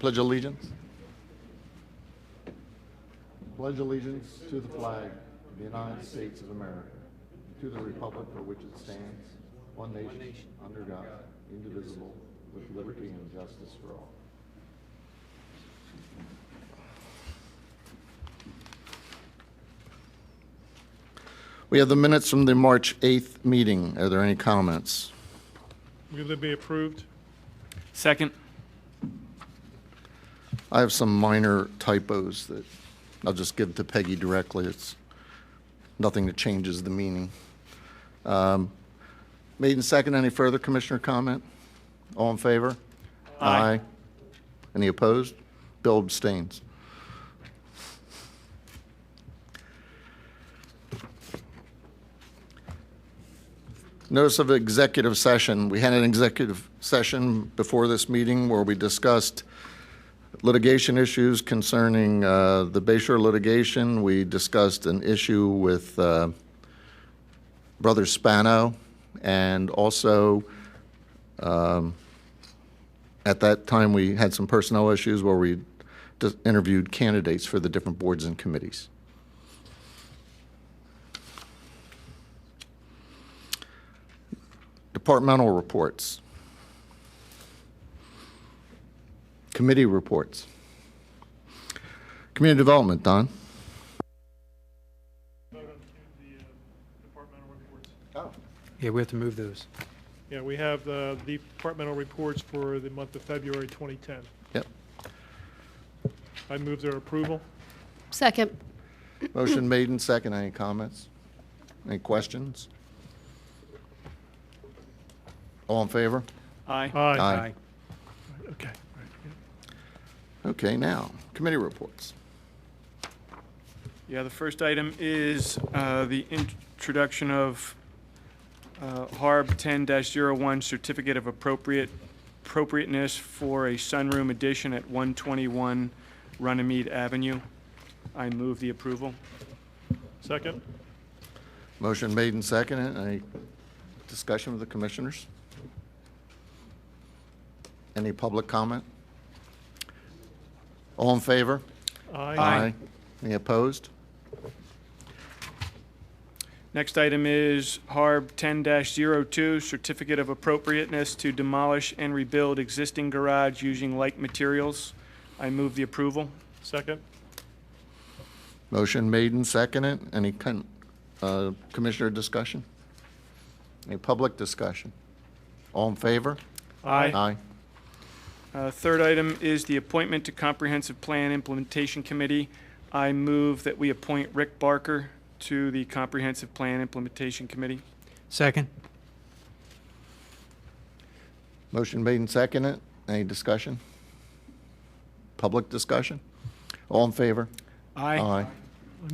Pledge allegiance. Pledge allegiance to the flag of the United States of America, to the republic for which it stands, one nation, under God, indivisible, with liberty and justice for all. We have the minutes from the March 8th meeting. Are there any comments? Move that be approved. Second. I have some minor typos that I'll just give to Peggy directly. It's nothing that changes the meaning. Made and second. Any further commissioner comment? All in favor? Aye. Any opposed? Bill abstains. Notice of executive session. We had an executive session before this meeting where we discussed litigation issues concerning the Bayshore litigation. We discussed an issue with Brother Spano, and also at that time we had some personnel issues where we interviewed candidates for the different boards and committees. Departmental reports. Committee reports. Community development, Don. Vote on the departmental reports. Oh. Yeah, we have to move those. Yeah, we have the departmental reports for the month of February 2010. Yep. I move their approval. Second. Motion made and second. Any comments? Any questions? All in favor? Aye. Aye. Okay. All right. Okay, now, committee reports. Yeah, the first item is the introduction of HARB 10-01 Certificate of Appropriateness for a sunroom addition at 121 Runnymede Avenue. I move the approval. Second. Motion made and seconded. Any discussion with the commissioners? Any public comment? All in favor? Aye. Any opposed? Next item is HARB 10-02 Certificate of Appropriateness to demolish and rebuild existing garage using like materials. I move the approval. Second. Motion made and seconded. Any commissioner discussion? Any public discussion? All in favor? Aye. Aye. Third item is the appointment to Comprehensive Plan Implementation Committee. I move that we appoint Rick Barker to the Comprehensive Plan Implementation Committee. Second? Motion made and seconded. Any discussion? Public discussion? All in favor? Aye. I'm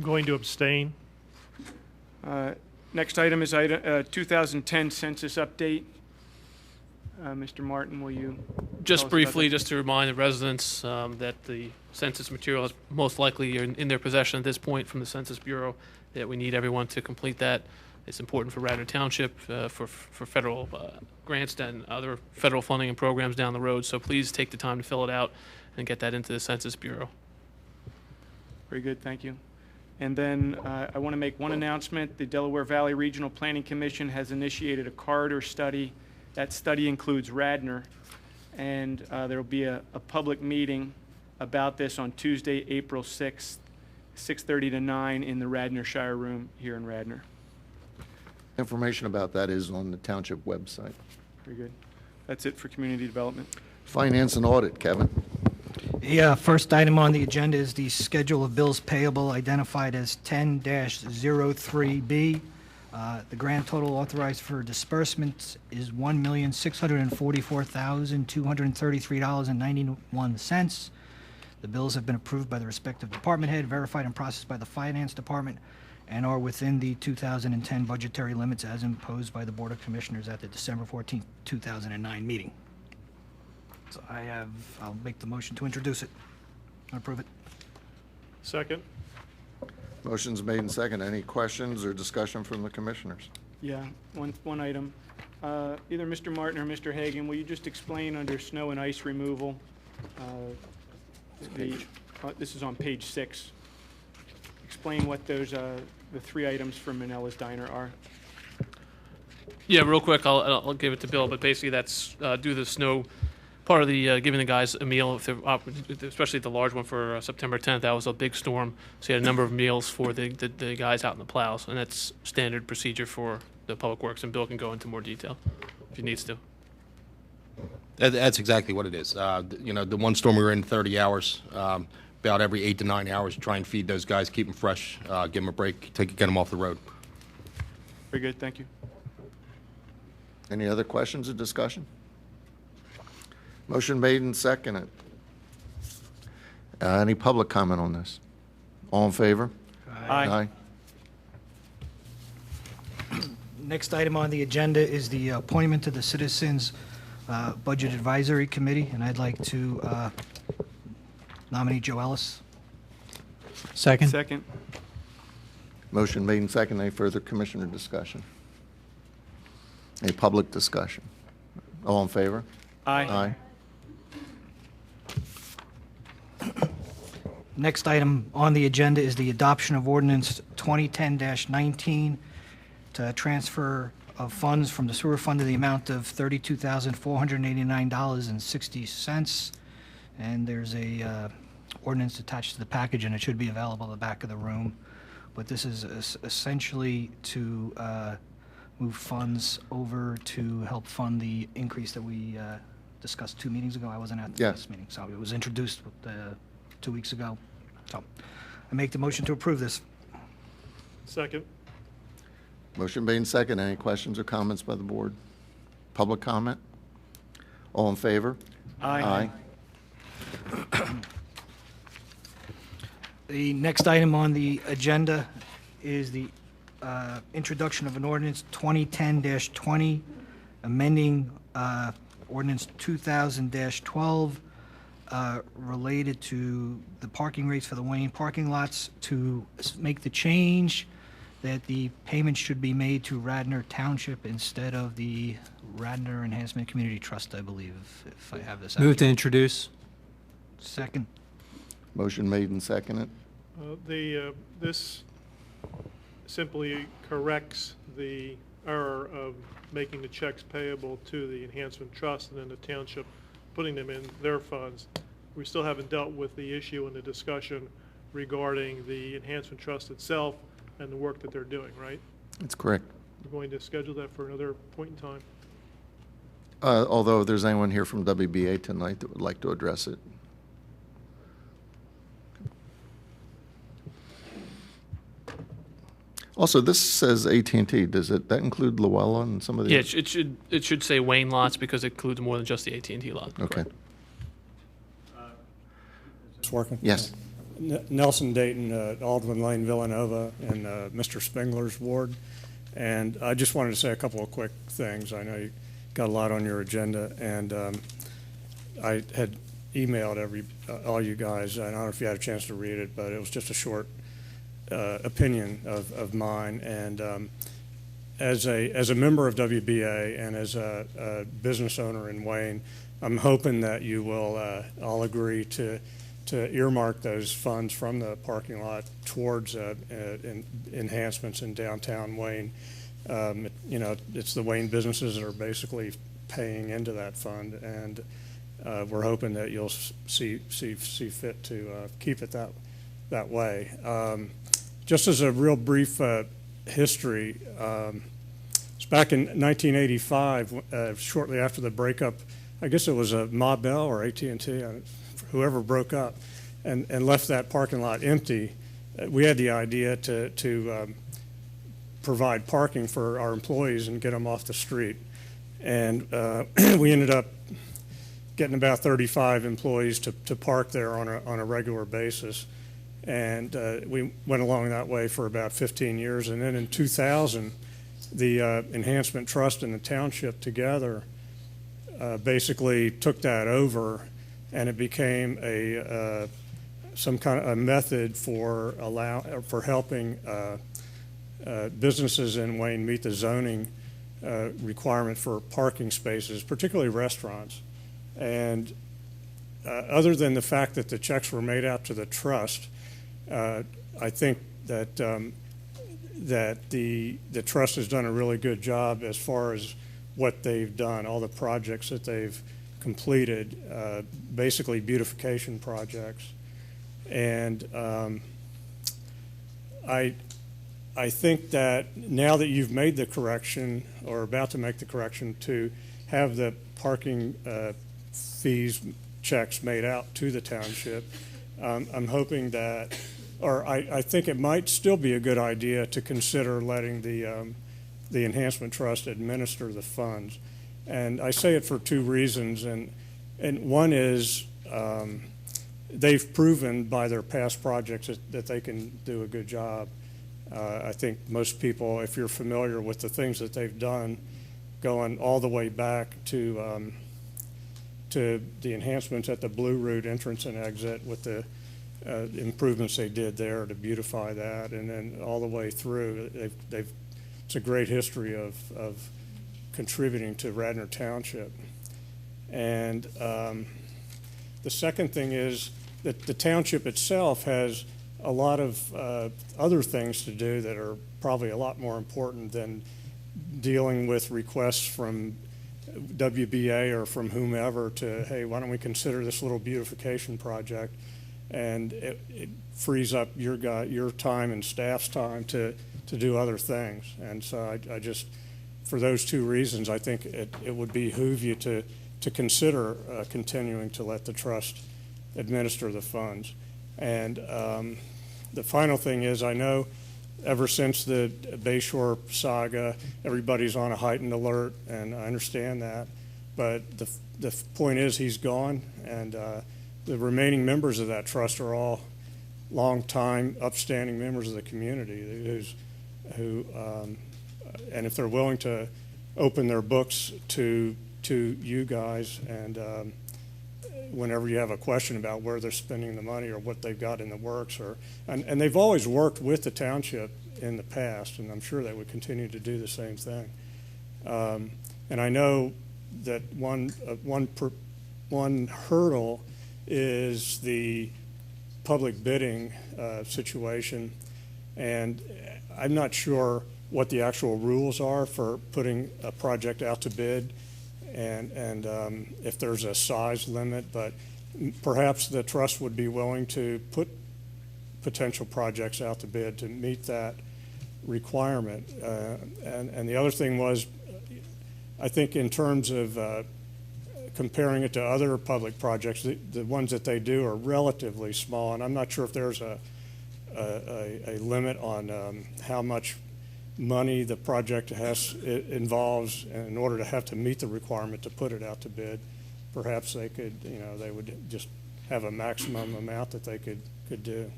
going to abstain. Next item is 2010 census update. Mr. Martin, will you? Just tell us briefly, about that? just to remind the residents that the census material is most likely in their possession at this point from the Census Bureau, that we need everyone to complete that. It's important for Radnor Township, for federal grants and other federal funding and programs down the road. So please take the time to fill it out and get that into the Census Bureau. Very good, thank you. And then I want to make one announcement. The Delaware Valley Regional Planning Commission has initiated a corridor study. That study includes Radnor, and there will be a public meeting about this on Tuesday, April 6th, 6:30 to 9 in the Radnor Shire Room here in Radnor. Information about that is on the township website. Very good. That's it for community development. Finance and audit, Kevin. Yeah, first item on the agenda is the schedule of bills payable identified as 10-03B. The grand total authorized for disbursements is $1,644,233.91. The bills have been approved by the respective department head, verified and processed by the finance department, and are within the 2010 budgetary limits as imposed by the Board of Commissioners at the December 14, 2009 meeting. So I'll make the motion to introduce it. Approve it. Second. Motion's made and second. Any questions or discussion from the commissioners? Yeah, one item. Either Mr. Martin or Mr. Hagan, will you just explain under snow and ice removal This is on page 6. Explain what those, the 3 items from Manella's Diner are. Yeah, real quick, I'll give it to Bill, but basically that's due to the snow, part of the giving the guys a meal, if especially the large one for September 10th. That was a big storm, so you had a number of meals for the guys out in the plows, and that's standard procedure for the Public Works, and Bill can go into more detail if he needs to. That's exactly what it is. You know, the one storm we were in 30 hours, about every 8 to 9 hours, try and feed those guys, keep them fresh, give them a break, get them off the road. Very good, thank you. Any other questions or discussion? Motion made and seconded. Any public comment on this? All in favor? Aye. Next item on the agenda is the appointment to the Citizens Budget Advisory Committee, and I'd like to nominate Joe Ellis. Second. Second. Motion made and seconded. Any further commissioner discussion? Any public discussion? All in favor? Aye. Next item on the agenda is the adoption of ordinance 2010-19 to transfer of funds from the sewer fund to the amount of $32,489.60. And there's a ordinance attached to the package, and it should be available in the back of the room. But this is essentially to move funds over to help fund the increase that we discussed 2 meetings ago. I wasn't at the Yes. last meeting, so it was introduced 2 weeks ago. So I make the motion to approve this. Second. Motion made and seconded. Any questions or comments by the board? Public comment? All in favor? Aye. The next item on the agenda is the introduction of an ordinance 2010-20, amending ordinance 2000-12 related to the parking rates for the Wayne parking lots to make the change that the payment should be made to Radnor Township instead of the Radnor Enhancement Community Trust, I believe, if I have this Move to accurate. introduce. Second. Motion made and seconded. This simply corrects the error of making the checks payable to the Enhancement Trust and then the township putting them in their funds. We still haven't dealt with the issue and the discussion regarding the Enhancement Trust itself and the work that they're doing, right? That's correct. We're going to schedule that for another point in time. Although if there's anyone here from WBA tonight that would like to address it. Also, this says AT&T. Does that include Luella and some of the? Yeah, it should say Wayne lots because it includes more than just the AT&T lot. Okay. It's working? Yes. Nelson Dayton, Aldwin Lane, Villanova, and Mr. Spengler's ward. And I just wanted to say a couple of quick things. I know you got a lot on your agenda, and I had emailed all you guys. I don't know if you had a chance to read it, but it was just a short opinion of mine. And as a member of WBA and as a business owner in Wayne, I'm hoping that you will all agree to earmark those funds from the parking lot towards enhancements in downtown Wayne. You know, it's the Wayne businesses that are basically paying into that fund, and we're hoping that you'll see fit to keep it that way. Just as a real brief history, it's back in 1985, shortly after the breakup. I guess it was Ma Bell or AT&T, whoever broke up and left that parking lot empty. We had the idea to provide parking for our employees and get them off the street. And we ended up getting about 35 employees to park there on a regular basis. And we went along that way for about 15 years. And then in 2000, the Enhancement Trust and the Township together basically took that over, and it became some kind of a method for helping businesses in Wayne meet the zoning requirement for parking spaces, particularly restaurants. And other than the fact that the checks were made out to the trust, I think that that the trust has done a really good job as far as what they've done, all the projects that they've completed, basically beautification projects. And I think that now that you've made the correction or about to make the correction to have the parking fees checks made out to the township, I'm hoping that, or I think it might still be a good idea to consider letting the Enhancement Trust administer the funds. And I say it for two reasons, and one is they've proven by their past projects that they can do a good job. I think most people, if you're familiar with the things that they've done, going all the way back to the enhancements at the Blue Route entrance and exit with the improvements they did there to beautify that, and then all the way through, it's a great history of contributing to Radnor Township. And the second thing is that the township itself has a lot of other things to do that are probably a lot more important than dealing with requests from WBA or from whomever to, hey, why don't we consider this little beautification project? And it frees up your time and staff's time to do other things. And so I just, for those two reasons, I think it would behoove you to consider continuing to let the trust administer the funds. And the final thing is, I know ever since the Bayshore saga, everybody's on a heightened alert, and I understand that. But the point is, he's gone, and the remaining members of that trust are all long-time, upstanding members of the community who and if they're willing to open their books to you guys, and whenever you have a question about where they're spending the money or what they've got in the works, and they've always worked with the township in the past, and I'm sure they would continue to do the same thing. And I know that one hurdle is the public bidding situation, and I'm not sure what the actual rules are for putting a project out to bid, and if there's a size limit, but perhaps the trust would be willing to put potential projects out to bid to meet that requirement. And the other thing was, I think in terms of comparing it to other public projects, the ones that they do are relatively small, and I'm not sure if there's a limit on how much money the project involves in order to have to meet the requirement to put it out to bid. Perhaps they could, they would just have a maximum amount that they could do.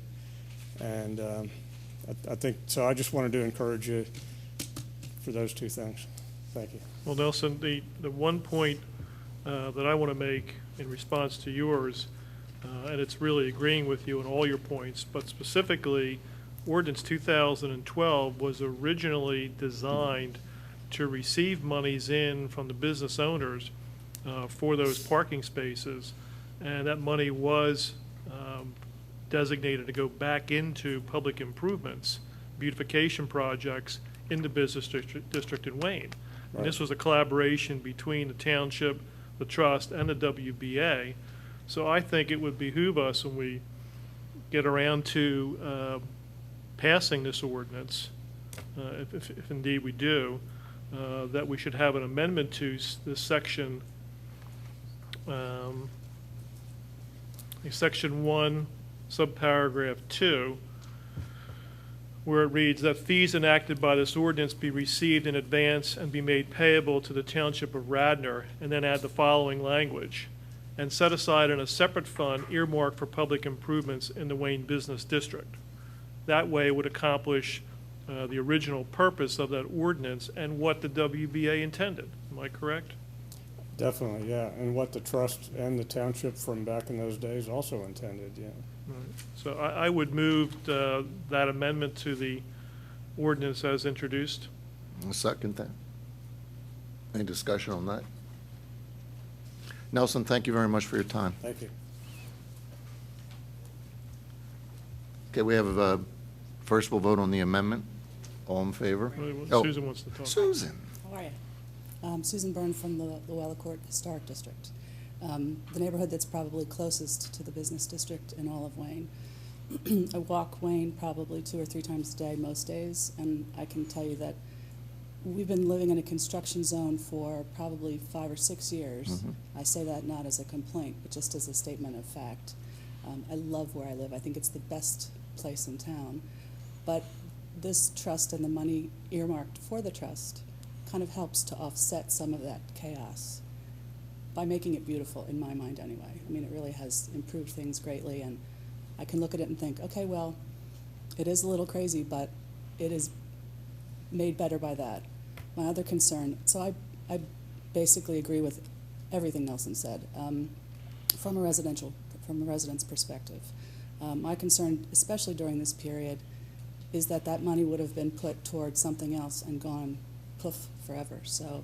And I think, so I just wanted to encourage you for those two things. Thank you. Well, Nelson, the one point that I want to make in response to yours, and it's really agreeing with you on all your points, but specifically, Ordinance 2012 was originally designed to receive monies in from the business owners for those parking spaces, and that money was designated to go back into public improvements, beautification projects in the business district in Wayne. Right. And this was a collaboration between the township, the trust, and the WBA. So I think it would behoove us when we get around to passing this ordinance, if indeed we do, that we should have an amendment to this section, section 1, subparagraph 2, where it reads that fees enacted by this ordinance be received in advance and be made payable to the Township of Radnor, and then add the following language, and set aside in a separate fund earmarked for public improvements in the Wayne Business District. That way it would accomplish the original purpose of that ordinance and what the WBA intended. Am I correct? Definitely, yeah. And what the trust and the township from back in those days also intended, yeah. Right. So I would move that amendment to the ordinance as introduced. I'll second that. Any discussion on that? Nelson, thank you very much for your time. Thank you. Okay, we have, first we'll vote on the amendment. All in favor? Oh, Susan wants to talk. Susan. How are you? Susan Byrne from the Luella Court Historic District, the neighborhood that's probably closest to the business district in all of Wayne. I walk Wayne probably 2 or 3 times a day most days, and I can tell you that we've been living in a construction zone for probably 5 or 6 years. I say that not as a complaint, but just as a statement of fact. I love where I live. I think it's the best place in town. But this trust and the money earmarked for the trust kind of helps to offset some of that chaos by making it beautiful, in my mind anyway. I mean, it really has improved things greatly, and I can look at it and think, okay, well, it is a little crazy, but it is made better by that. My other concern, so I basically agree with everything Nelson said from a resident's perspective. My concern, especially during this period, is that that money would have been put towards something else and gone poof forever. So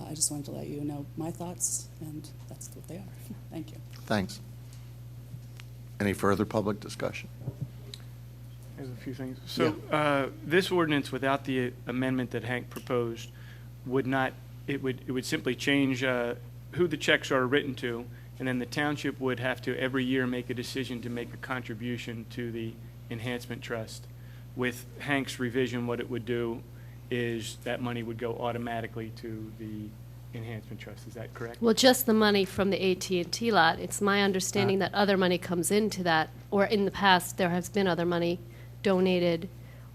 I just wanted to let you know my thoughts, and that's what they are. Thank you. Thanks. Any further public discussion? There's a few things. So this ordinance, without the amendment that Hank proposed, would not, it would simply change who the checks are written to, and then the township would have to every year make a decision to make a contribution to the enhancement trust. With Hank's revision, what it would do is that money would go automatically to the enhancement trust. Is that correct? Well, just the money from the AT&T lot. It's my understanding that other money comes into that, or in the past, there has been other money donated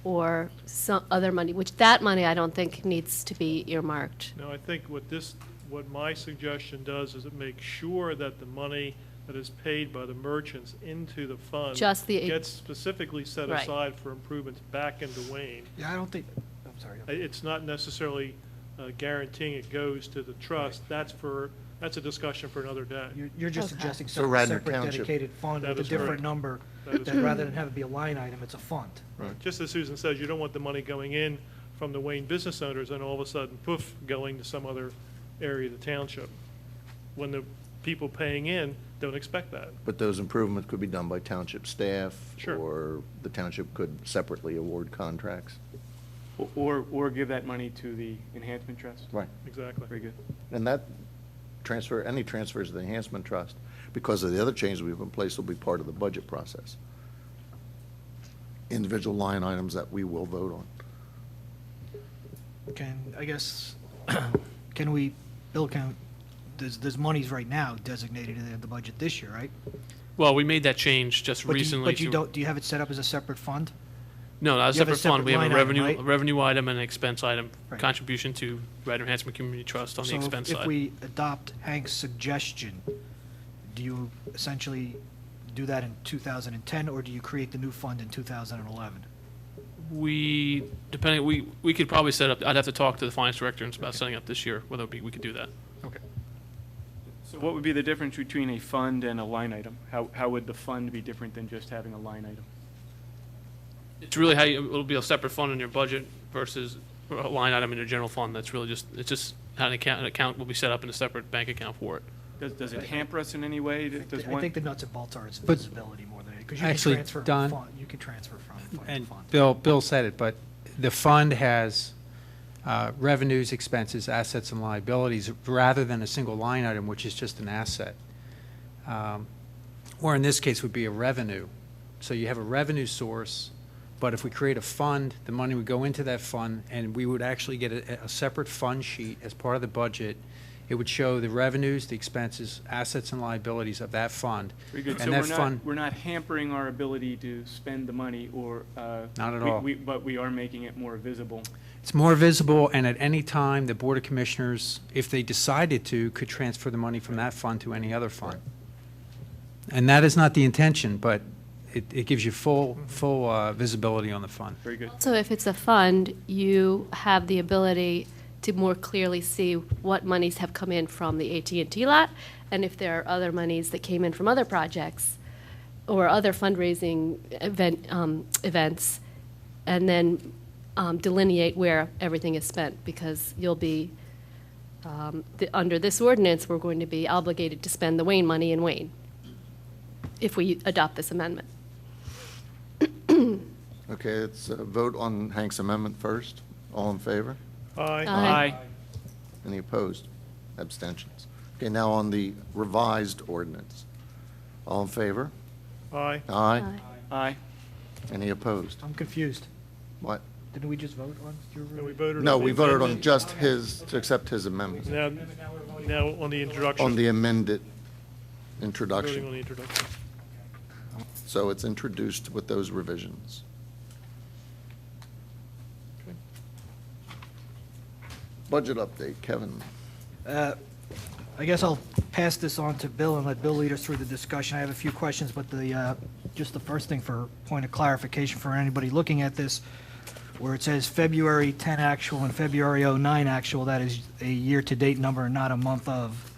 or some other money, which that money I don't think needs to be earmarked. No, I think what my suggestion does is it makes sure that the money that is paid by the merchants into the fund Just the- gets specifically set Right. aside for improvements back into Wayne. Yeah, I don't think, I'm sorry. It's not necessarily guaranteeing it goes to the trust. That's a discussion for another day. You're just Okay. suggesting So some Radnor separate Township- dedicated fund That with a is different correct. number, That is that rather than have it be a line item, it's a fund. Just as Susan says, you don't want the money going in from the Wayne business owners and all of a sudden, poof, going to some other area of the township. When the people paying in don't expect that. But those improvements could be done by township staff. Sure. Or the township could separately award contracts. Or give that money to the enhancement trust? Right. Exactly. Very good. And that any transfers to the enhancement trust, because of the other changes we've in place, will be part of the budget process. Individual line items that we will vote on. Bill, there's monies right now designated in the budget this year, right? Well, we made that change just But recently. do you have it set up as a separate fund? No, not a you have a separate fund. We have separate a line item, right? revenue item and an expense item, Right. contribution to Radnor Enhancement Community Trust on the expense So if side. we adopt Hank's suggestion, do you essentially do that in 2010, or do you create the new fund in 2011? We could probably set up, I'd have to talk to the finance director about setting up this year, whether we could do that. Okay. So what would be the difference between a fund and a line item? How would the fund be different than just having a line item? It's really it'll be a separate fund in your budget versus a line item in your general fund. That's really it's just how an account will be set up in a separate bank account for it. Does it hamper us in any way? I think the nuts and bolts are its But- visibility more than anything, because you can Actually, transfer Don- fund, you can transfer from fund to And fund. Bill said it, but the fund has revenues, expenses, assets, and liabilities, rather than a single line item, which is just an asset. Or in this case, would be a revenue. So you have a revenue source, but if we create a fund, the money would go into that fund, and we would actually get a separate fund sheet as part of the budget. It would show the revenues, the expenses, assets, and liabilities of that fund. Very good. And that So fund- we're not hampering our ability to spend the money, or Not at all. But we are making it more visible. It's more visible, and at any time, the Board of Commissioners, if they decided to, could transfer the money from that fund to any other fund. And that is not the intention, but it gives you full visibility on the fund. Very good. So if it's a fund, you have the ability to more clearly see what monies have come in from the AT&T lot, and if there are other monies that came in from other projects or other fundraising events, and then delineate where everything is spent, because you'll be, under this ordinance, we're going to be obligated to spend the Wayne money in Wayne if we adopt this amendment. Okay, it's a vote on Hank's amendment first. All in favor? Aye. Aye. Any opposed? Abstentions? Okay, now on the revised ordinance. All in favor? Aye. Aye. Aye. Any opposed? I'm confused. What? Didn't we just vote on your? And we voted on No, the we voted on amendment. just his, to accept his amendment, Now on the introduction. on the amended Voting on introduction. the introduction. So it's introduced with those revisions. Okay. Budget update, Kevin. I guess I'll pass this on to Bill and let Bill lead us through the discussion. I have a few questions, but just the first thing for point of clarification for anybody looking at this, where it says February 10 actual and February 09 actual, that is a year-to-date number, not a month of.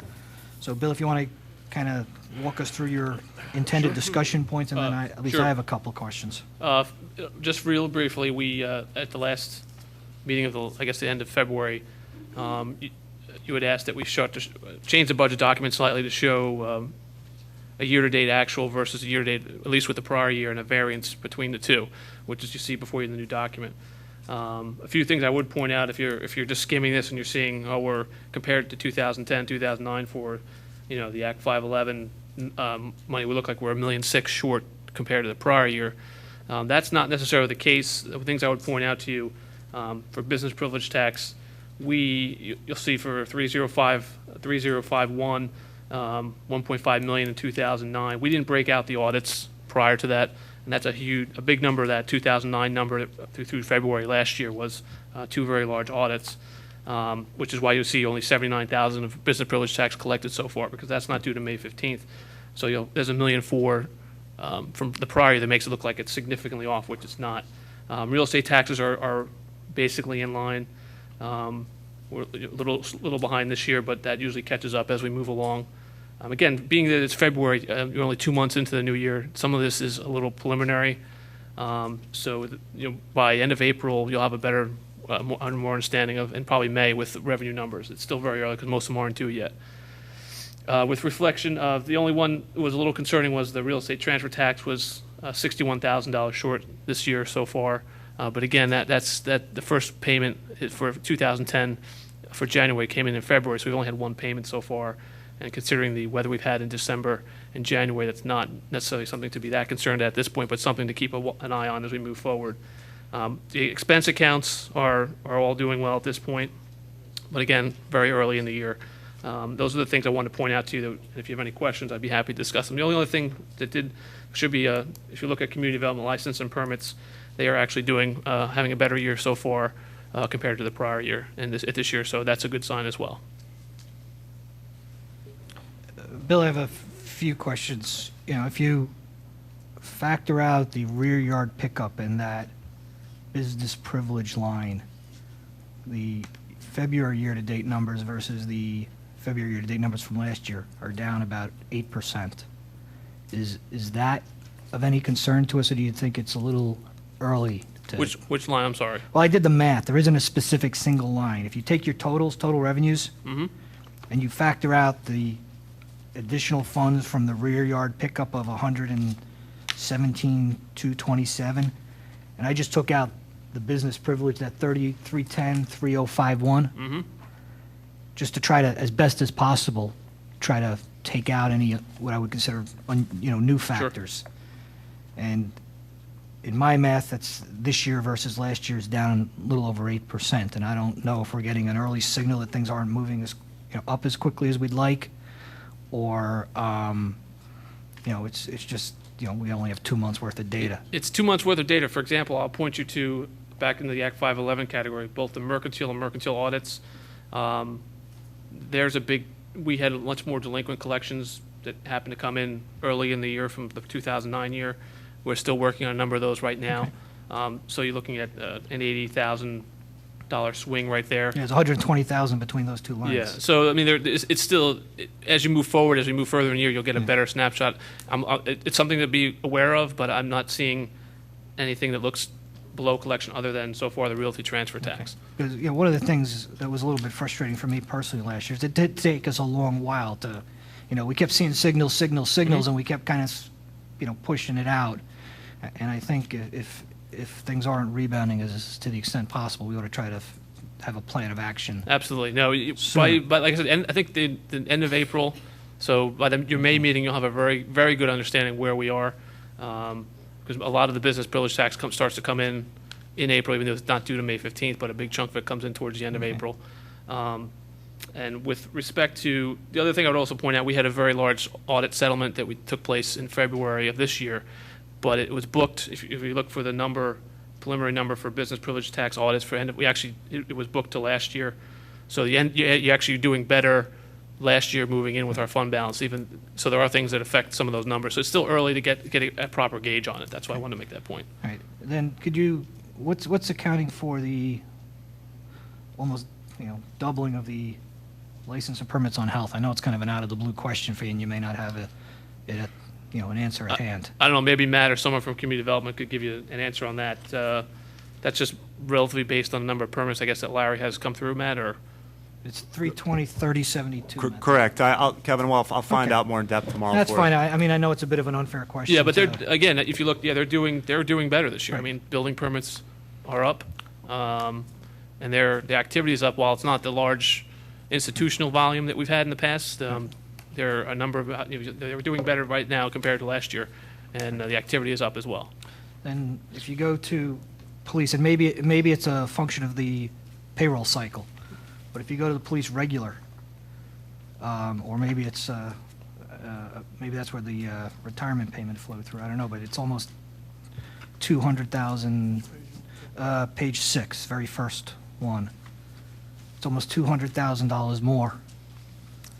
So Bill, if you want to kind of walk us through your intended discussion points, and then at least Sure. I have a couple of questions. Just real briefly, we, at the last meeting of the, I guess, the end of February, you had asked that we change the budget document slightly to show a year-to-date actual versus a year-to-date, at least with the prior year, and a variance between the two, which is you see before you in the new document. A few things I would point out, if you're just skimming this and you're seeing, oh, we're compared to 2010, 2009 for, the Act 511 money, we look like we're $1.6 million short compared to the prior year. That's not necessarily the case. The things I would point out to you, for business privilege tax, you'll see for 3051, 1.5 million in 2009. We didn't break out the audits prior to that, and that's a big number. That 2009 number through February last year was two very large audits, which is why you'll see only 79,000 of business privilege tax collected so far, because that's not due to May 15th. So there's $1.4 million from the prior year that makes it look like it's significantly off, which it's not. Real estate taxes are basically in line. We're a little behind this year, but that usually catches up as we move along. Again, being that it's February, you're only 2 months into the new year, some of this is a little preliminary. So by end of April, you'll have a better, more understanding of, and probably May with revenue numbers. It's still very early because most of them aren't due yet. With reflection of, the only one that was a little concerning was the real estate transfer tax was $61,000 short this year so far. But again, that's the first payment for 2010 for January came in February, so we've only had one payment so far. And considering the weather we've had in December and January, that's not necessarily something to be that concerned at this point, but something to keep an eye on as we move forward. The expense accounts are all doing well at this point, but again, very early in the year. Those are the things I wanted to point out to you. That if you have any questions, I'd be happy to discuss them. The only other thing that should be, if you look at community development license and permits, they are actually having a better year so far compared to the prior year and this year, so that's a good sign as well. Bill, I have a few questions. If you factor out the rear yard pickup in that business privilege line, the February year-to-date numbers versus the February year-to-date numbers from last year are down about 8%. Is that of any concern to us, or do you think it's a little early to? Which line, I'm sorry? Well, I did the math. There isn't a specific single line. If you take your total revenues, and you factor out the additional funds from the rear yard pickup of 117,227, and I just took out the business privilege, that 310, 3051, just to try to, as best as possible, try to take out any what I would consider new factors. And in my math, that's this year versus last year is down a little over 8%, and I don't know if we're getting an early signal that things aren't moving up as quickly as we'd like, or it's just we only have 2 months worth of data. It's 2 months worth of data. For example, I'll point you to back into the Act 511 category, both the mercantile and mercantile audits. We had much more delinquent collections that happened to come in early in the year from the 2009 year. We're still working on a number of those right now. Okay. So you're looking at an $80,000 swing right there. Yeah, there's 120,000 between those two lines. Yeah, so I mean, it's still, as you move forward, as we move further in the year, you'll get a better snapshot. It's something to be aware of, but I'm not seeing anything that looks below collection other than so far the realty transfer tax. Because one of the things that was a little bit frustrating for me personally last year is it did take us a long while to, we kept seeing signals, and we kept kind of, pushing it out. And I think if if things aren't rebounding as to the extent possible, we ought to try to have a plan of action. Absolutely. No, Sooner. but like I said, I think the end of April, so by your May meeting, you'll have a very, very good understanding where we are. Because a lot of the business privilege tax starts to come in April, even though it's not due to May 15th, but a big chunk of it comes in towards the end of April. And with respect to, the other thing I would also point out, we had a very large audit settlement that took place in February of this year, but it was booked, if you look for the preliminary number for business privilege tax audits it was booked to last year. So you're actually doing better last year moving in with our fund balance, so there are things that affect some of those numbers. So it's still early to get a proper gauge on it. That's why I wanted to make that point. All right. Then what's accounting for the almost, doubling of the license and permits on health? I know it's kind of an out of the blue question for you, and you may not have an answer at hand. I don't know, maybe Matt or someone from community development could give you an answer on that. That's just relatively based on the number of permits, I guess, that Larry has come through, Matt, or? It's 320, 3072. Matt. Correct. Kevin, I'll find out more in depth tomorrow. That's for fine. you. I know it's a bit of an unfair question. Yeah, but again, if you look, they're doing better this year. Right. I mean, building permits are up, and the activity is up. While it's not the large institutional volume that we've had in the past, there are a number of they're doing better right now compared to last year, and the activity is up as well. Then if you go to police, and maybe it's a function of the payroll cycle, but if you go to the police regular, or maybe it's maybe that's where the retirement payment flowed through. I don't know, but it's almost 200,000. Page 6, very first one. It's almost $200,000 more.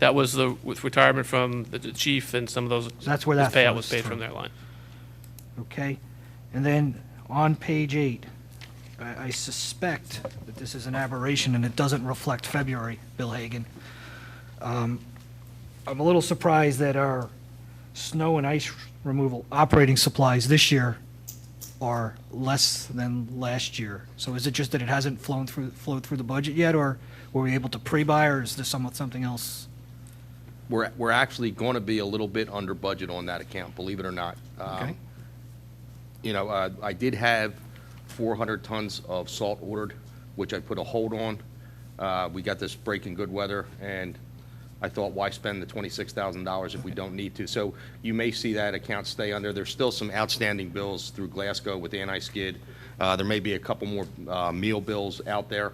That was with retirement from the chief and some of those. So that's where that payout flows was paid through. from their line. Okay, and then on page 8, I suspect that this is an aberration and it doesn't reflect February, Bill Hagan. I'm a little surprised that our snow and ice removal operating supplies this year are less than last year. So is it just that it hasn't flowed through the budget yet, or were we able to pre-buy, or is there something else? We're actually going to be a little bit under budget on that account, believe it or not. Okay. I did have 400 tons of salt ordered, which I put a hold on. We got this break in good weather, and I thought, why spend the $26,000 if we don't need to? So you may see that account stay under. There's still some outstanding bills through Glasgow with anti-skid. There may be a couple more meal bills out there.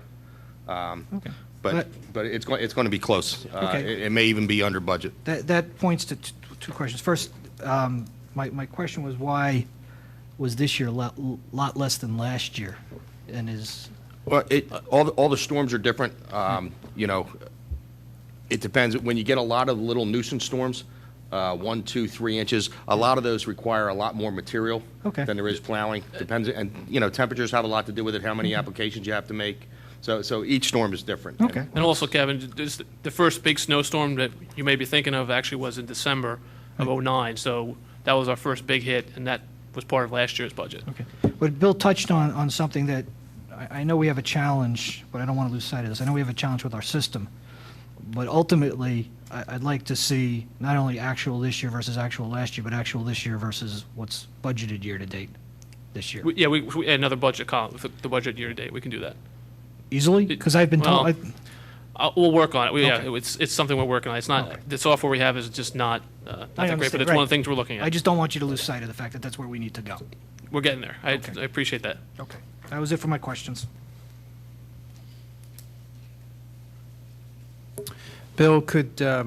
Okay. But it's going to be close. Okay. It may even be under budget. That points to two questions. First, my question was, why was this year a lot less than last year? And Well, all the storms are different. It depends. When you get a lot of little nuisance storms, 1, 2, 3 inches, a lot of those require a lot more material than there is plowing. Depends, and temperatures have a lot to do with it. How many applications you have to make. So each storm is different. Okay. And also, Kevin, the first big snowstorm that you may be thinking of actually was in December of '09. So that was our first big hit, and that was part of last year's budget. Okay. But Bill touched on something that I know we have a challenge, but I don't want to lose sight of this. I know we have a challenge with our system. But ultimately, I'd like to see not only actual this year versus actual last year, but actual this year versus what's budgeted year to date this year. We add another budget column with the budget year to date. We can do that. Easily? Because I've been told. We'll work on it. Okay. It's something we're working on. It's not Okay. the software we have is just not that great, but understand, it's right. one of the things we're looking at. I just don't want you to lose sight of the fact that that's where we need to go. We're getting there. I Okay. appreciate that. Okay. That was it for my questions. Bill, could, I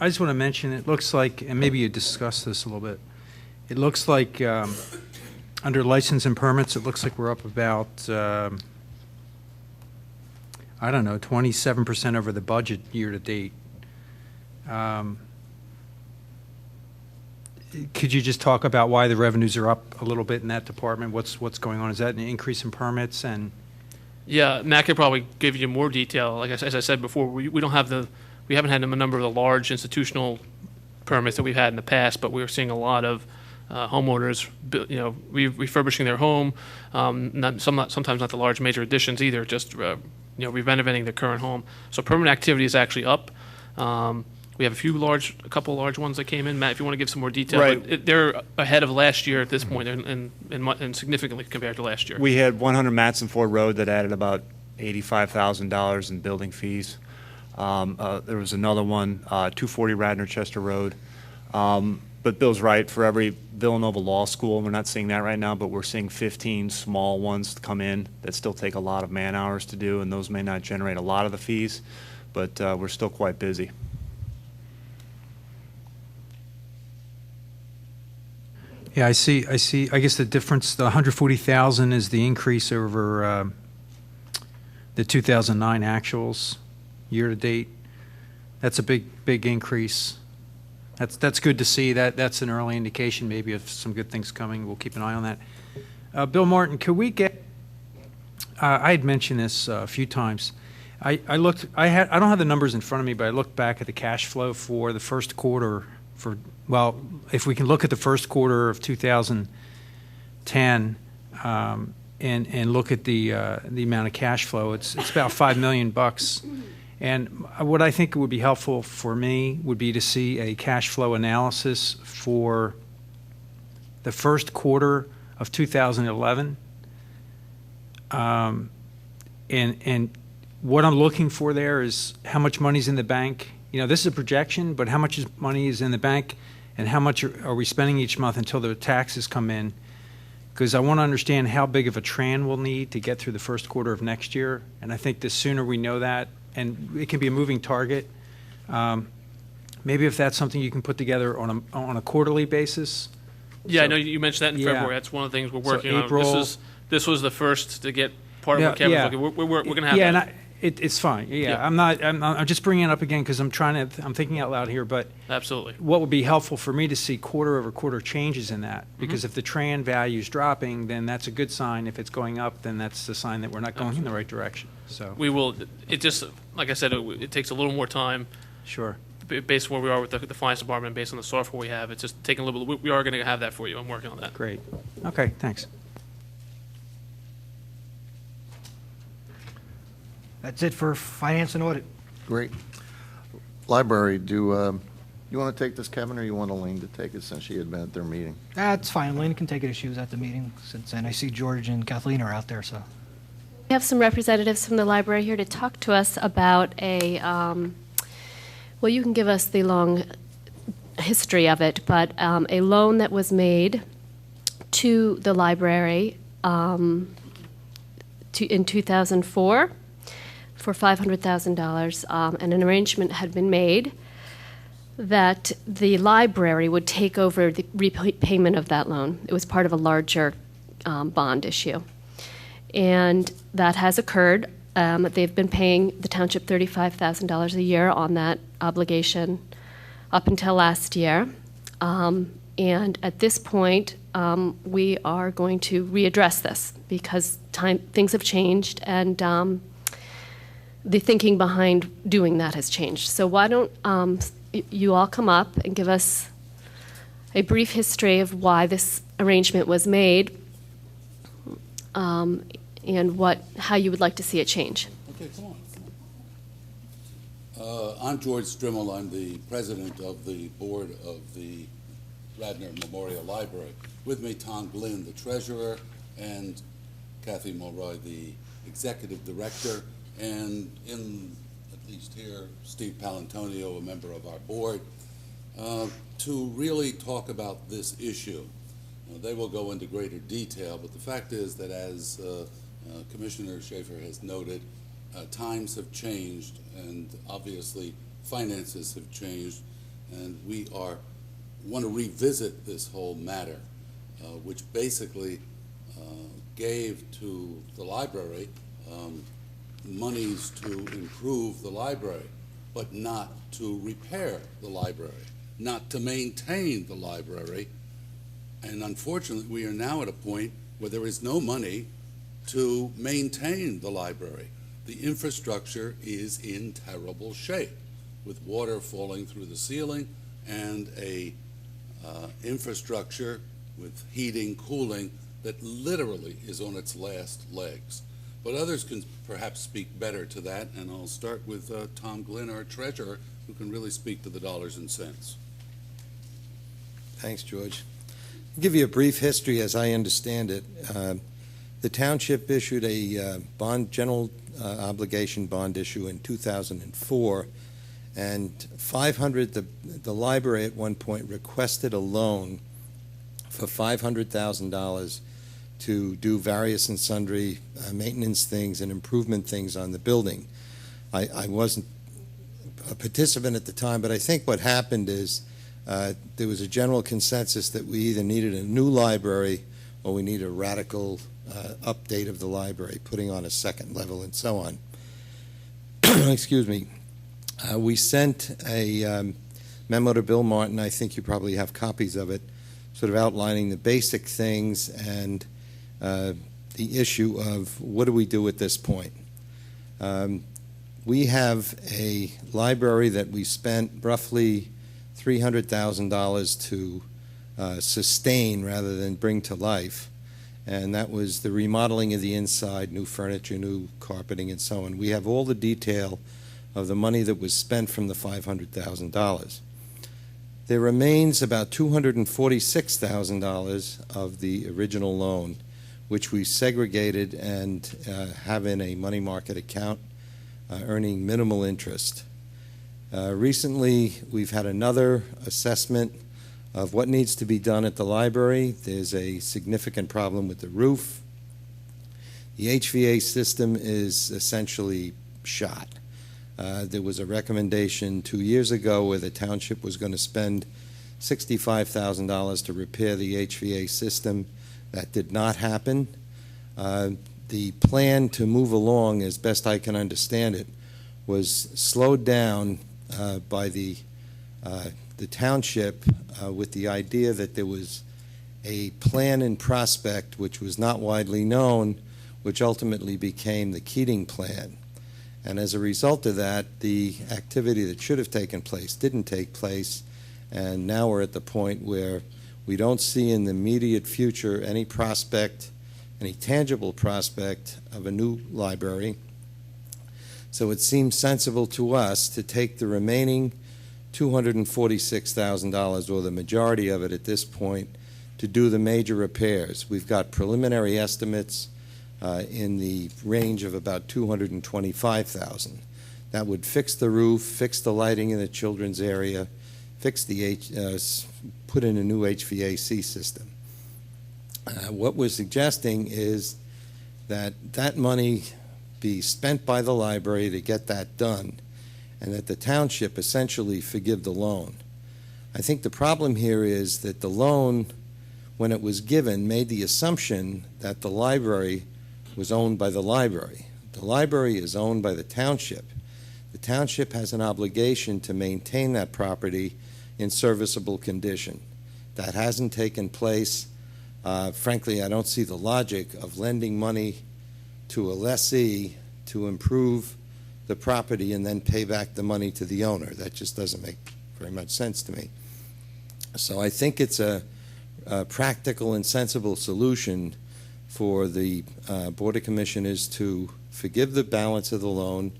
just want to mention, it looks like, and maybe you discussed this a little bit, it looks like under license and permits, it looks like we're up about, 27% over the budget year to date. Could you just talk about why the revenues are up a little bit in that department? What's going on? Is that an increase in permits and? Yeah, Matt could probably give you more detail. Like as I said before, we haven't had a number of the large institutional permits that we've had in the past, but we're seeing a lot of homeowners, refurbishing their home. Sometimes not the large major additions either, just renovating their current home. So permanent activity is actually up. We have a couple large ones that came in. Matt, if you want to give some more detail. Right. But they're ahead of last year at this point, and significantly compared to last year. We had 100 Matson Ford Road that added about $85,000 in building fees. There was another one, 240 Radnor Chester Road. But Bill's right, for every Villanova Law School, we're not seeing that right now, but we're seeing 15 small ones come in that still take a lot of man hours to do, and those may not generate a lot of the fees, but we're still quite busy. Yeah, I see. I guess the difference, the 140,000 is the increase over the 2009 actuals year-to-date. That's a big increase. That's good to see. That's an early indication maybe of some good things coming. We'll keep an eye on that. Bill Martin, could we get, I had mentioned this a few times. I don't have the numbers in front of me, but I looked back at the cash flow for the first quarter well, if we can look at the first quarter of 2010 and look at the amount of cash flow, it's about $5 million. And what I think would be helpful for me would be to see a cash flow analysis for the first quarter of 2011. And what I'm looking for there is how much money's in the bank. You know, this is a projection, but how much money is in the bank and how much are we spending each month until the taxes come in? Because I want to understand how big of a tran we'll need to get through the first quarter of next year. And I think the sooner we know that, and it can be a moving target, maybe if that's something you can put together on a quarterly basis. Yeah, So- I know you mentioned that in Yeah. February. That's one of the things we're So working on. April- This was the first to get part of what Kevin's looking. We're going to have yeah, that. and it's fine. Yeah, Yeah. I'm just bringing it up again because I'm thinking out loud here. But Absolutely. what would be helpful for me to see quarter-over-quarter changes in that, because if the tran value is dropping, then that's a good sign. If it's going up, then that's the sign that we're not going in the right direction. So We will, it just, like I said, it takes a little more time sure. based on where we are with the finance department, based on the software we have. It's just taking a little bit, we are going to have that for you. I'm working on that. Great. Okay, thanks. That's it for finance and audit. Great. Library, do you want to take this, Kevin, or you want Elaine to take it since she had been at their meeting? That's fine. Elaine can take it if she was at the meeting since then. I see George and Kathleen are out there, so. We have some representatives from the library here to talk to us about well, you can give us the long history of it, but a loan that was made to the library in 2004 for $500,000, and an arrangement had been made that the library would take over the repayment of that loan. It was part of a larger bond issue. And that has occurred. They've been paying the township $35,000 a year on that obligation up until last year. And at this point, we are going to readdress this because things have changed and the thinking behind doing that has changed. So why don't you all come up and give us a brief history of why this arrangement was made and how you would like to see it change. Okay, come on. I'm George Strimmel. I'm the president of the board of the Radnor Memorial Library. With me, Tom Glynn, the treasurer, and Kathy Mulroy, the executive director, and in, at least here, Steve Palantonio, a member of our board, to really talk about this issue. They will go into greater detail, but the fact is that as Commissioner Schaefer has noted, times have changed, and obviously finances have changed, and we want to revisit this whole matter, which basically gave to the library monies to improve the library, but not to repair the library, not to maintain the library. And unfortunately, we are now at a point where there is no money to maintain the library. The infrastructure is in terrible shape, with water falling through the ceiling and a infrastructure with heating, cooling, that literally is on its last legs. But others can perhaps speak better to that, and I'll start with Tom Glynn, our treasurer, who can really speak to the dollars and cents. Thanks, George. I'll give you a brief history as I understand it. The township issued a general obligation bond issue in 2004, and the library at one point requested a loan for $500,000 to do various and sundry maintenance things and improvement things on the building. I wasn't a participant at the time, but I think what happened is there was a general consensus that we either needed a new library or we need a radical update of the library, putting on a second level and so on. Excuse me. We sent a memo to Bill Martin. I think you probably have copies of it, sort of outlining the basic things and the issue of what do we do at this point. We have a library that we spent roughly $300,000 to sustain rather than bring to life, and that was the remodeling of the inside, new furniture, new carpeting, and so on. We have all the detail of the money that was spent from the $500,000. There remains about $246,000 of the original loan, which we segregated and have in a money market account, earning minimal interest. Recently, we've had another assessment of what needs to be done at the library. There's a significant problem with the roof. The HVAC system is essentially shot. There was a recommendation 2 years ago where the township was going to spend $65,000 to repair the HVAC system. That did not happen. The plan to move along, as best I can understand it, was slowed down by the township with the idea that there was a plan in prospect which was not widely known, which ultimately became the Keating Plan. And as a result of that, the activity that should have taken place didn't take place, and now we're at the point where we don't see in the immediate future any prospect, any tangible prospect of a new library. So it seems sensible to us to take the remaining $246,000, or the majority of it at this point, to do the major repairs. We've got preliminary estimates in the range of about $225,000. That would fix the roof, fix the lighting in the children's area, fix the put in a new HVAC system. What we're suggesting is that that money be spent by the library to get that done, and that the township essentially forgive the loan. I think the problem here is that the loan, when it was given, made the assumption that the library was owned by the library. The library is owned by the township. The township has an obligation to maintain that property in serviceable condition. That hasn't taken place. Frankly, I don't see the logic of lending money to a lessee to improve the property and then pay back the money to the owner. That just doesn't make very much sense to me. So I think it's a practical and sensible solution for the Board of Commissioners to forgive the balance of the loan,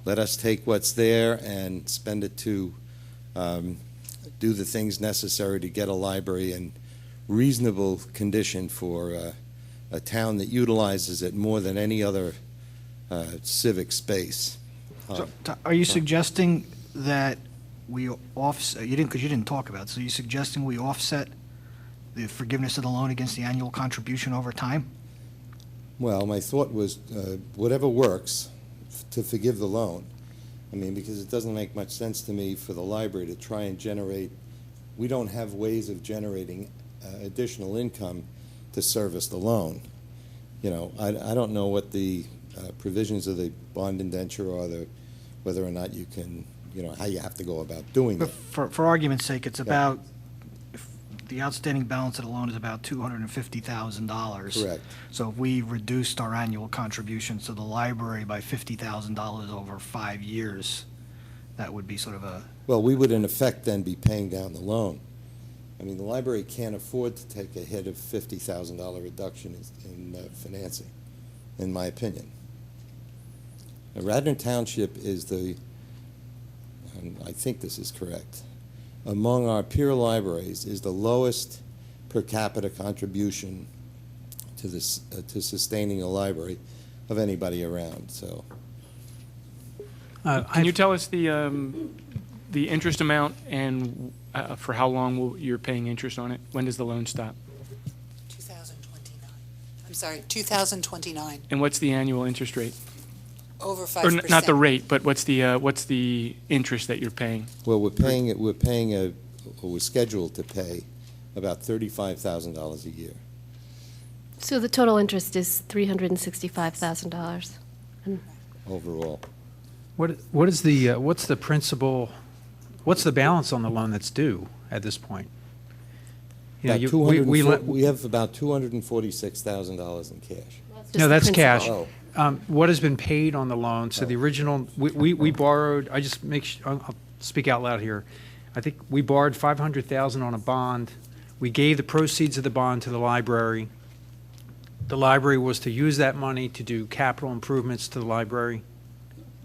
let us take what's there and spend it to do the things necessary to get a library in reasonable condition for a town that utilizes it more than any other civic space. So, are you suggesting that we offset, because you didn't talk about it, so you're suggesting we offset the forgiveness of the loan against the annual contribution over time? Well, my thought was whatever works to forgive the loan. I mean, because it doesn't make much sense to me for the library to try and generate, we don't have ways of generating additional income to service the loan. You know, I don't know what the provisions of the bond indenture are, whether or not you can, you know, how you have to go about doing But it. for argument's sake, it's about, if the outstanding balance of the loan is about $250,000. Correct. So if we reduced our annual contributions to the library by $50,000 over 5 years, that would be sort of a... Well, we would in effect then be paying down the loan. I mean, the library can't afford to take a hit of $50,000 reduction in financing, in my opinion. Now, Radnor Township is the and I think this is correct, among our peer libraries is the lowest per capita contribution to this to sustaining a library of anybody around. So, Can you tell us the interest amount and for how long you're paying interest on it? When does the loan stop? 2029. I'm sorry, 2029, And what's the annual interest rate? over Or 5%. not the rate, but what's the interest that you're paying? well, we're scheduled to pay about $35,000 a year. So the total interest is $365,000. Overall. What is the, what's the principal, what's the balance on the loan that's due at this point? You know, About we let- we have about $246,000 in cash. No, that's cash. Oh. What has been paid on the loan? So the original, we borrowed, I just I'll speak out loud here. I think we borrowed $500,000 on a bond. We gave the proceeds of the bond to the library. The library was to use that money to do capital improvements to the library.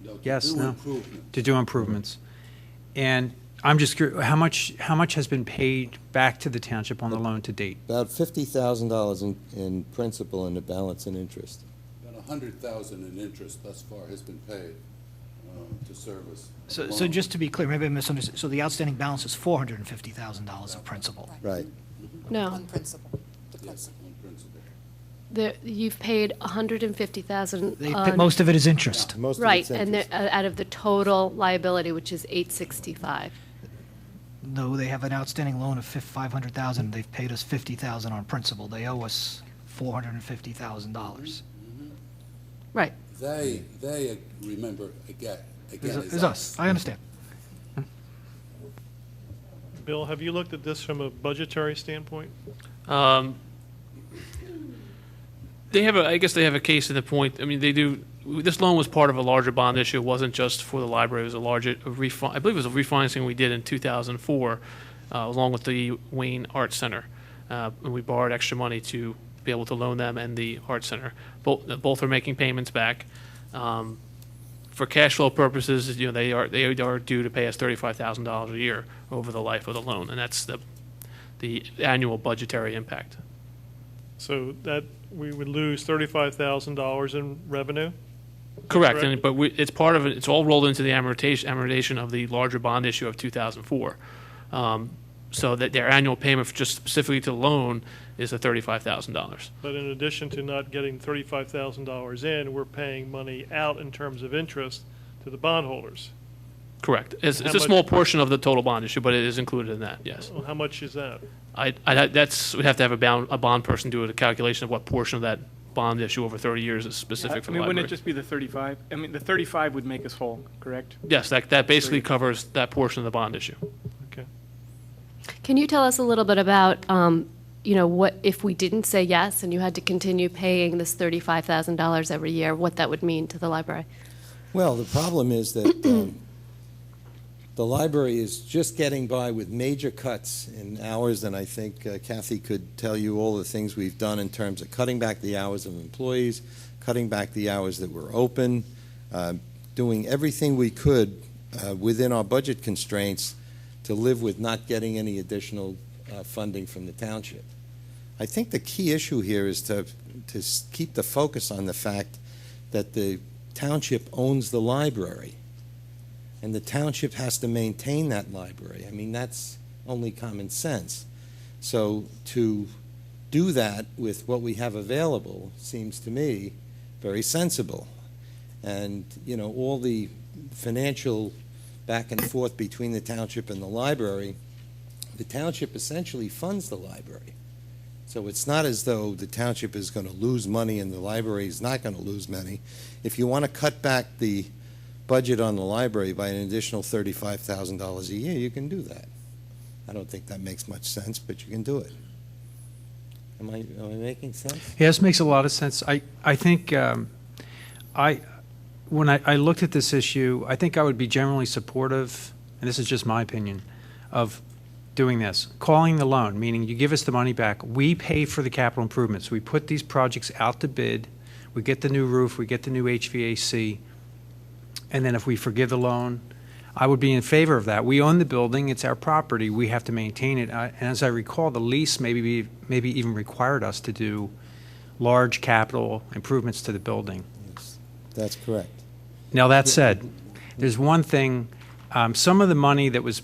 No, to Yes, do no. improvement. To do improvements. And I'm just curious, how much has been paid back to the township on the loan to date? About $50,000 in principal and the balance in interest. About 100,000 in interest thus far has been paid to service. the So loan. just to be clear, maybe I misunderstood, so the outstanding balance is $450,000 of principal? Right. No, On principal, the Yes, principal. on principle. you've paid $150,000 on. Most of it is interest. Most of Right, it's and interest. out of the total liability, which is $865. Though they have an outstanding loan of $500,000, they've paid us $50,000 on principal. They owe us $450,000. Right. They remember, again, Is us, I understand. Bill, have you looked at this from a budgetary standpoint? I guess they have a case in the point, I mean, they do, this loan was part of a larger bond issue. It wasn't just for the library, it was I believe it was a refinancing we did in 2004, along with the Wayne Art Center. And we borrowed extra money to be able to loan them and the Art Center. Both are making payments back. For cash flow purposes, you know, they are due to pay us $35,000 a year over the life of the loan, and that's the annual budgetary impact. So that, we would lose $35,000 in revenue? Correct, Correct. but it's part of it, it's all rolled into the amortization of the larger bond issue of 2004. So that their annual payment for just specifically to the loan is the $35,000. But in addition to not getting $35,000 in, we're paying money out in terms of interest to the bondholders. Correct. It's How a much- small portion of the total bond issue, but it is included in that, yes. Well, how much is that? We'd have to have a bond person do a calculation of what portion of that bond issue over 30 years is specific for I the mean, wouldn't it library. just be the 35? I mean, the 35 would make us whole, correct? Yes, that basically covers that portion of the bond issue. Okay. Can you tell us a little bit about, what if we didn't say yes and you had to continue paying this $35,000 every year, what that would mean to the library? Well, the problem is that the library is just getting by with major cuts in hours, and I think Kathy could tell you all the things we've done in terms of cutting back the hours of employees, cutting back the hours that were open, doing everything we could within our budget constraints to live with not getting any additional funding from the township. I think the key issue here is to keep the focus on the fact that the township owns the library, and the township has to maintain that library. I mean, that's only common sense. So to do that with what we have available seems to me very sensible. And, all the financial back and forth between the township and the library, the township essentially funds the library. So it's not as though the township is going to lose money and the library is not going to lose money. If you want to cut back the budget on the library by an additional $35,000 a year, you can do that. I don't think that makes much sense, but you can do it. Am I making sense? Yeah, this makes a lot of sense. I think when I looked at this issue, I think I would be generally supportive, and this is just my opinion, of doing this. Calling the loan, meaning you give us the money back, we pay for the capital improvements. We put these projects out to bid, we get the new roof, we get the new HVAC, and then if we forgive the loan, I would be in favor of that. We own the building, it's our property, we have to maintain it. And as I recall, the lease maybe even required us to do large capital improvements to the building. Yes, that's correct. Now, that said, there's one thing, some of the money that was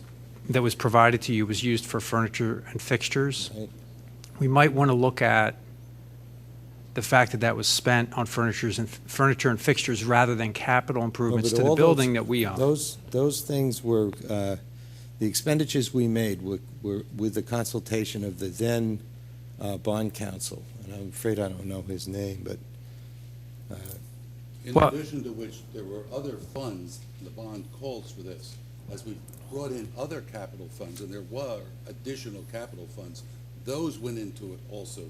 provided to you was used for furniture and fixtures. Right. We might want to look at the fact that that was spent on furniture and fixtures rather than capital improvements No, to but the all building that we own. Those things were, the expenditures we made were with the consultation of the then bond counsel, and I'm afraid I don't know his name, but In Well- addition to which, there were other funds, the bond calls for this, as we brought in other capital funds, and there were additional capital funds, those went into it also.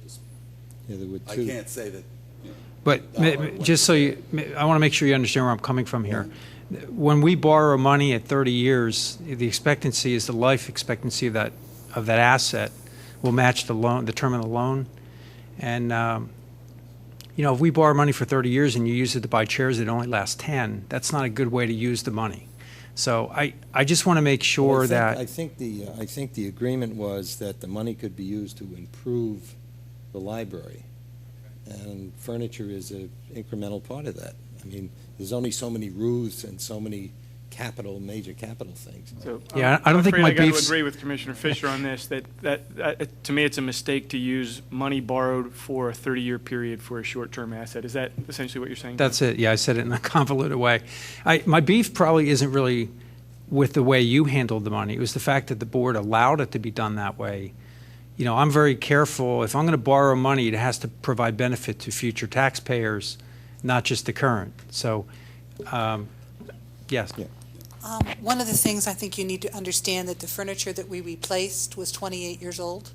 yeah, there were I two. can't say that, you know. But dollar went just so you, I want to make sure you understand where I'm coming from here. When we borrow money at 30 years, the expectancy is the life expectancy of that asset will match the loan, the term of the loan. And, you know, if we borrow money for 30 years and you use it to buy chairs that only last 10, that's not a good way to use the money. So I just want to make sure that. I think the agreement was that the money could be used to improve the library, and furniture is an incremental part of that. I mean, there's only so many roofs and so many major capital things. So, Yeah, I don't think my I'm afraid I got beef's- to agree with Commissioner Fisher on this, that to me, it's a mistake to use money borrowed for a 30-year period for a short-term asset. Is that essentially what you're saying? That's it. Yeah, I said it in a convoluted way. My beef probably isn't really with the way you handled the money. It was the fact that the board allowed it to be done that way. You know, I'm very careful. If I'm going to borrow money, it has to provide benefit to future taxpayers, not just the current. So, yes. Yeah. One of the things I think you need to understand that the furniture that we replaced was 28 years old.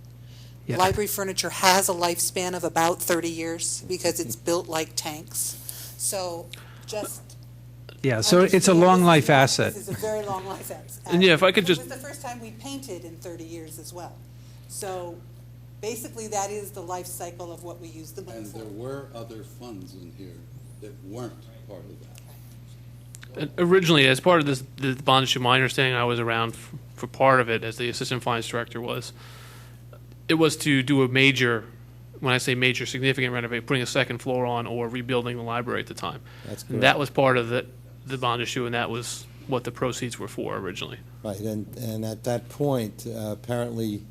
Yeah. Library furniture has a lifespan of about 30 years because it's built like tanks. So just Yeah, so it's a understand long this life is- asset. This is a very long life asset. And yeah, if I could just- It was the first time we painted in 30 years as well. So basically, that is the life cycle of what we use the money And for. there were other funds in here that weren't part of that. Originally, as part of this, the bond issue, my understanding, I was around for part of it as the assistant finance director was, it was to do a major, when I say major, significant renovation, putting a second floor on or rebuilding the library at the time. That's correct. And that was part of the bond issue, and that was what the proceeds were for originally. Right, and at that point, apparently,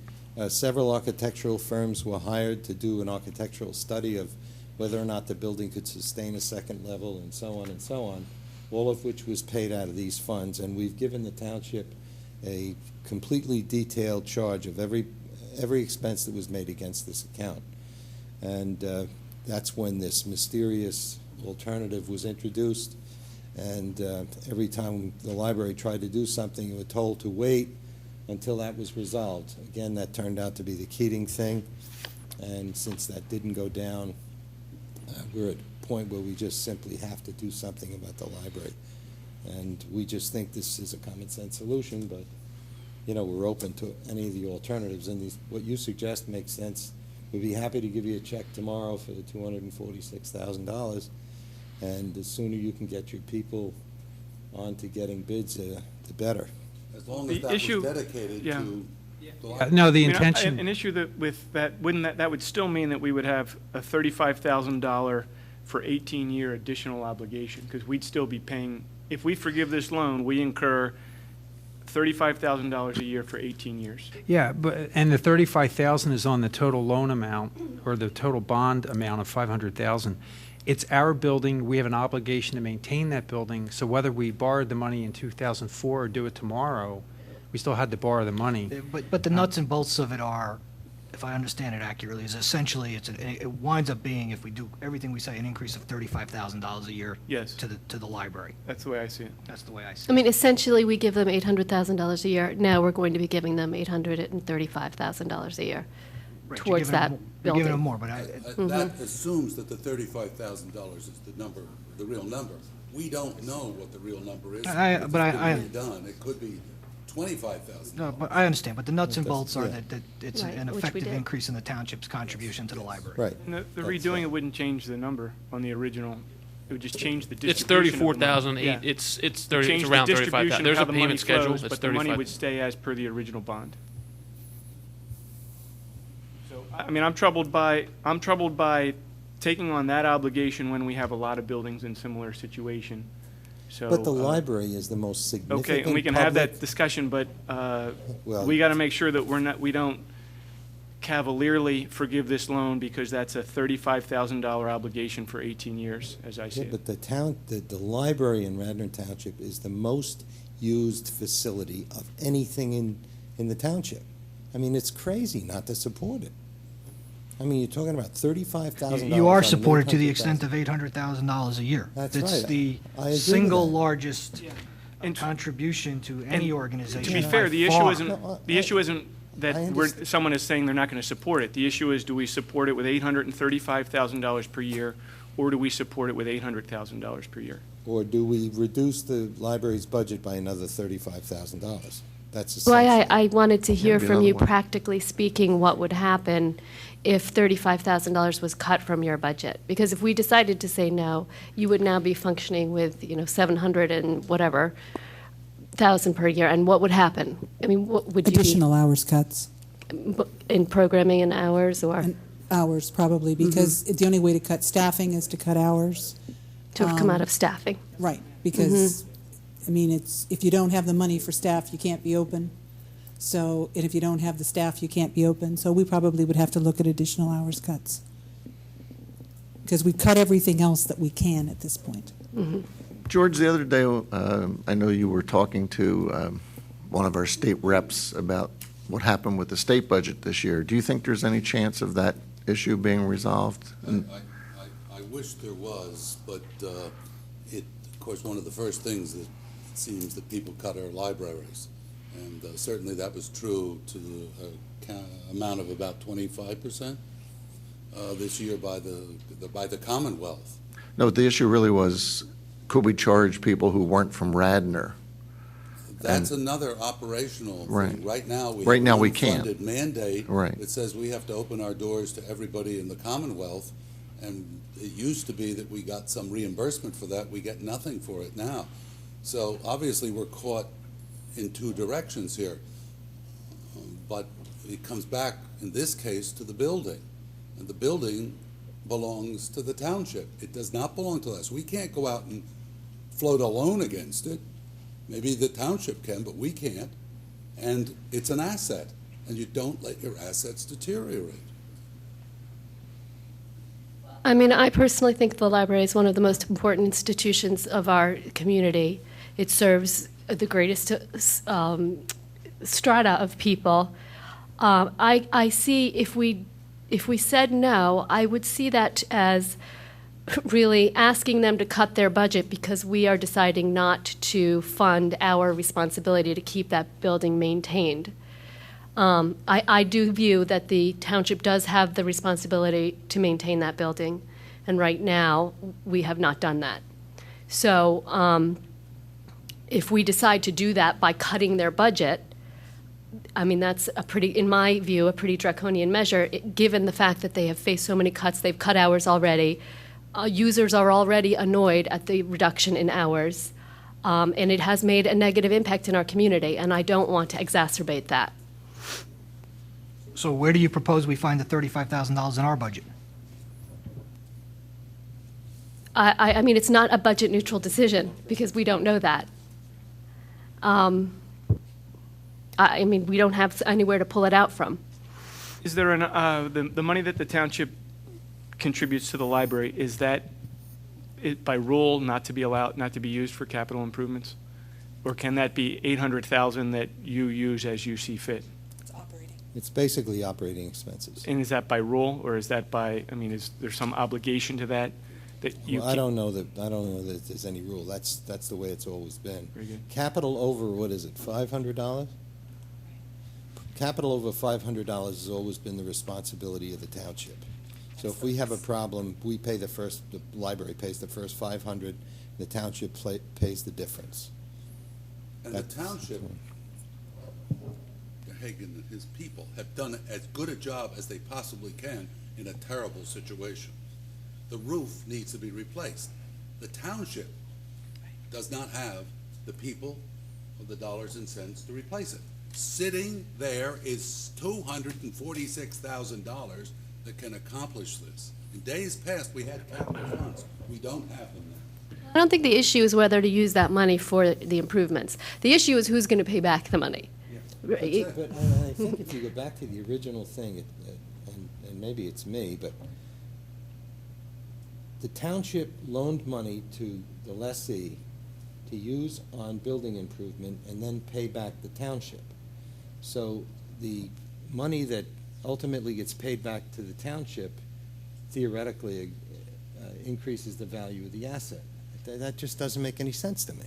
several architectural firms were hired to do an architectural study of whether or not the building could sustain a second level and so on, all of which was paid out of these funds. And we've given the township a completely detailed charge of every expense that was made against this account. And that's when this mysterious alternative was introduced. And every time the library tried to do something, we were told to wait until that was resolved. Again, that turned out to be the Keating thing. And since that didn't go down, we're at a point where we just simply have to do something about the library. And we just think this is a common sense solution, but, you know, we're open to any of the alternatives. And what you suggest makes sense. We'd be happy to give you a check tomorrow for the $246,000. And the sooner you can get your people on to getting bids, the better. As long The as that was issue- dedicated yeah. to the library. No, the I mean, intention. An issue that with that, wouldn't that would still mean that we would have a $35,000 for 18-year additional obligation, because we'd still be paying, if we forgive this loan, we incur $35,000 a year for 18 years. Yeah, and the 35,000 is on the total loan amount or the total bond amount of 500,000. It's our building. We have an obligation to maintain that building. So whether we borrowed the money in 2004 or do it tomorrow, we still had to borrow the money. But the nuts and bolts of it are, if I understand it accurately, is essentially it winds up being, if we do everything we say, an increase of $35,000 a year. Yes. To the library. That's the way I see it. That's the way I see I it. mean, essentially, we give them $800,000 a year. Now we're going to be giving them $835,000 a year Right, you're towards giving that them- You're giving them building. more, but That assumes that the $35,000 is the number, the real number. We don't know what the real number is. But It's I- been redone. It could be $25,000. no, but I understand. But the nuts and That's- bolts are yeah. that it's Right, an which we effective did. increase in the township's contribution to the library. Right. And the That's redoing right. it wouldn't change the number on the original It would just change the It's distribution of the money. 34,000, Yeah. it's Change it's the around distribution 35,000. of There's how a the money payment schedule, flows, it's but the money 35. would stay as per the original bond. So, I mean, I'm troubled by taking on that obligation when we have a lot of buildings in similar situation. So. But the library is the most significant Okay, and we can have public- that discussion, but Well- we got to make sure that we don't cavalierly forgive this loan because that's a $35,000 obligation for 18 years, as I see Yeah, it. but the library in Radnor Township is the most used facility of anything in the township. I mean, it's crazy not to support it. I mean, you're talking about $35,000. You are on an supported to the $800,000. extent of $800,000 a year. That's It's right. the I agree with single that. largest And- contribution to any organization. To be by fair, the issue far. isn't, No, the issue isn't that I we're, understand. someone is saying they're not going to support it. The issue is, do we support it with $835,000 per year, or do we support it with $800,000 per year? Or do we reduce the library's budget by another $35,000? That's Why essentially. I wanted to hear be from another you, one. practically speaking, what would happen if $35,000 was cut from your budget? Because if we decided to say no, you would now be functioning with, 700 and whatever thousand per year, and what would happen? I mean, what would you be Additional hours cuts, in programming and hours, or and hours probably, because the only way to cut staffing is to cut hours. to come out of staffing? Right, because, I mean, it's, if you don't have the money for staff, you can't be open. So, and if you don't have the staff, you can't be open. So we probably would have to look at additional hours cuts. Because we've cut everything else that we can at this point. George, the other day, I know you were talking to one of our state reps about what happened with the state budget this year. Do you think there's any chance of that issue being resolved? I wish there was, but of course, one of the first things that seems that people cut are libraries. And certainly that was true to the amount of about 25% this year by the Commonwealth. No, the issue really was, could we charge people who weren't from Radnor? That's another operational Right. thing. Right now, Right now we can't. unfunded mandate Right. that says we have to open our doors to everybody in the Commonwealth, and it used to be that we got some reimbursement for that. We get nothing for it now. So obviously, we're caught in two directions here. But it comes back, in this case, to the building. And the building belongs to the township. It does not belong to us. We can't go out and float a loan against it. Maybe the township can, but we can't. And it's an asset, and you don't let your assets deteriorate. I mean, I personally think the library is one of the most important institutions of our community. It serves the greatest strata of people. I see if we said no, I would see that as really asking them to cut their budget because we are deciding not to fund our responsibility to keep that building maintained. I do view that the township does have the responsibility to maintain that building, and right now, we have not done that. So if we decide to do that by cutting their budget, I mean, that's in my view, a pretty draconian measure, given the fact that they have faced so many cuts. They've cut hours already. Users are already annoyed at the reduction in hours, and it has made a negative impact in our community, and I don't want to exacerbate that. So where do you propose we find the $35,000 in our budget? I mean, it's not a budget-neutral decision, because we don't know that. I mean, we don't have anywhere to pull it out from. Is there the money that the township contributes to the library, is that by rule not to be used for capital improvements? Or can that be $800,000 that you use as you see fit? It's operating. It's basically operating expenses. And is that by rule, or is that is there some obligation to that you Well, I don't know that there's any rule. That's the way it's always been. Very good. Capital over, what is it, $500? Capital over $500 has always been the responsibility of the township. So if we have a problem, the library pays the first $500, the township pays the difference. And the township, Hagan and his people, have done as good a job as they possibly can in a terrible situation. The roof needs to be replaced. The township does not have the people or the dollars and cents to replace it. Sitting there is $246,000 that can accomplish this. In days past, we had capital funds. We don't have them now. I don't think the issue is whether to use that money for the improvements. The issue is who's going to pay back the money. But I think if you go back to the original thing, and maybe it's me, but the township loaned money to the lessee to use on building improvement and then pay back the township. So the money that ultimately gets paid back to the township theoretically increases the value of the asset. That just doesn't make any sense to me.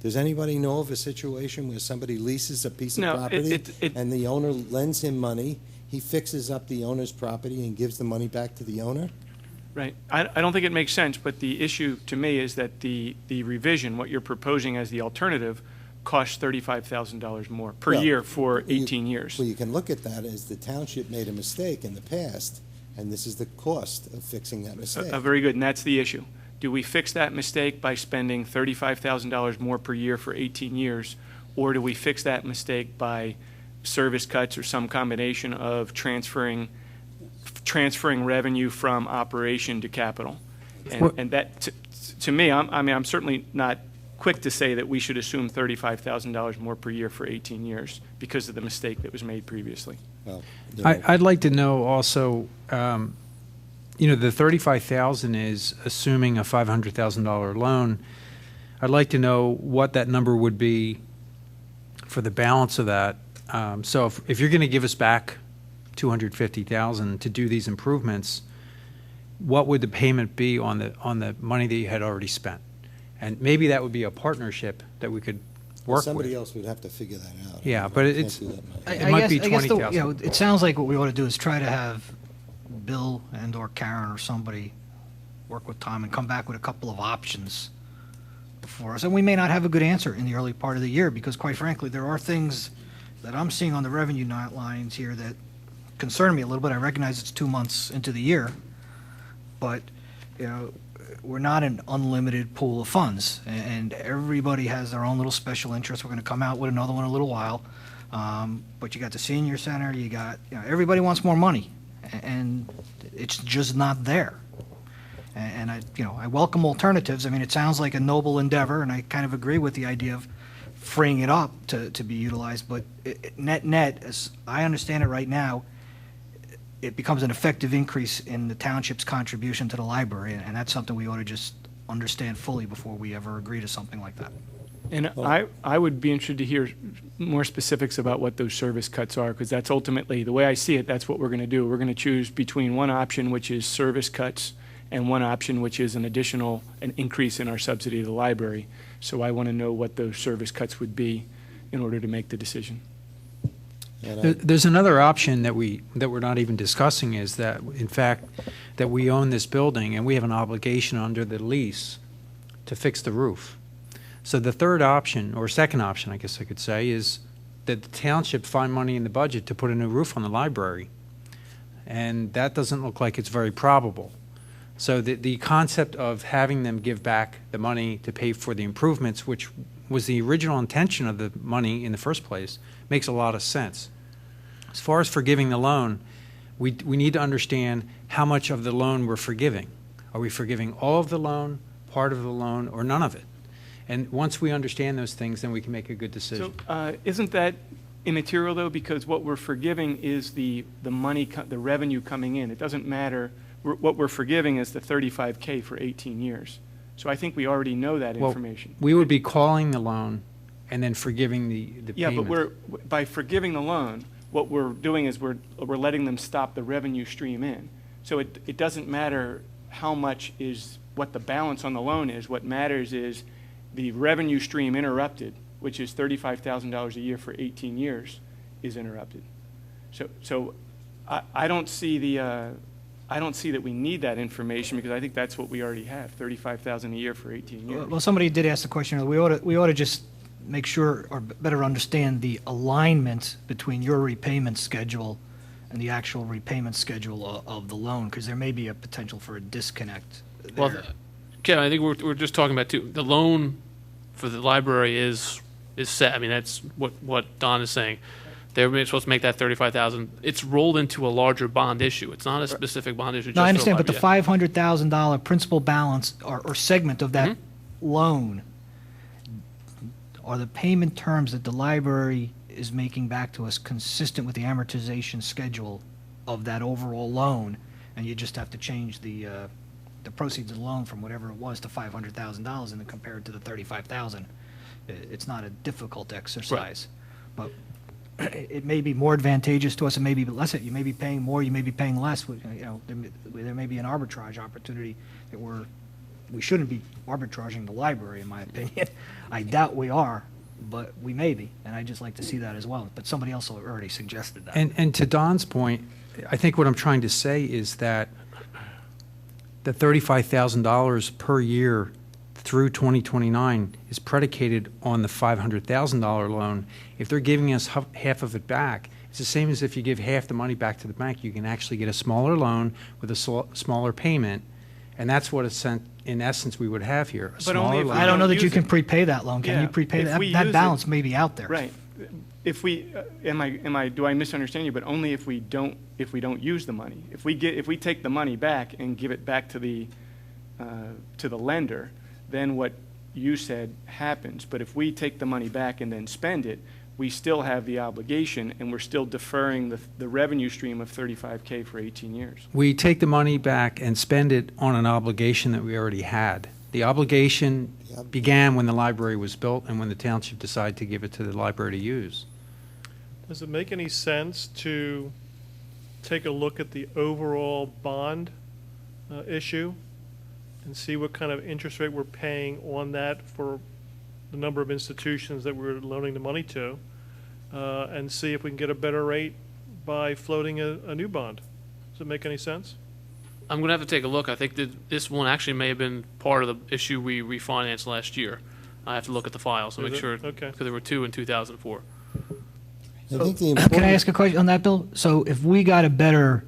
Does anybody know of a situation where somebody leases a piece of property and the owner lends him money, he fixes up the owner's property and gives the money back to the owner? Right. I don't think it makes sense, but the issue to me is that the revision, what you're proposing as the alternative, costs $35,000 more per year for 18 years. Well, you can look at that as the township made a mistake in the past, and this is the cost of fixing that mistake. Very good, and that's the issue. Do we fix that mistake by spending $35,000 more per year for 18 years, or do we fix that mistake by service cuts or some combination of transferring revenue from operation to capital? And that, to me, I'm certainly not quick to say that we should assume $35,000 more per year for 18 years because of the mistake that was made previously. Well, I'd like to know also, the $35,000 is assuming a $500,000 loan. I'd like to know what that number would be for the balance of that. So if you're going to give us back $250,000 to do these improvements, what would the payment be on the money that you had already spent? And maybe that would be a partnership that we could work somebody with. else would have to figure that out. Yeah, but I can't it's do that, Mike. it might be I guess $20,000. it sounds like what we ought to do is try to have Bill and or Karen or somebody work with Tom and come back with a couple of options before us. And we may not have a good answer in the early part of the year because, quite frankly, there are things that I'm seeing on the revenue lines here that concern me a little bit. I recognize it's 2 months into the year, but we're not an unlimited pool of funds, and everybody has their own little special interest. We're going to come out with another one in a little while, but you got the senior center, you got everybody wants more money, and it's just not there. And I welcome alternatives. I mean, it sounds like a noble endeavor, and I kind of agree with the idea of freeing it up to be utilized. But net, as I understand it right now, it becomes an effective increase in the township's contribution to the library, and that's something we ought to just understand fully before we ever agree to something like that. And I would be interested to hear more specifics about what those service cuts are, because that's ultimately, the way I see it, that's what we're going to do. We're going to choose between one option, which is service cuts, and one option, which is an increase in our subsidy to the library. So I want to know what those service cuts would be in order to make the decision. There's another option that we're not even discussing, is that, in fact, that we own this building and we have an obligation under the lease to fix the roof. So the third option, or second option, I guess I could say, is that the township find money in the budget to put a new roof on the library. And that doesn't look like it's very probable. So the concept of having them give back the money to pay for the improvements, which was the original intention of the money in the first place, makes a lot of sense. As far as forgiving the loan, we need to understand how much of the loan we're forgiving. Are we forgiving all of the loan, part of the loan, or none of it? And once we understand those things, then we can make a good decision. So isn't that immaterial, though? Because what we're forgiving is the money, the revenue coming in. It doesn't matter. What we're forgiving is the $35K for 18 years. So I think we already know that information. We would be calling the loan and then forgiving the Yeah, payment. but by forgiving the loan, what we're doing is we're letting them stop the revenue stream in. So it doesn't matter how much is what the balance on the loan is. What matters is the revenue stream interrupted, which is $35,000 a year for 18 years, is interrupted. So I don't see that we need that information, because I think that's what we already have, $35,000 a year for 18 years. Well, somebody did ask the question. We ought to just make sure or better understand the alignment between your repayment schedule and the actual repayment schedule of the loan, because there may be a potential for a disconnect there. Well, Kevin, I think we're just talking about too, the loan for the library is set. I mean, that's what Don is saying. They're supposed to make that 35,000. It's rolled into a larger bond issue. It's not a specific bond issue. No, I just for understand, but the library. $500,000 principal balance or segment of that loan are the payment terms that the library is making back to us consistent with the amortization schedule of that overall loan, and you just have to change the proceeds of the loan from whatever it was to $500,000 and then compare it to the $35,000. It's not a difficult exercise, but it may be more advantageous to us, and maybe less. You may be paying more, you may be paying less. You know, there may be an arbitrage opportunity that we shouldn't be arbitraging the library, in my opinion. I doubt we are, but we may be, and I'd just like to see that as well. But somebody else already suggested that. And to Don's point, I think what I'm trying to say is that the $35,000 per year through 2029 is predicated on the $500,000 loan. If they're giving us half of it back, it's the same as if you give half the money back to the bank. You can actually get a smaller loan with a smaller payment, and that's what in essence we would have here. But only if we I don't know that you use can it. prepay that loan. Can Yeah, you prepay if that? we That use balance it- may be out there. Right. If we, do I misunderstand you? But only if we don't use the money. If we take the money back and give it back to the lender, then what you said happens. But if we take the money back and then spend it, we still have the obligation, and we're still deferring the revenue stream of $35K for 18 years. We take the money back and spend it on an obligation that we already had. The obligation began when the library was built and when the township decided to give it to the library to use. Does it make any sense to take a look at the overall bond issue and see what kind of interest rate we're paying on that for the number of institutions that we're loaning the money to, and see if we can get a better rate by floating a new bond? Does it make any sense? I'm going to have to take a look. I think that this one actually may have been part of the issue we refinanced last year. I have to look at the files to Is make it? sure, Okay. because there were two in 2004. I think the Can I important, ask a question on that, Bill? So if we got a better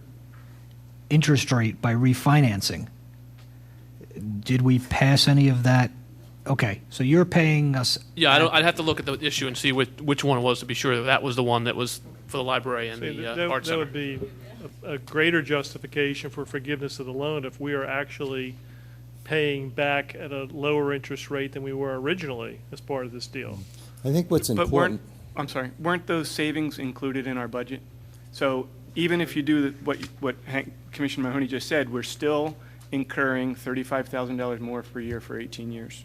interest rate by refinancing, did we pass any of that? Okay, so you're paying us. Yeah, I'd have to look at the issue and see which one it was to be sure that was the one that was for the library and See, the that art center. would be a greater justification for forgiveness of the loan if we are actually paying back at a lower interest rate than we were originally as part of this deal. I think what's But important, weren't those savings included in our budget? So even if you do what Commissioner Mahoney just said, we're still incurring $35,000 more per year for 18 years.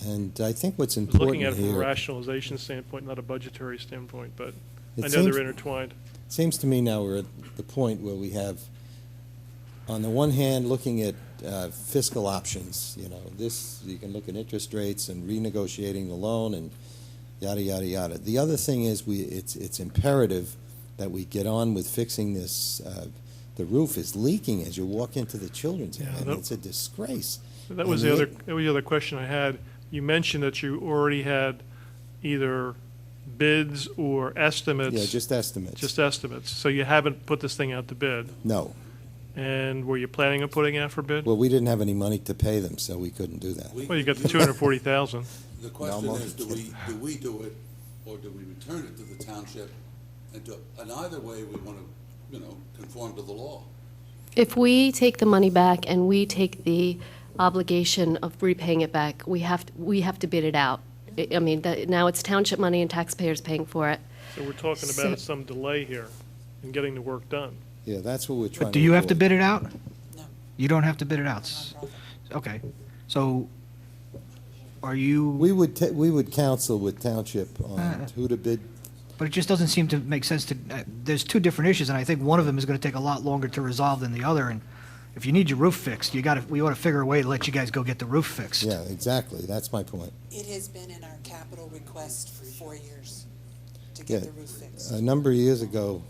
and I think what's Looking important at it from a here, rationalization standpoint, not a budgetary standpoint, but It I know seems- they're intertwined. seems to me now we're at the point where we have, on the one hand, looking at fiscal options, you can look at interest rates and renegotiating the loan and yada, yada, yada. The other thing is it's imperative that we get on with fixing this. The roof is leaking as you walk into the children's area. Yeah, I mean, that- it's a disgrace. That was And the other question I had. You mentioned that you already had either bids or estimates. Yeah, just estimates. Just estimates. So you haven't put this thing out to bid. No. And were you planning on putting it out for bid? Well, we didn't have any money to pay them, so we couldn't do that. Well, you got the 240,000. The question No, is, do we do it, or do we return it to the township? And either way, we want to, conform to the law. If we take the money back and we take the obligation of repaying it back, we have to bid it out. I mean, now it's township money and taxpayers paying for it. So we're talking So- about some delay here in getting the work done. Yeah, that's what we're trying But to do you have to avoid. bid it out? No. You don't have to bid it out. Okay, so are you? We would counsel with township on who to bid. But it just doesn't seem to make sense to, there's two different issues, and I think one of them is gonna take a lot longer to resolve than the other, and if you need your roof fixed, we ought to figure a way to let you guys go get the roof fixed. Yeah, exactly. That's my point. It has been in our capital request for 4 years to Yeah. get the roof fixed. A number of years ago,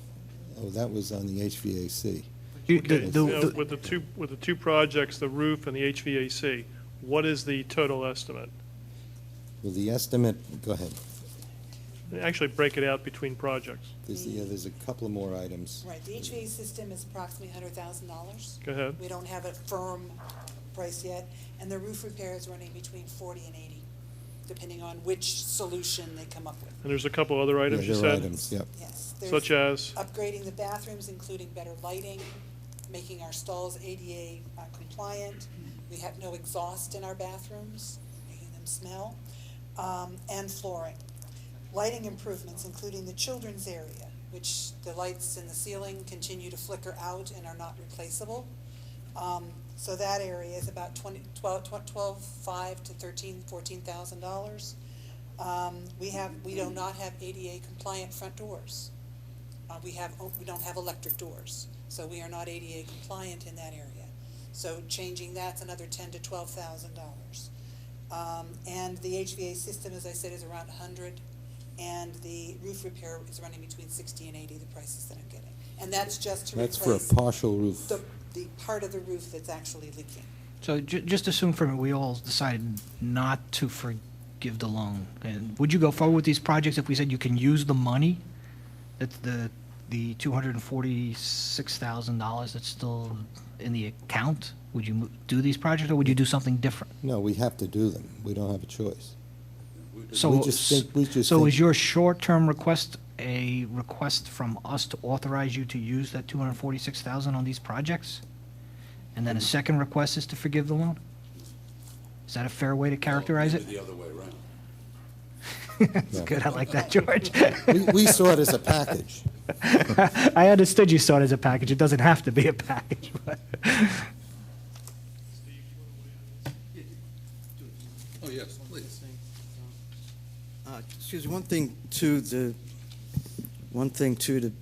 that was on the HVAC. You- Okay, the- so the- with the two projects, the roof and the HVAC, what is the total estimate? Well, the estimate, go ahead. Actually, break it out between projects. There's a couple of more items. Right, the HVAC system is approximately $100,000. Go ahead. We don't have a firm price yet, and the roof repair is running between 40 and 80, depending on which solution they come up with. And there's a couple other items you Yeah, said? there are items, yep. Yes. there's Such as? upgrading the bathrooms, including better lighting, making our stalls ADA compliant. We have no exhaust in our bathrooms, making them smell, and flooring. Lighting improvements, including the children's area, which the lights in the ceiling continue to flicker out and are not replaceable. So that area is about $12,500 to $14,000. We do not have ADA compliant front doors. We don't have electric doors, so we are not ADA compliant in that area. So changing that's another $10,000 to $12,000. And the HVA system, as I said, is around 100, and the roof repair is running between 60 and 80, the prices that I'm getting. And that's just to That's for replace a partial roof. the part of the roof that's actually leaking. So just assume for a minute we all decided not to forgive the loan. And would you go forward with these projects if we said you can use the money, that's the $246,000 that's still in the account? Would you do these projects, or would you do something different? No, we have to do them. We don't have a choice. So, We just is think- your short-term request a request from us to authorize you to use that $246,000 on these projects? And then a second request is to forgive the loan? Is that a fair way to characterize it? The other way around. That's good, I like that, George. We saw it as a package. I understood you saw it as a package. It doesn't have to be a package, but. Oh, yes, please. Excuse me, one thing to the,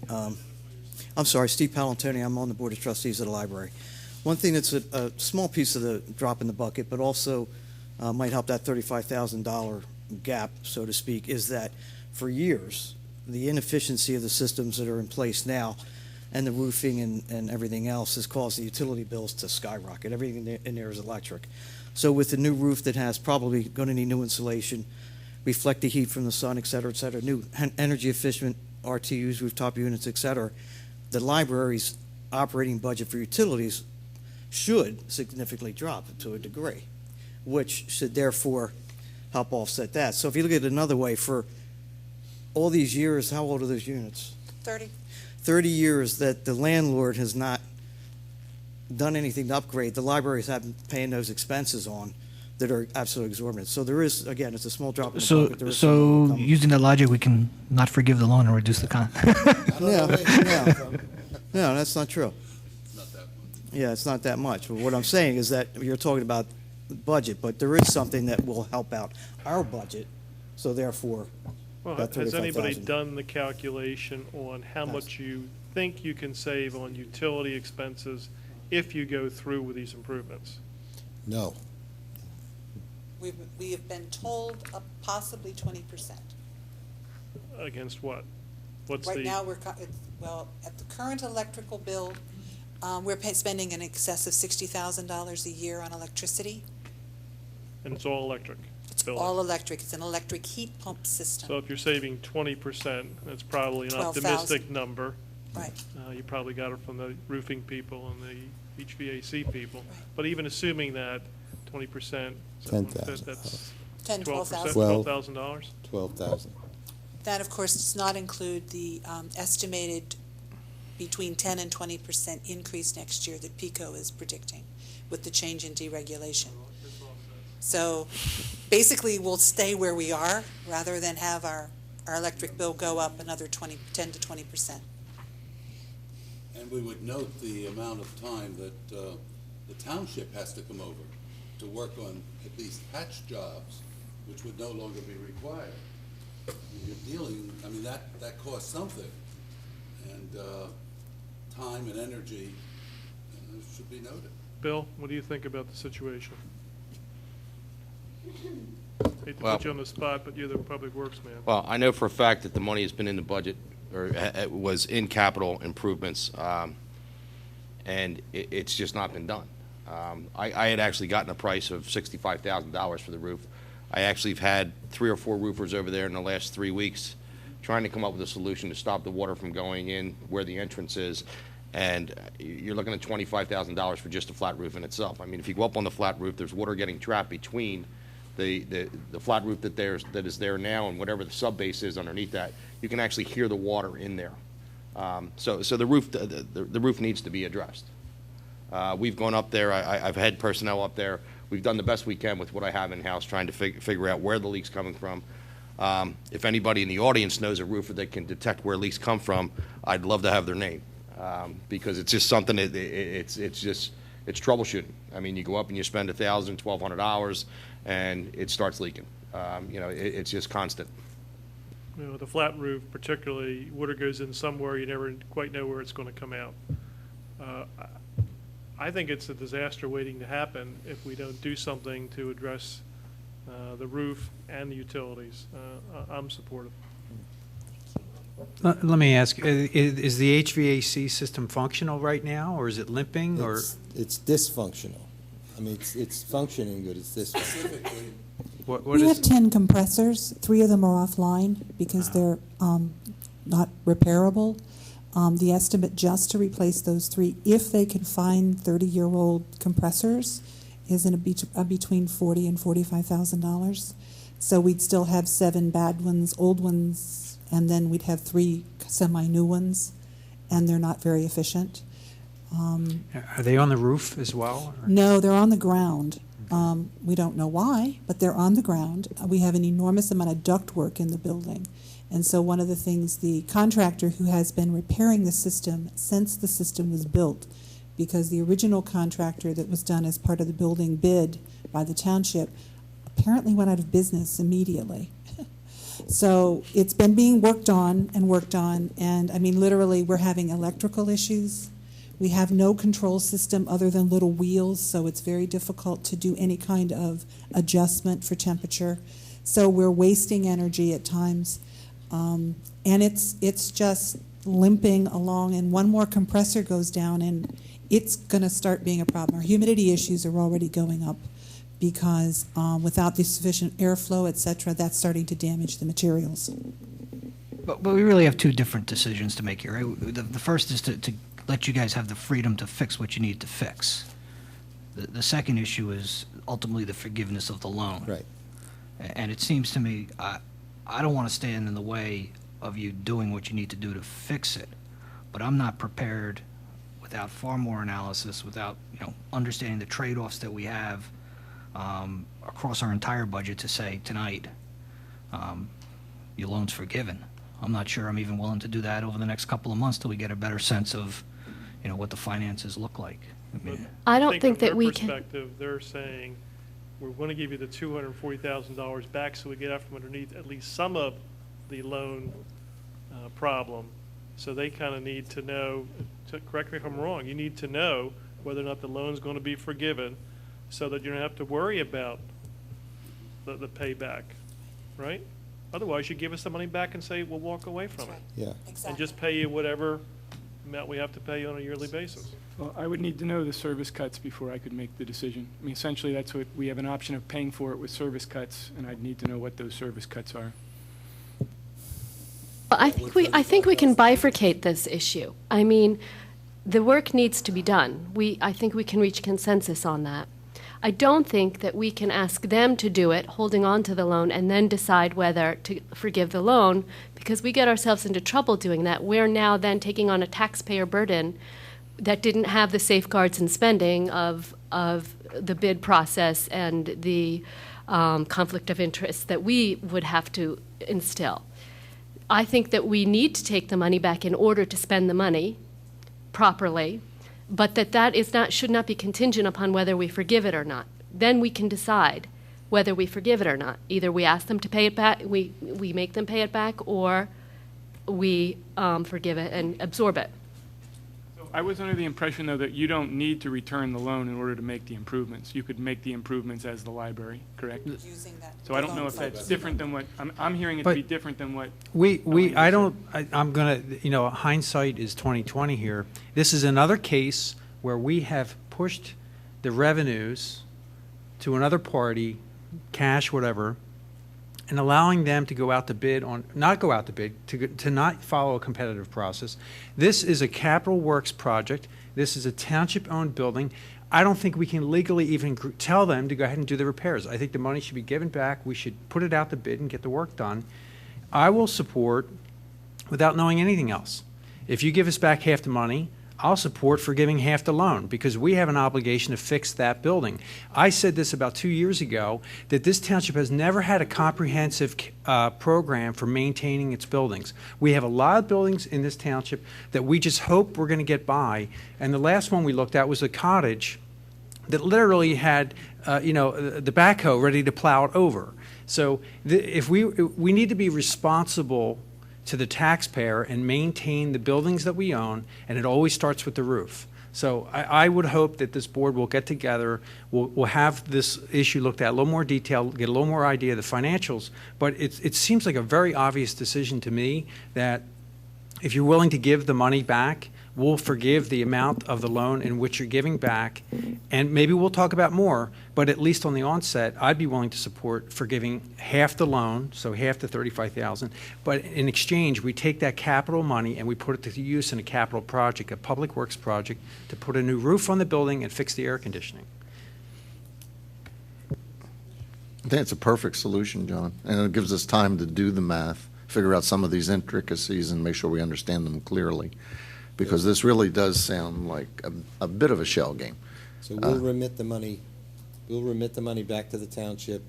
I'm sorry, Steve Palantoni, I'm on the Board of Trustees of the library. One thing that's a small piece of the drop in the bucket, but also might help that $35,000 gap, so to speak, is that for years, the inefficiency of the systems that are in place now and the roofing and everything else has caused the utility bills to skyrocket. Everything in there is electric. So with the new roof that has probably going to need new insulation, reflect the heat from the sun, et cetera, new energy efficient RTUs, rooftop units, et cetera, the library's operating budget for utilities should significantly drop to a degree, which should therefore help offset that. So if you look at it another way, for all these years, how old are those units? 30. 30 years that the landlord has not done anything to upgrade, the libraries have been paying those expenses on that are absolutely exorbitant. So there is, again, it's a small drop in the bucket. There is some more So coming. using that logic, we can not forgive the loan and reduce the con. No, that's not true. Not that much. Yeah, it's not that much. But what I'm saying is that you're talking about the budget, but there is something that will help out our budget. So therefore, Well, that has anybody 35,000. done the calculation on how much you think you can save on utility expenses if you go through with these improvements? No. We have been told possibly 20%. Against what? What's Right the? now, well, at the current electrical bill, we're spending in excess of $60,000 a year on electricity. And it's all electric? It's billing. all electric. It's an electric heat pump system. So if you're saving 20%, that's probably an 12,000. optimistic number. Right. You probably got it from the roofing people and the HVAC people. Right. But even assuming that 20%, so 10,000. that's 10, 12%, $12,000. $12,000? 12,000. That, of course, does not include the estimated between 10 and 20% increase next year that PICO is predicting with the change in deregulation. So basically, we'll stay where we are rather than have our electric bill go up another 10 to 20%. And we would note the amount of time that the township has to come over to work on at least patch jobs, which would no longer be required. You're dealing, I mean, that costs something. And time and energy should be noted. Bill, what do you think about the situation? Hate to Well- put you on the spot, but you're the public works man. Well, I know for a fact that the money has been in the budget, or it was in capital improvements, and it's just not been done. I had actually gotten a price of $65,000 for the roof. I actually have had 3 or 4 roofers over there in the last 3 weeks trying to come up with a solution to stop the water from going in where the entrance is. And you're looking at $25,000 for just a flat roof in itself. I mean, if you go up on the flat roof, there's water getting trapped between the flat roof that is there now and whatever the sub base is underneath that. You can actually hear the water in there. So the roof needs to be addressed. We've gone up there. I've had personnel up there. We've done the best we can with what I have in-house, trying to figure out where the leak's coming from. If anybody in the audience knows a roofer that can detect where leaks come from, I'd love to have their name, because it's just something it's troubleshooting. I mean, you go up and you spend $1,000, $1,200, and it starts leaking. It's just constant. You know, with a flat roof, particularly, water goes in somewhere, you never quite know where it's going to come out. I think it's a disaster waiting to happen if we don't do something to address the roof and the utilities. I'm supportive. Let me ask, is the HVAC system functional right now, or is it limping, or? It's dysfunctional. I mean, it's functioning, but it's dysfunctional. What is? have 10 compressors. 3 of them are offline because they're not repairable. The estimate just to replace those 3, if they can find 30-year-old compressors, is between $40,000 and $45,000. So we'd still have 7 bad ones, old ones, and then we'd have 3 semi-new ones, and they're not very efficient. Are they on the roof as well? Or? No, they're on the ground. We don't know why, but they're on the ground. We have an enormous amount of ductwork in the building. And so one of the things, the contractor who has been repairing the system since the system was built, because the original contractor that was done as part of the building bid by the township apparently went out of business immediately. So it's been being worked on, and I mean, literally, we're having electrical issues. We have no control system other than little wheels, so it's very difficult to do any kind of adjustment for temperature. So we're wasting energy at times. And it's just limping along, and one more compressor goes down, and it's going to start being a problem. Our humidity issues are already going up because without the sufficient airflow, et cetera, that's starting to damage the materials. But we really have 2 different decisions to make here, right? The first is to let you guys have the freedom to fix what you need to fix. The second issue is ultimately the forgiveness of the loan. Right. And it seems to me, I don't want to stand in the way of you doing what you need to do to fix it, but I'm not prepared, without far more analysis, without understanding the trade-offs that we have across our entire budget, to say tonight, your loan's forgiven. I'm not sure I'm even willing to do that over the next couple of months till we get a better sense of what the finances look like. I don't think that we can. From can. their perspective, they're saying, we're going to give you the $240,000 back so we get out from underneath at least some of the loan problem. So they kind of need to know, correct me if I'm wrong, you need to know whether or not the loan's going to be forgiven so that you don't have to worry about the payback, right? Otherwise, you give us the money back and say, we'll walk away from it. Yeah. Exactly. And just pay you whatever amount we have to pay you on a yearly basis. Well, I would need to know the service cuts before I could make the decision. I mean, essentially, that's what, we have an option of paying for it with service cuts, and I'd need to know what those service cuts are. I think we can bifurcate this issue. I mean, the work needs to be done. I think we can reach consensus on that. I don't think that we can ask them to do it, holding on to the loan, and then decide whether to forgive the loan, because we get ourselves into trouble doing that. We're now then taking on a taxpayer burden that didn't have the safeguards and spending of the bid process and the conflict of interest that we would have to instill. I think that we need to take the money back in order to spend the money properly, but that should not be contingent upon whether we forgive it or not. Then we can decide whether we forgive it or not. Either we ask them to pay it back, we make them pay it back, or we forgive it and absorb it. I was under the impression, though, that you don't need to return the loan in order to make the improvements. You could make the improvements as the library, correct? Using that. So I don't know if that's different than what, I'm hearing it to be different than what. I'm gonna, hindsight is 20/20 here. This is another case where we have pushed the revenues to another party, cash, whatever, and allowing them to go out to bid on, not go out to bid, to not follow a competitive process. This is a capital works project. This is a township-owned building. I don't think we can legally even tell them to go ahead and do the repairs. I think the money should be given back. We should put it out to bid and get the work done. I will support, without knowing anything else, if you give us back half the money, I'll support forgiving half the loan, because we have an obligation to fix that building. I said this about 2 years ago, that this township has never had a comprehensive program for maintaining its buildings. We have a lot of buildings in this township that we just hope we're going to get by, and the last one we looked at was a cottage that literally had, the backhoe ready to plow it over. So if we need to be responsible to the taxpayer and maintain the buildings that we own, and it always starts with the roof. So I would hope that this board will get together, we'll have this issue looked at a little more detail, get a little more idea of the financials, but it seems like a very obvious decision to me that if you're willing to give the money back, we'll forgive the amount of the loan in which you're giving back, and maybe we'll talk about more, but at least on the onset, I'd be willing to support forgiving half the loan, so half the $35,000, but in exchange, we take that capital money and we put it to use in a capital project, a public works project, to put a new roof on the building and fix the air conditioning. I think it's a perfect solution, John, and it gives us time to do the math, figure out some of these intricacies, and make sure we understand them clearly. Because this really does sound like a bit of a shell game. So we'll remit the money back to the township,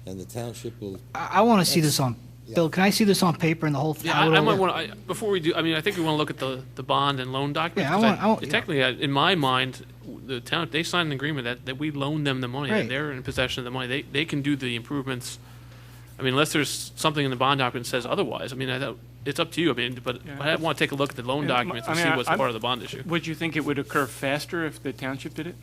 and the township will. I want to see this on, Bill, can I see this on paper and the whole thing? Yeah, I might want to, before we do, I think we want to look at the bond and loan documents. Yeah, I want, technically, in my mind, the town, they signed an agreement that we loaned them the money, Right. that they're in possession of the money. They can do the improvements. Unless there's something in the bond document that says otherwise. It's up to you. But I want to take a look at the loan documents and see what's part of the bond issue. Would you think it would occur faster if the township did it?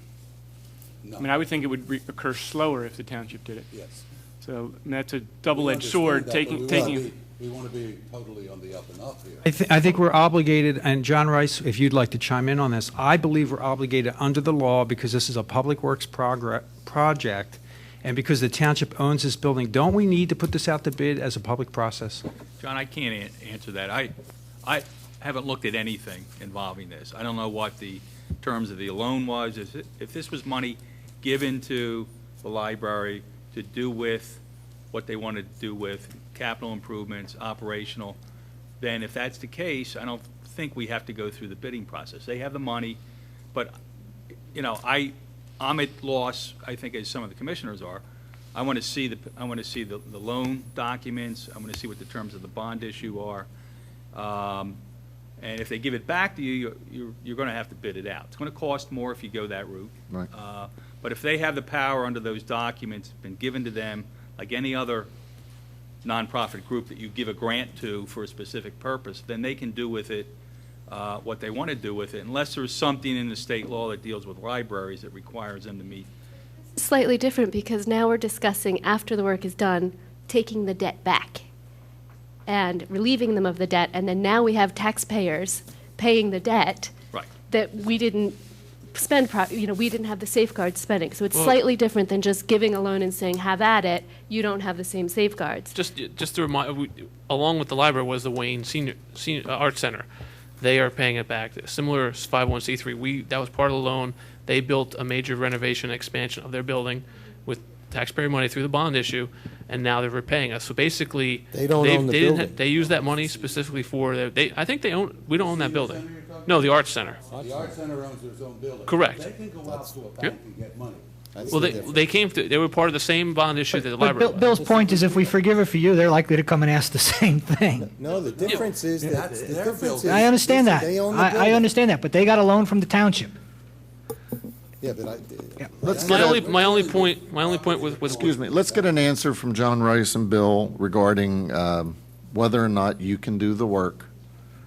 No. I would think it would occur slower if the township did it. Yes. So that's a double-edged sword, taking. We want to be totally on the up and up here. I think we're obligated, and John Rice, if you'd like to chime in on this, I believe we're obligated under the law, because this is a public works project, and because the township owns this building. Don't we need to put this out to bid as a public process? John, I can't answer that. I haven't looked at anything involving this. I don't know what the terms of the loan was. If this was money given to the library to do with what they wanted to do with capital improvements, operational, then if that's the case, I don't think we have to go through the bidding process. They have the money, but, I'm at loss, I think, as some of the commissioners are. I want to see the loan documents. I want to see what the terms of the bond issue are. And if they give it back to you, you're going to have to bid it out. It's going to cost more if you go that route. Right. But if they have the power under those documents, been given to them, like any other nonprofit group that you give a grant to for a specific purpose, then they can do with it what they want to do with it, unless there's something in the state law that deals with libraries that requires them to meet. Slightly different, because now we're discussing, after the work is done, taking the debt back and relieving them of the debt, and then now we have taxpayers paying the debt Right. that we didn't spend, we didn't have the safeguard spending. So it's slightly different than just giving a loan and saying, have at it. You don't have the same safeguards. Just to remind, along with the library was the Wayne Senior Arts Center. They are paying it back. Similar 501c3, that was part of the loan. They built a major renovation expansion of their building with taxpayer money through the bond issue, and now they're repaying us. So basically, They don't own the building. They use that money specifically for I think they own. We don't own that building. No, the Arts Center. The Art Center owns its own building. Correct. They can go out to a bank and get money. Well, they were part of the same bond issue that the library. Bill's point is, if we forgive it for you, they're likely to come and ask the same thing. No, the difference is that, the difference is. I understand that. They own the I building. understand that, but they got a loan from the township. Yeah, but My only point with Excuse me, let's get an answer from John Rice and Bill regarding whether or not you can do the work.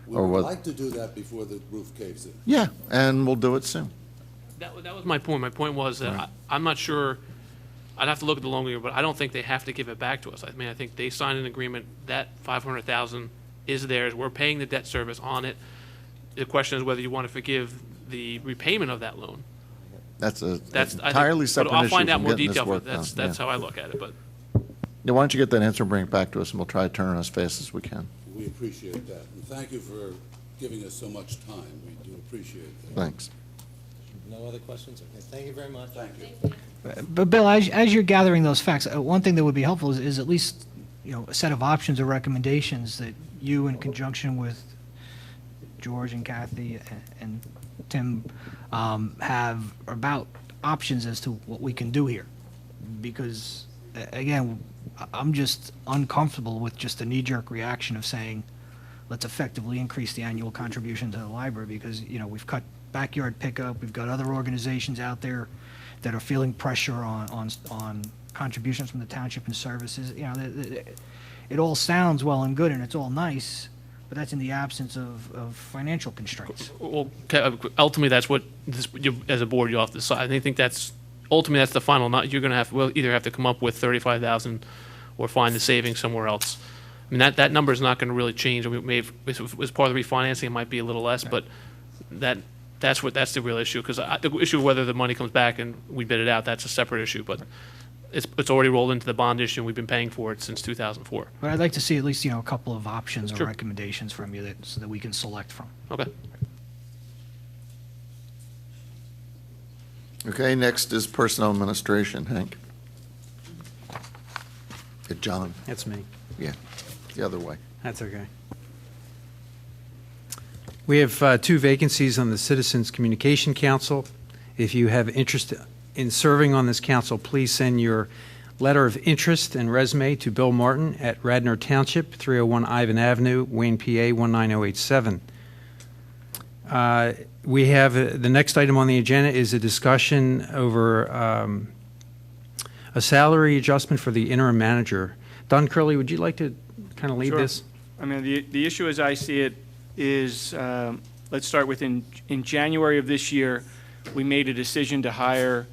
We Or would what- like to do that before the roof caves in. Yeah, and we'll do it soon. That was my point. My point was that I'm not sure. I'd have to look at the loan agreement, but I don't think they have to give it back to us. I think they signed an agreement that $500,000 is theirs. We're paying the debt service on it. The question is whether you want to forgive the repayment of that loan. That's That's entirely separate issue. I'll find out from more getting this detail. work That's done. how I look at it. But Yeah, why don't you get that answer and bring it back to us, and we'll try to turn it as fast as we can. We appreciate that, and thank you for giving us so much time. We do appreciate that. Thanks. No other questions? Okay, thank you very much. Thank you. But Bill, as you're gathering those facts, one thing that would be helpful is at least, a set of options or recommendations that you, in conjunction with George and Kathy and Tim, have about options as to what we can do here. Because, again, I'm just uncomfortable with just a knee-jerk reaction of saying, let's effectively increase the annual contribution to the library, because, we've cut backyard pickup, we've got other organizations out there that are feeling pressure on contributions from the township and services. It all sounds well and good, and it's all nice, but that's in the absence of financial constraints. Well, ultimately, that's what as a board you have to decide. I think that's ultimately that's the final. You're going to we'll either have to come up with 35,000 or find the savings somewhere else. I mean, that number is not going to really change. We may have, as part of the refinancing, it might be a little less, but that's the real issue. Because the issue of whether the money comes back and we bid it out, that's a separate issue. But it's already rolled into the bond issue, and we've been paying for it since 2004. But I'd like to see at least, a couple of options or Sure. recommendations from you so that we can select from. Okay. Okay, next is Personnel Administration, Hank. John, That's me. yeah, the other way. That's okay. We have 2 vacancies on the Citizens Communication Council. If you have interest in serving on this council, please send your letter of interest and resume to Bill Martin at Radnor Township, 301 Ivan Avenue, Wayne, PA 19087. We have the next item on the agenda is a discussion over a salary adjustment for the interim manager. Don Curley, would you like to kind of lead Sure. this? I mean, the issue as I see it is, let's start with in January of this year, we made a decision to hire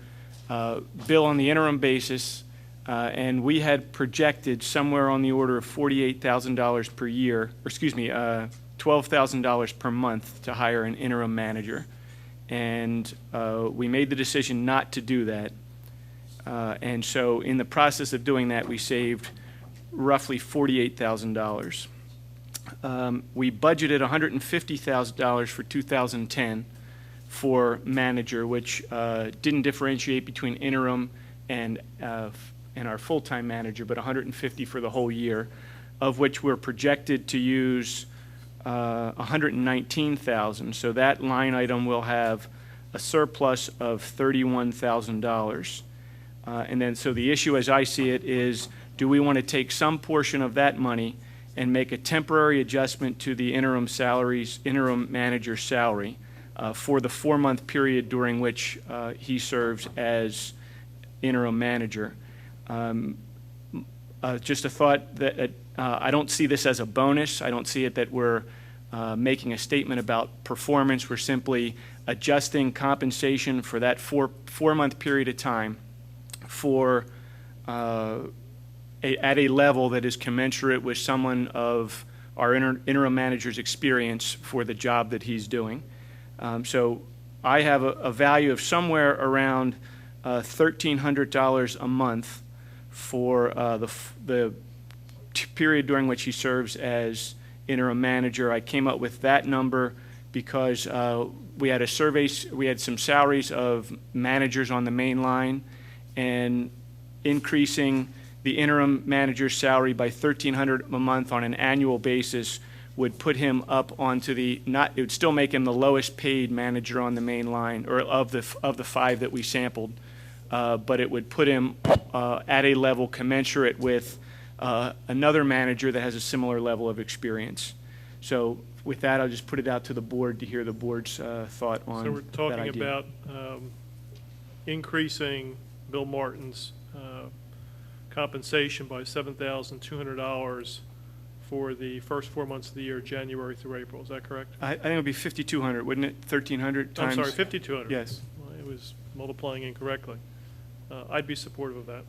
Bill on the interim basis, and we had projected somewhere on the order of $48,000 per year, or excuse me, $12,000 per month to hire an interim manager. And we made the decision not to do that. And so in the process of doing that, we saved roughly $48,000. We budgeted $150,000 for 2010 for manager, which didn't differentiate between interim and our full-time manager, but $150,000 for the whole year, of which we're projected to use $119,000. So that line item will have a surplus of $31,000. And then, so the issue as I see it is, do we want to take some portion of that money and make a temporary adjustment to the interim manager's salary for the 4-month period during which he serves as interim manager? Just a thought that I don't see this as a bonus. I don't see it that we're making a statement about performance. We're simply adjusting compensation for that four-month period of time for at a level that is commensurate with someone of our interim manager's experience for the job that he's doing. So I have a value of somewhere around $1,300 a month for the period during which he serves as interim manager. I came up with that number because we had some salaries of managers on the main line, and increasing the interim manager's salary by $1,300 a month on an annual basis would put him up onto it would still make him the lowest paid manager on the main line, or of the 5 that we sampled, but it would put him at a level commensurate with another manager that has a similar level of experience. So with that, I'll just put it out to the board to hear the board's thought on that idea. So we're talking about increasing Bill Martin's compensation by $7,200 for the first 4 months of the year, January through April. Is that correct? I think it would be $5,200, wouldn't it? 1,300 times. I'm sorry, $5,200. Yes. Well, it was multiplying incorrectly. I'd be supportive of that.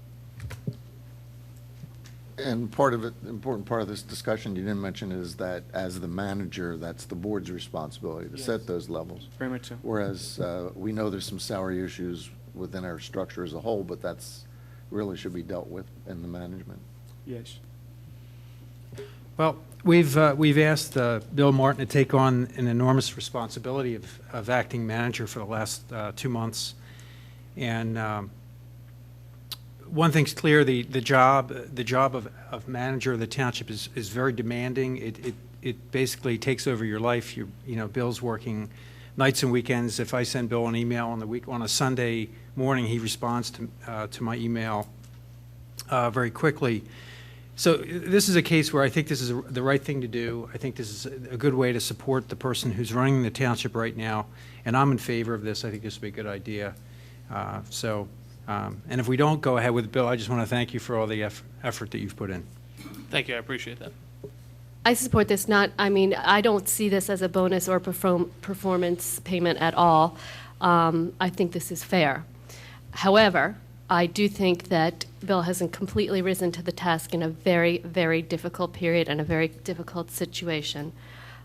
And part of it, important part of this discussion you didn't mention is that as the manager, that's the board's responsibility to set those levels. Very much so. Whereas we know there's some salary issues within our structure as a whole, but that's really should be dealt with in the management. Yes. Well, we've asked Bill Martin to take on an enormous responsibility of acting manager for the last 2 months. And one thing's clear, the job of manager of the township is very demanding. It basically takes over your life. You know, Bill's working nights and weekends. If I send Bill an email on a Sunday morning, he responds to my email very quickly. So this is a case where I think this is the right thing to do. I think this is a good way to support the person who's running the township right now, and I'm in favor of this. I think this would be a good idea. And if we don't go ahead with Bill, I just want to thank you for all the effort that you've put in. Thank you, I appreciate that. I support this. I don't see this as a bonus or performance payment at all. I think this is fair. However, I do think that Bill hasn't completely risen to the task in a very, very difficult period and a very difficult situation.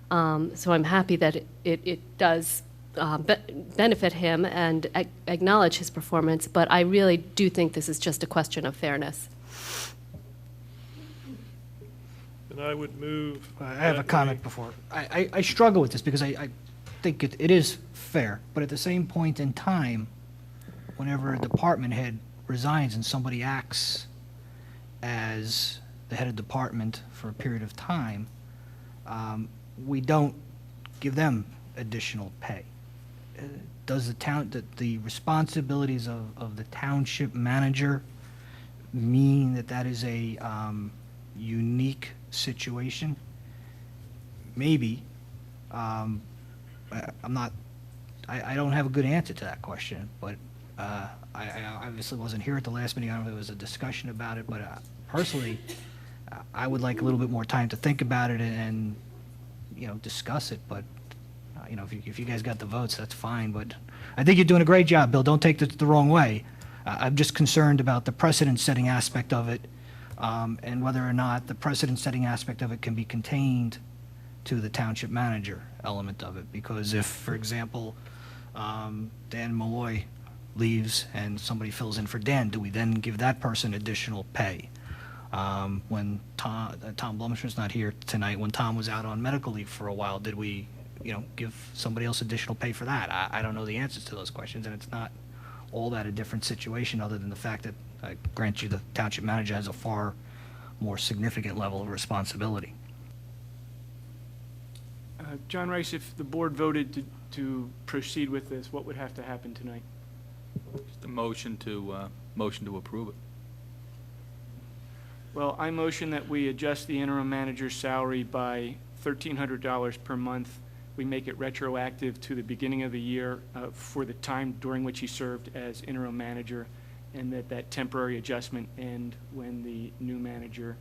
So I'm happy that it does benefit him and acknowledge his performance, but I really do think this is just a question of fairness. And I would move. I have a comment before. I struggle with this because I think it is fair, but at the same point in time, whenever a department head resigns and somebody acts as the head of department for a period of time, we don't give them additional pay. Does the responsibilities of the township manager mean that is a unique situation? Maybe. I don't have a good answer to that question, but I obviously wasn't here at the last meeting. I don't know if there was a discussion about it, but personally, I would like a little bit more time to think about it and discuss it. But if you guys got the votes, that's fine. But I think you're doing a great job, Bill. Don't take this the wrong way. I'm just concerned about the precedent-setting aspect of it, and whether or not the precedent-setting aspect of it can be contained to the township manager element of it. Because if, for example, Dan Malloy leaves and somebody fills in for Dan, do we then give that person additional pay? When Tom Blumishman's not here tonight, when Tom was out on medical leave for a while, did we give somebody else additional pay for that? I don't know the answers to those questions, and it's not all that a different situation other than the fact that, I grant you, the township manager has a far more significant level of responsibility. John Rice, if the board voted to proceed with this, what would have to happen tonight? Just a motion to approve it. Well, I motion that we adjust the interim manager's salary by $1,300 per month. We make it retroactive to the beginning of the year for the time during which he served as interim manager, and that temporary adjustment end when the new manager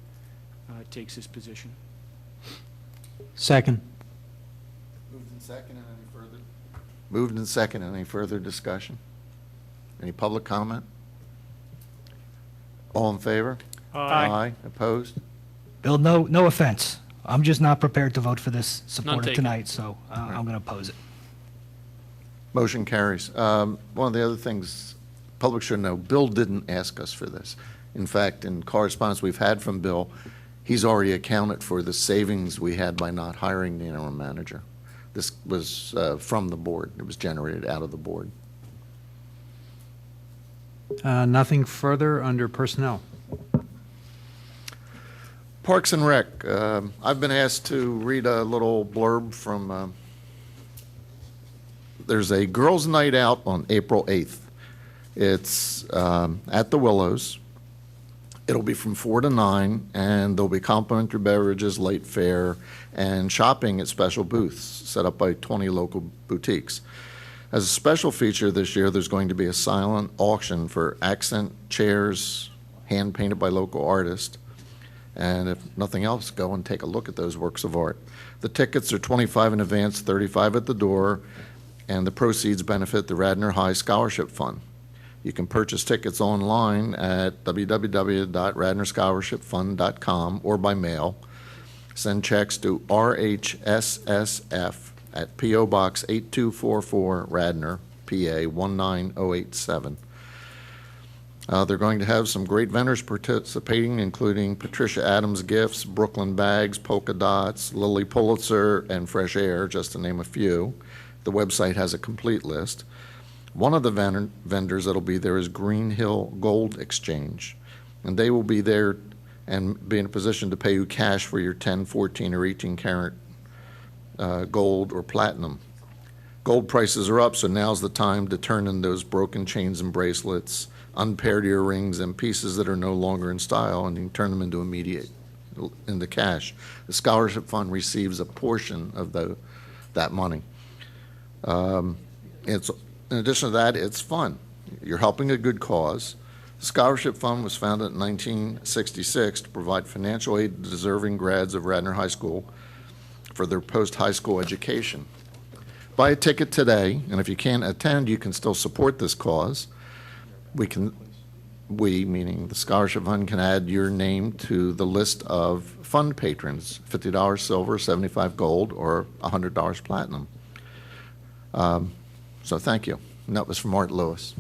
takes his position. Second. Moved and second. Moved and second. Any further discussion? Any public comment? All in favor? Aye. Opposed? Bill, no offense. I'm just not prepared to vote for this None supported taken. tonight, so I'm going to oppose it. Motion carries. One of the other things public should know, Bill didn't ask us for this. In fact, in correspondence we've had from Bill, he's already accounted for the savings we had by not hiring the interim manager. This was from the board. It was generated out of the board. Nothing further under personnel. Parks and Rec. I've been asked to read a little blurb from, there's a girls' night out on April 8th. It's at the Willows. It'll be from 4 to 9, and there'll be complimentary beverages, late fare, and shopping at special booths set up by 20 local boutiques. As a special feature this year, there's going to be a silent auction for accent chairs, hand-painted by local artists. And if nothing else, go and take a look at those works of art. The tickets are $25 in advance, $35 at the door, and the proceeds benefit the Radnor High Scholarship Fund. You can purchase tickets online at www.radnorscholarshipfund.com or by mail. Send checks to RHSSF at P.O. Box 8244, Radnor, PA 19087. They're going to have some great vendors participating, including Patricia Adams Gifts, Brooklyn Bags, Polka Dots, Lily Pulitzer, and Fresh Air, just to name a few. The website has a complete list. One of the vendors that'll be there is Green Hill Gold Exchange, and they will be there and be in a position to pay you cash for your 10, 14, or 18 karat gold or platinum. Gold prices are up, so now's the time to turn in those broken chains and bracelets, unpaired earrings, and pieces that are no longer in style, and you can turn them into cash. The scholarship fund receives a portion of that money. It's in addition to that, it's fun. You're helping a good cause. The scholarship fund was founded in 1966 to provide financial aid to deserving grads of Radnor High School for their post-high school education. Buy a ticket today, and if you can't attend, you can still support this cause. We, meaning the scholarship fund, can add your name to the list of fund patrons, $50 silver, $75 gold, or $100 platinum. So thank you. And that was from Art Lewis.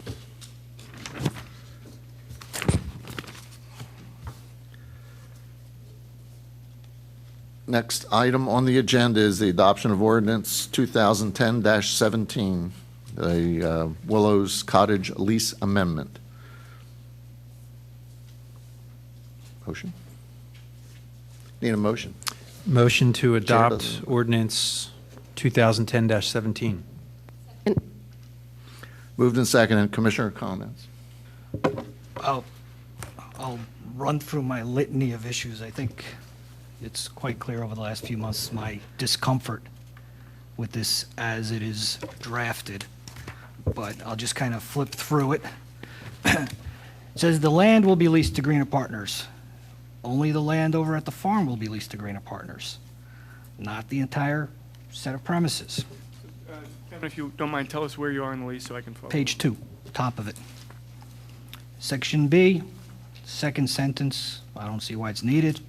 Next item on the agenda is the adoption of ordinance 2010-17, the Willows Cottage lease amendment. Motion? Need a motion? Motion to Chair adopt doesn't- ordinance 2010-17. Moved and seconded. Commissioner comments? I'll run through my litany of issues. I think it's quite clear over the last few months my discomfort with this as it is drafted, but I'll just kind of flip through it. It says the land will be leased to Greener Partners. Only the land over at the farm will be leased to Greener Partners, not the entire set of premises. Kevin, if you don't mind, tell us where you are in the lease so I can follow. Page 2, top of it. Section B, second sentence, I don't see why it's needed.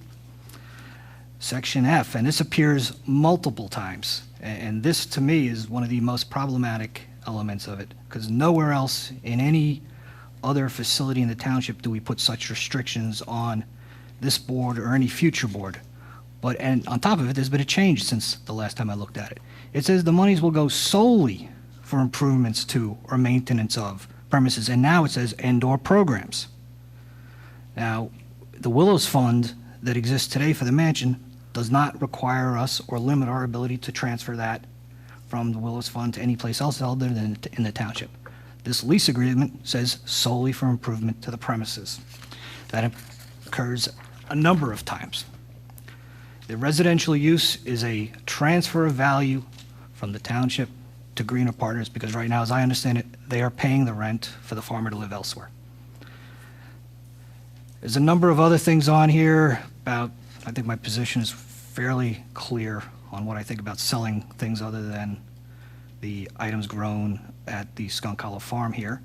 Section F, and this appears multiple times, and this to me is one of the most problematic elements of it, because nowhere else in any other facility in the township do we put such restrictions on this board or any future board. And on top of it, there's been a change since the last time I looked at it. It says the monies will go solely for improvements to or maintenance of premises, and now it says and/or programs. Now, the Willows Fund that exists today for the mansion does not require us or limit our ability to transfer that from the Willows Fund to any place else other than in the township. This lease agreement says solely for improvement to the premises. That occurs a number of times. The residential use is a transfer of value from the township to Greener Partners, because right now, as I understand it, they are paying the rent for the farmer to live elsewhere. There's a number of other things on here about, I think my position is fairly clear on what I think about selling things other than the items grown at the Skunk Hollow Farm here.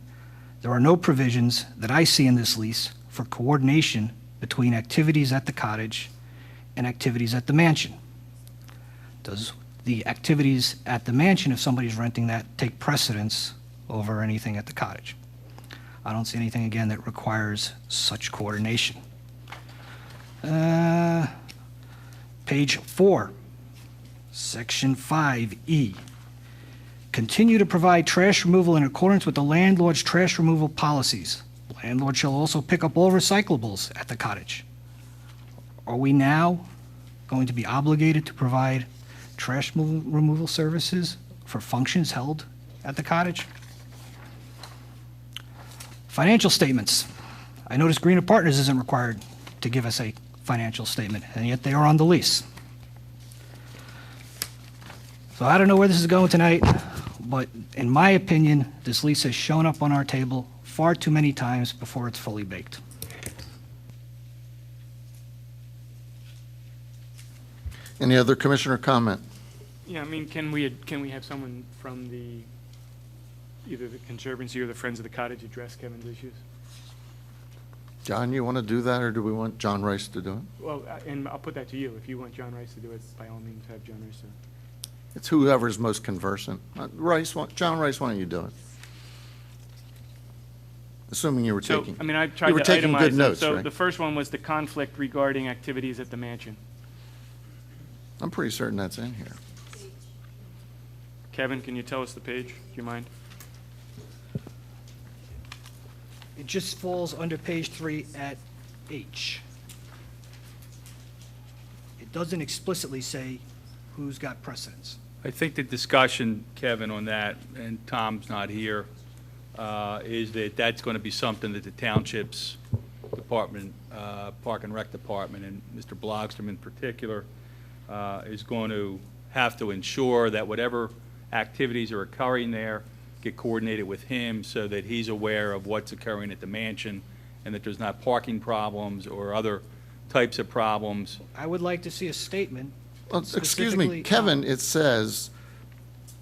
There are no provisions that I see in this lease for coordination between activities at the cottage and activities at the mansion. Does the activities at the mansion, if somebody's renting that, take precedence over anything at the cottage? I don't see anything, again, that requires such coordination. Page 4, Section 5E. Continue to provide trash removal in accordance with the landlord's trash removal policies. Landlord shall also pick up all recyclables at the cottage. Are we now going to be obligated to provide trash removal services for functions held at the cottage? Financial statements. I notice Greener Partners isn't required to give us a financial statement, and yet they are on the lease. So I don't know where this is going tonight, but in my opinion, this lease has shown up on our table far too many times before it's fully baked. Any other commissioner comment? Yeah, I mean, can we have someone from either the Conservancy or the Friends of the Cottage address Kevin's issues? John, you want to do that, or do we want John Rice to do it? Well, and I'll put that to you. If you want John Rice to do it, by all means, have John Rice do it. It's whoever's most conversant. John Rice, why don't you do it? assuming you were So, taking. I mean, I tried You were to taking itemize good them. notes, So right? the first one was the conflict regarding activities at the mansion. I'm pretty certain that's in here. Kevin, can you tell us the page? Do you mind? It just falls under page 3 at H. It doesn't explicitly say who's got precedence. I think the discussion, Kevin, on that, and Tom's not here, is that that's going to be something that the Township's Department, Park and Rec Department, and Mr. Blogstrom in particular, is going to have to ensure that whatever activities are occurring there get coordinated with him so that he's aware of what's occurring at the mansion and that there's not parking problems or other types of problems. I would like to see a statement. Well, excuse specifically me, Kevin, it says,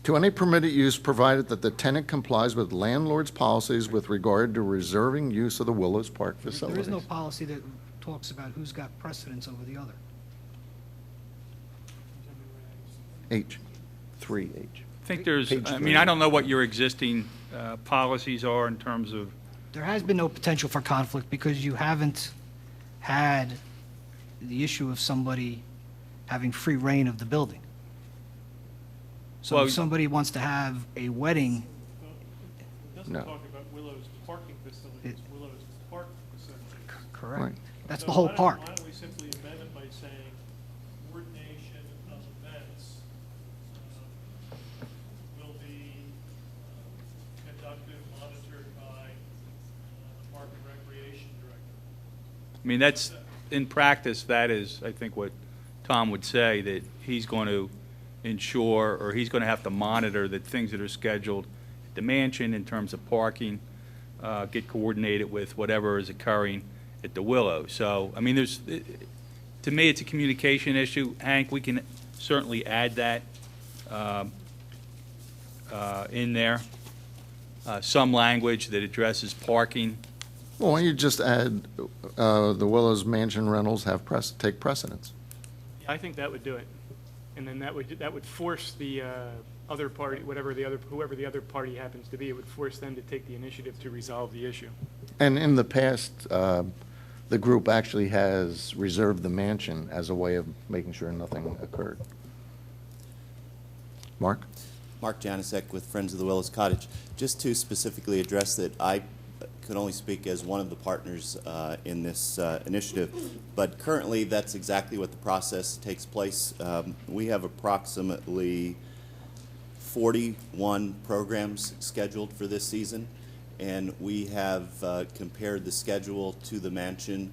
to any permitted use provided that the tenant complies with landlord's policies with regard to reserving use of the Willows Park There facilities. is no policy that talks about who's got precedence over the other. H, 3H. I think there's, Page I three. mean, I don't know what your existing policies are in terms of, There has been no potential for conflict because you haven't had the issue of somebody having free reign of the building. So Well, if somebody wants to have a wedding, It doesn't No. talk about Willow's parking facilities, Willow's park facilities. correct? Right. That's So the whole why don't- park. Why don't we simply amend it by saying coordination of events will be conducted, monitored by the Park and Recreation Director? I mean, that's, in practice, that is, I think, what Tom would say, that he's going to ensure, or he's going to have to monitor that things that are scheduled at the mansion in terms of parking get coordinated with whatever is occurring at the Willow. So, I mean, there's, to me, it's a communication issue. Hank, we can certainly add that in there. Some language that addresses parking. Well, why don't you just add, the Willows Mansion rentals have take precedence? I think that would do it. And then that would force the other party, whoever the other party happens to be, it would force them to take the initiative to resolve the issue. And in the past, the group actually has reserved the mansion as a way of making sure nothing occurred. Mark? Mark Janicek with Friends of the Willows Cottage. Just to specifically address that, I could only speak as one of the partners in this initiative, but currently that's exactly what the process takes place. We have approximately 41 programs scheduled for this season, and we have compared the schedule to the mansion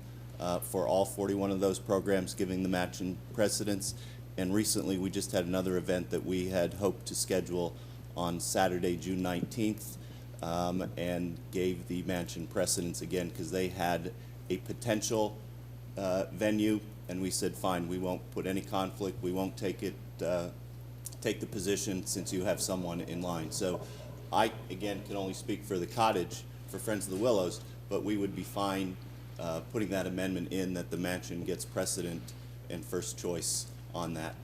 for all 41 of those programs, giving the mansion precedence. And recently, we just had another event that we had hoped to schedule on Saturday, June 19th, and gave the mansion precedence again because they had a potential venue, and we said, fine, we won't put any conflict, we won't take the position since you have someone in line. So I, again, can only speak for the cottage, for Friends of the Willows, but we would be fine putting that amendment in that the mansion gets precedent and first choice on that.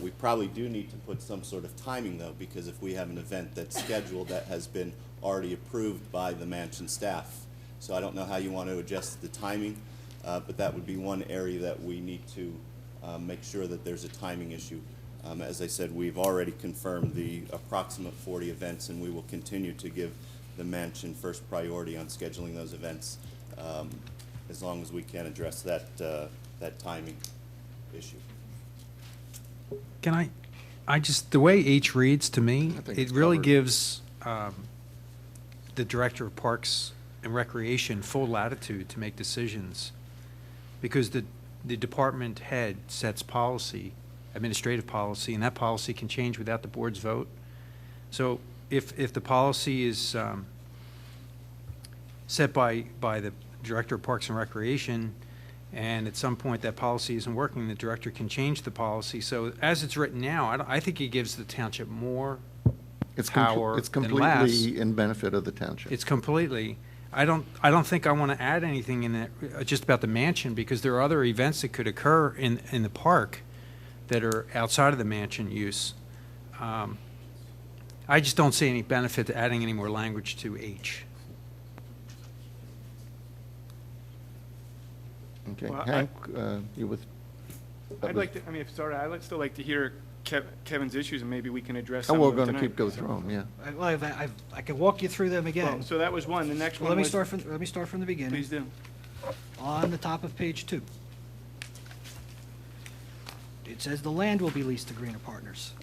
We probably do need to put some sort of timing, though, because if we have an event that's scheduled that has been already approved by the mansion staff. So I don't know how you want to adjust the timing, but that would be one area that we need to make sure that there's a timing issue. As I said, we've already confirmed the approximate 40 events, and we will continue to give the mansion first priority on scheduling those events as long as we can address that timing issue. Can I just, the way H reads to me, I think it it's really covered. gives the Director of Parks and Recreation full latitude to make decisions, because the department head sets policy, administrative policy, and that policy can change without the board's vote. So if the policy is set by the Director of Parks and Recreation, and at some point that policy isn't working, the director can change the policy. So as it's written now, I think it gives the township more power It's than less. completely in benefit of the township. It's completely. I don't think I want to add anything in that just about the mansion, because there are other events that could occur in the park that are outside of the mansion use. I just don't see any benefit to adding any more language to H. Okay, Well, Hank, you with? I'd like to, I mean, if it's all right, I'd still like to hear Kevin's issues, and maybe we can address Oh, some we're of them going to tonight. keep go through them, yeah. Well, I can walk you through them again. Well, so that was one. The next Well, one let was... me start from the beginning. Please do. On the top of page 2. It says the land will be leased to Greener Partners.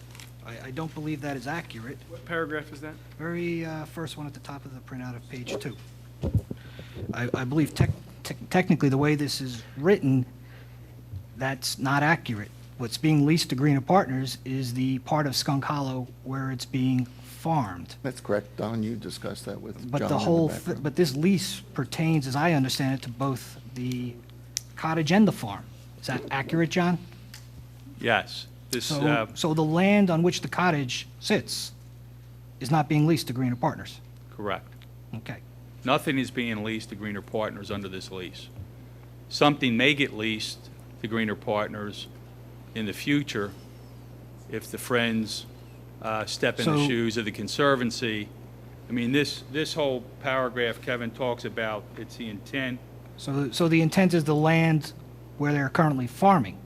I don't believe that is accurate. What paragraph is that? Very first one at the top of the printout of page 2. I believe technically the way this is written, that's not accurate. What's being leased to Greener Partners is the part of Skunk Hollow where it's being farmed. That's correct. Don, you discussed that with John But in the whole, back room. but this lease pertains, as I understand it, to both the cottage and the farm. Is that accurate, John? Yes. This, So the land on which the cottage sits is not being leased to Greener Partners? correct. Okay. Nothing is being leased to Greener Partners under this lease. Something may get leased to Greener Partners in the future if the Friends step in the So- shoes of the Conservancy. I mean, this whole paragraph Kevin talks about, it's the intent. So the intent is the land where they're currently farming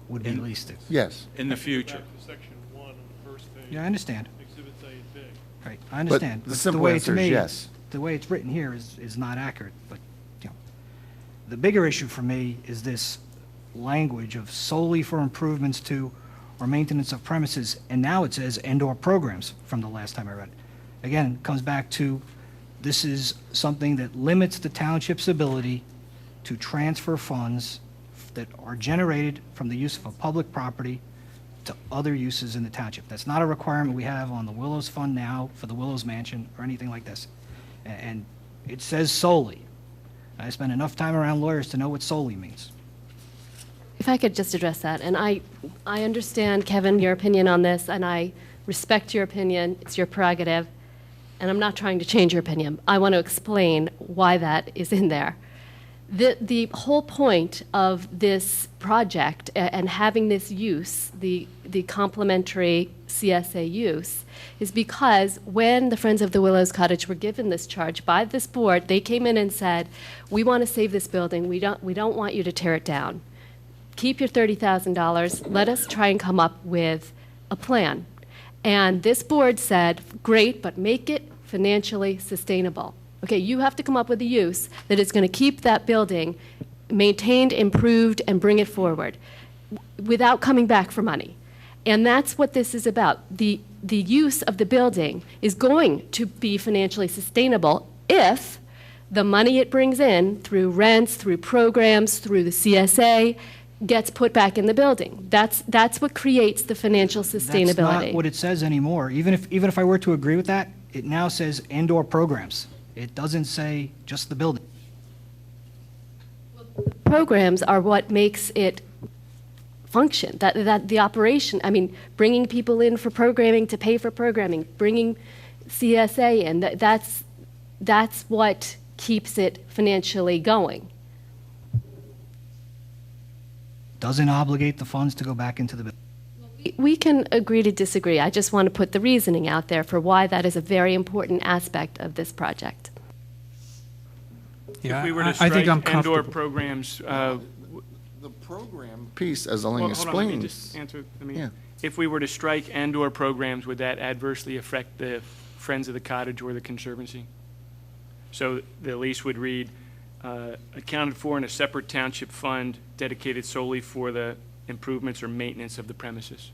would be leased to? Yes. In the future. Back to section 1 on the first page. Yeah, I understand. Exhibits A and B. Right, I understand. the But simple way answer to is me- yes. The way it's written here is not accurate, but, you know. The bigger issue for me is this language of solely for improvements to or maintenance of premises, and now it says and/or programs from the last time I read it. Again, it comes back to, this is something that limits the township's ability to transfer funds that are generated from the use of a public property to other uses in the township. That's not a requirement we have on the Willows Fund now for the Willows Mansion or anything like this. And it says solely. I spent enough time around lawyers to know what solely means. If I could just address that, and I understand, Kevin, your opinion on this, and I respect your opinion, it's your prerogative, and I'm not trying to change your opinion. I want to explain why that is in there. The whole point of this project and having this use, the complementary CSA use, is because when the Friends of the Willows Cottage were given this charge by this board, they came in and said, we want to save this building, we don't want you to tear it down. Keep your $30,000, let us try and come up with a plan. And this board said, great, but make it financially sustainable. Okay, you have to come up with a use that is going to keep that building maintained, improved, and bring it forward without coming back for money. And that's what this is about. The use of the building is going to be financially sustainable if the money it brings in through rents, through programs, through the CSA, gets put back in the building. That's what creates the financial sustainability. That's not what it says anymore. Even if I were to agree with that, it now says and/or programs. It doesn't say just the building. Programs are what makes it function, that the operation, I mean, bringing people in for programming to pay for programming, bringing CSA in, that's what keeps it financially going. Doesn't obligate the funds to go back into the building. We can agree to disagree. I just want to put the reasoning out there for why that is a very important aspect of this project. If we were to I strike think I'm and/or comfortable. programs, The program piece, as Elaine well, hold on, let me explained. just answer, Yeah. if we were to strike and/or programs, would that adversely affect the Friends of the Cottage or the Conservancy? So the lease would read, accounted for in a separate township fund dedicated solely for the improvements or maintenance of the premises.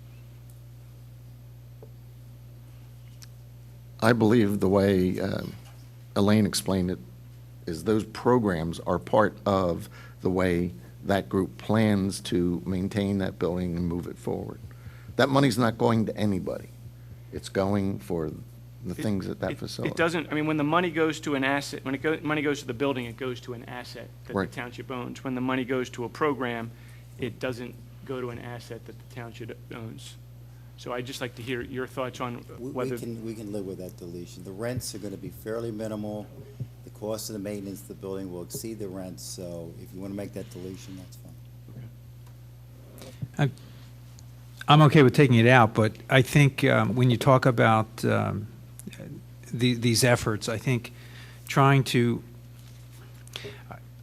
I believe the way Elaine explained it is those programs are part of the way that group plans to maintain that building and move it forward. That money's not going to anybody. It's going for the things at that facility. It doesn't, I mean, when the money goes to an asset, when money goes to the building, it goes to an asset that Right. the township owns. When the money goes to a program, it doesn't go to an asset that the township owns. So I'd just like to hear your thoughts on whether. We can live with that deletion. The rents are gonna be fairly minimal. The cost of the maintenance of the building will exceed the rents, so if you wanna make that deletion, that's fine. I'm okay with taking it out, but I think when you talk about these efforts, I think trying to,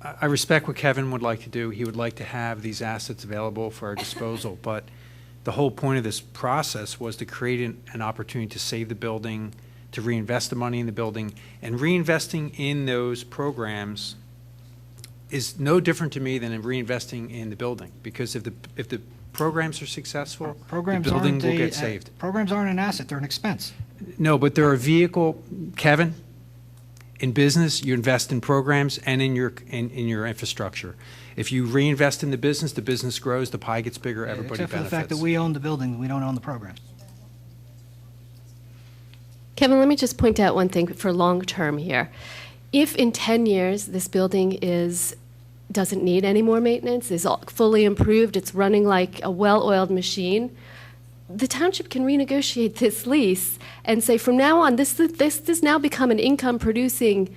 I respect what Kevin would like to do. He would like to have these assets available for our disposal, but the whole point of this process was to create an opportunity to save the building, to reinvest the money in the building, and reinvesting in those programs is no different to me than reinvesting in the building, because if the programs are successful, the building will get saved. Programs aren't an asset, they're an expense. No, but they're a vehicle, Kevin. In business, you invest in programs and in your infrastructure. If you reinvest in the business grows, the pie gets bigger, everybody benefits. Except for the fact that we own the building, we don't own the programs. Kevin, let me just point out one thing for long term here. If in 10 years this building doesn't need any more maintenance, is fully improved, it's running like a well-oiled machine, the township can renegotiate this lease and say, from now on, this has now become an income-producing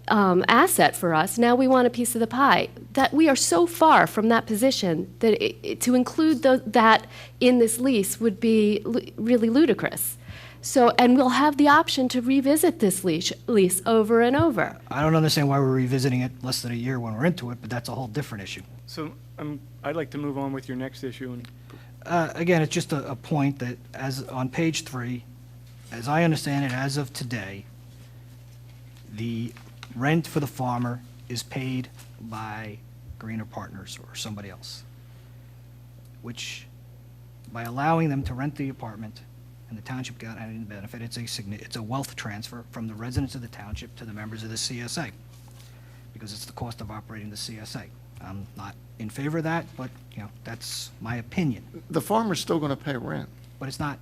asset for us. Now we want a piece of the pie. That we are so far from that position that to include that in this lease would be really ludicrous. So, and we'll have the option to revisit this lease over and over. I don't understand why we're revisiting it less than a year when we're into it, but that's a whole different issue. So I'd like to move on with your next issue. And Again, it's just a point that, as on page 3, as I understand it, as of today, the rent for the farmer is paid by Greener Partners or somebody else, which, by allowing them to rent the apartment and the township got any benefit, it's a wealth transfer from the residents of the township to the members of the CSA, because it's the cost of operating the CSA. I'm not in favor of that, but, that's my opinion. The farmer's still going to pay rent, But it's not,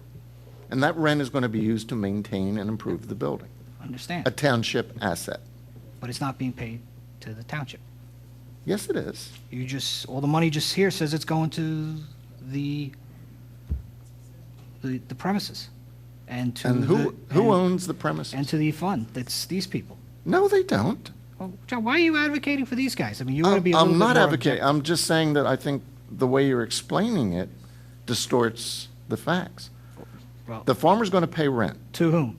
and that rent is going to be used to maintain and improve the building, understand, a township asset. but it's not being paid to the township. Yes, it is. All the money just here says it's going to the premises. And to And who owns the premises? And to the fund, that's these people. No, they don't. Well, John, why are you advocating for these guys? I mean, you want to be a little I'm bit not more advocating. I'm just saying that I think the way you're explaining it distorts the facts. Well, The farmer's going to pay rent to whom?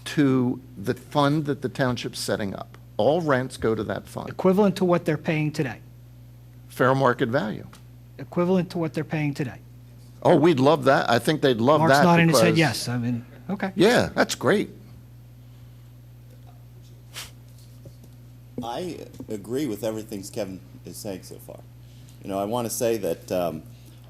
to the fund that the township's setting up. All rents go to that fund. Equivalent to what they're paying today. Fair market value. Equivalent to what they're paying today. Oh, we'd love that. I think they'd love that. Mark's nodding his head because- yes. I mean, okay. Yeah, that's great. I agree with everything Kevin is saying so far. I want to say that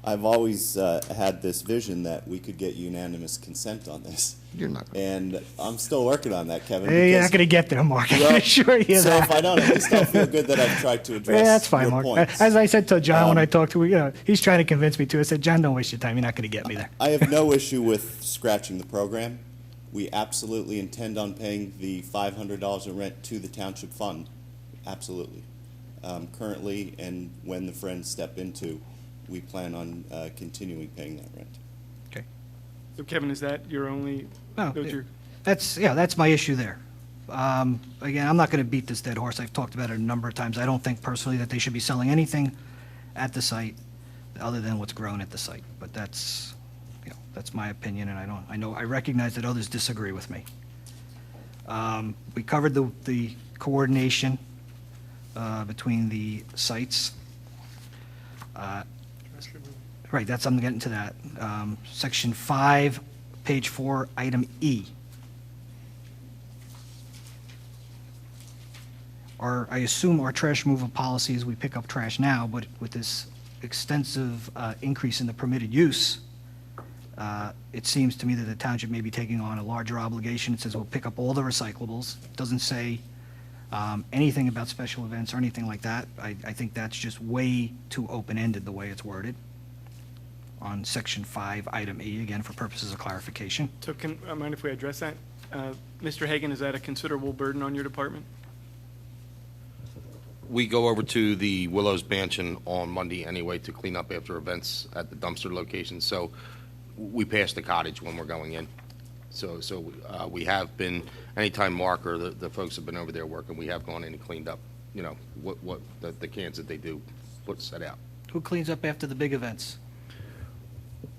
I've always had this vision that we could get unanimous consent on this. You're not. And I'm still working on that, Kevin. Hey, you're because- not going to get there, Mark. I Well, can assure you so that. if I don't, at least I'll feel good that I've tried to address Yeah, that's fine, your Mark. points. As I said to John when I talked to him, he's trying to convince me too. I said, John, don't waste your time. You're not going to get me there. I have no issue with scratching the program. We absolutely intend on paying the $500 of rent to the township fund. Absolutely. Currently, and when the Friends step into, we plan on continuing paying that rent. Okay. so, Kevin, is that your only? No, those your- that's my issue there. Again, I'm not going to beat this dead horse. I've talked about it a number of times. I don't think personally that they should be selling anything at the site other than what's grown at the site. But that's my opinion, and I recognize that others disagree with me. We covered the coordination between the sites. Right, I'm getting to that. Section 5, page 4, item E. I assume our trash removal policy is we pick up trash now, but with this extensive increase in the permitted use, it seems to me that the township may be taking on a larger obligation. It says we'll pick up all the recyclables. It doesn't say anything about special events or anything like that. I think that's just way too open-ended the way it's worded on section 5, item E, again, for purposes of clarification. So, mind if we address that? Mr. Hagan, is that a considerable burden on your department? We go over to the Willows Mansion on Monday anyway to clean up after events at the dumpster location. So we pass the cottage when we're going in. So we have been, anytime Mark or the folks have been over there working, we have gone in and cleaned up, what the cans that they do put set out. Who cleans up after the big events?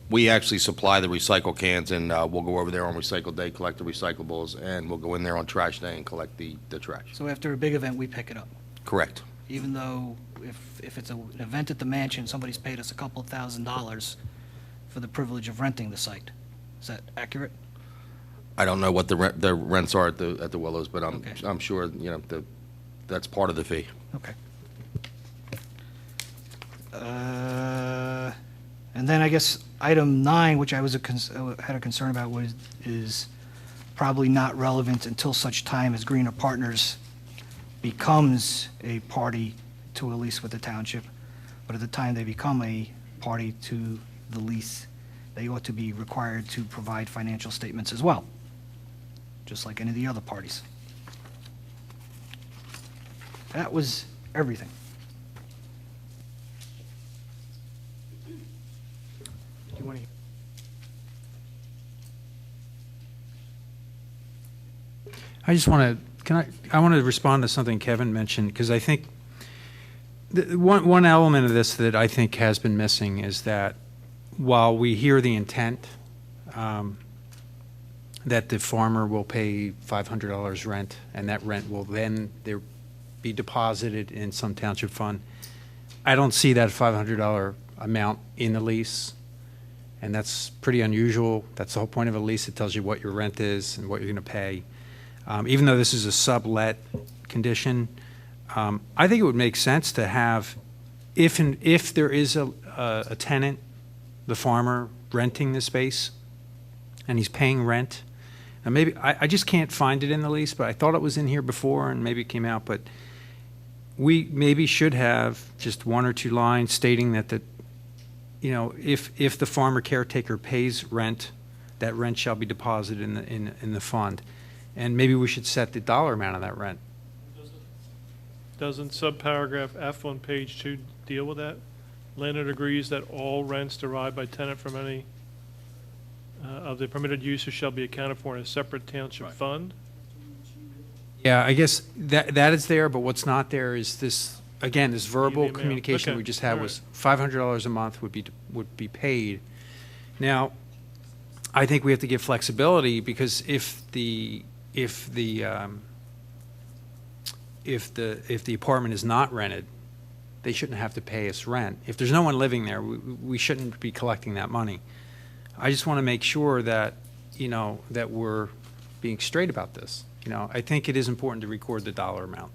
We actually supply the recycle cans, and we'll go over there on recycle day, collect the recyclables, and we'll go in there on trash day and collect the trash. So after a big event, we pick it up. Correct. even though if it's an event at the mansion, somebody's paid us a couple $1,000s for the privilege of renting the site. Is that accurate? I don't know what the rents are at the Willows, but Okay. I'm sure, that's part of the fee. Okay. And then I guess item 9, which I was had a concern about, is probably not relevant until such time as Greener Partners becomes a party to a lease with the township. But at the time they become a party to the lease, they ought to be required to provide financial statements as well, just like any of the other parties. That was everything. You want to? I just want to, I want to respond to something Kevin mentioned, because I think one element of this that I think has been missing is that while we hear the intent that the farmer will pay $500 rent, and that rent will then be deposited in some township fund, I don't see that $500 amount in the lease, and that's pretty unusual. That's the whole point of a lease. It tells you what your rent is and what you're going to pay. Even though this is a sublet condition, I think it would make sense to have, if there is a tenant, the farmer renting the space, and he's paying rent. Now maybe, I just can't find it in the lease, but I thought it was in here before, and maybe it came out, but we maybe should have just one or two lines stating that if the farmer caretaker pays rent, that rent shall be deposited in the fund. And maybe we should set the dollar amount of that rent. Doesn't subparagraph F on page 2 deal with that? Landlord agrees that all rents derived by tenant from any of the permitted uses shall be accounted for in a separate township fund? Yeah, I guess that is there, but what's not there is this, again, this verbal amount. communication Okay, we just had all was $500 a month would be paid. Now, I think we have to give flexibility, because if the apartment is not rented, they shouldn't have to pay us rent. If there's no one living there, we shouldn't be collecting that money. I just want to make sure that, that we're being straight about this. I think it is important to record the dollar amount.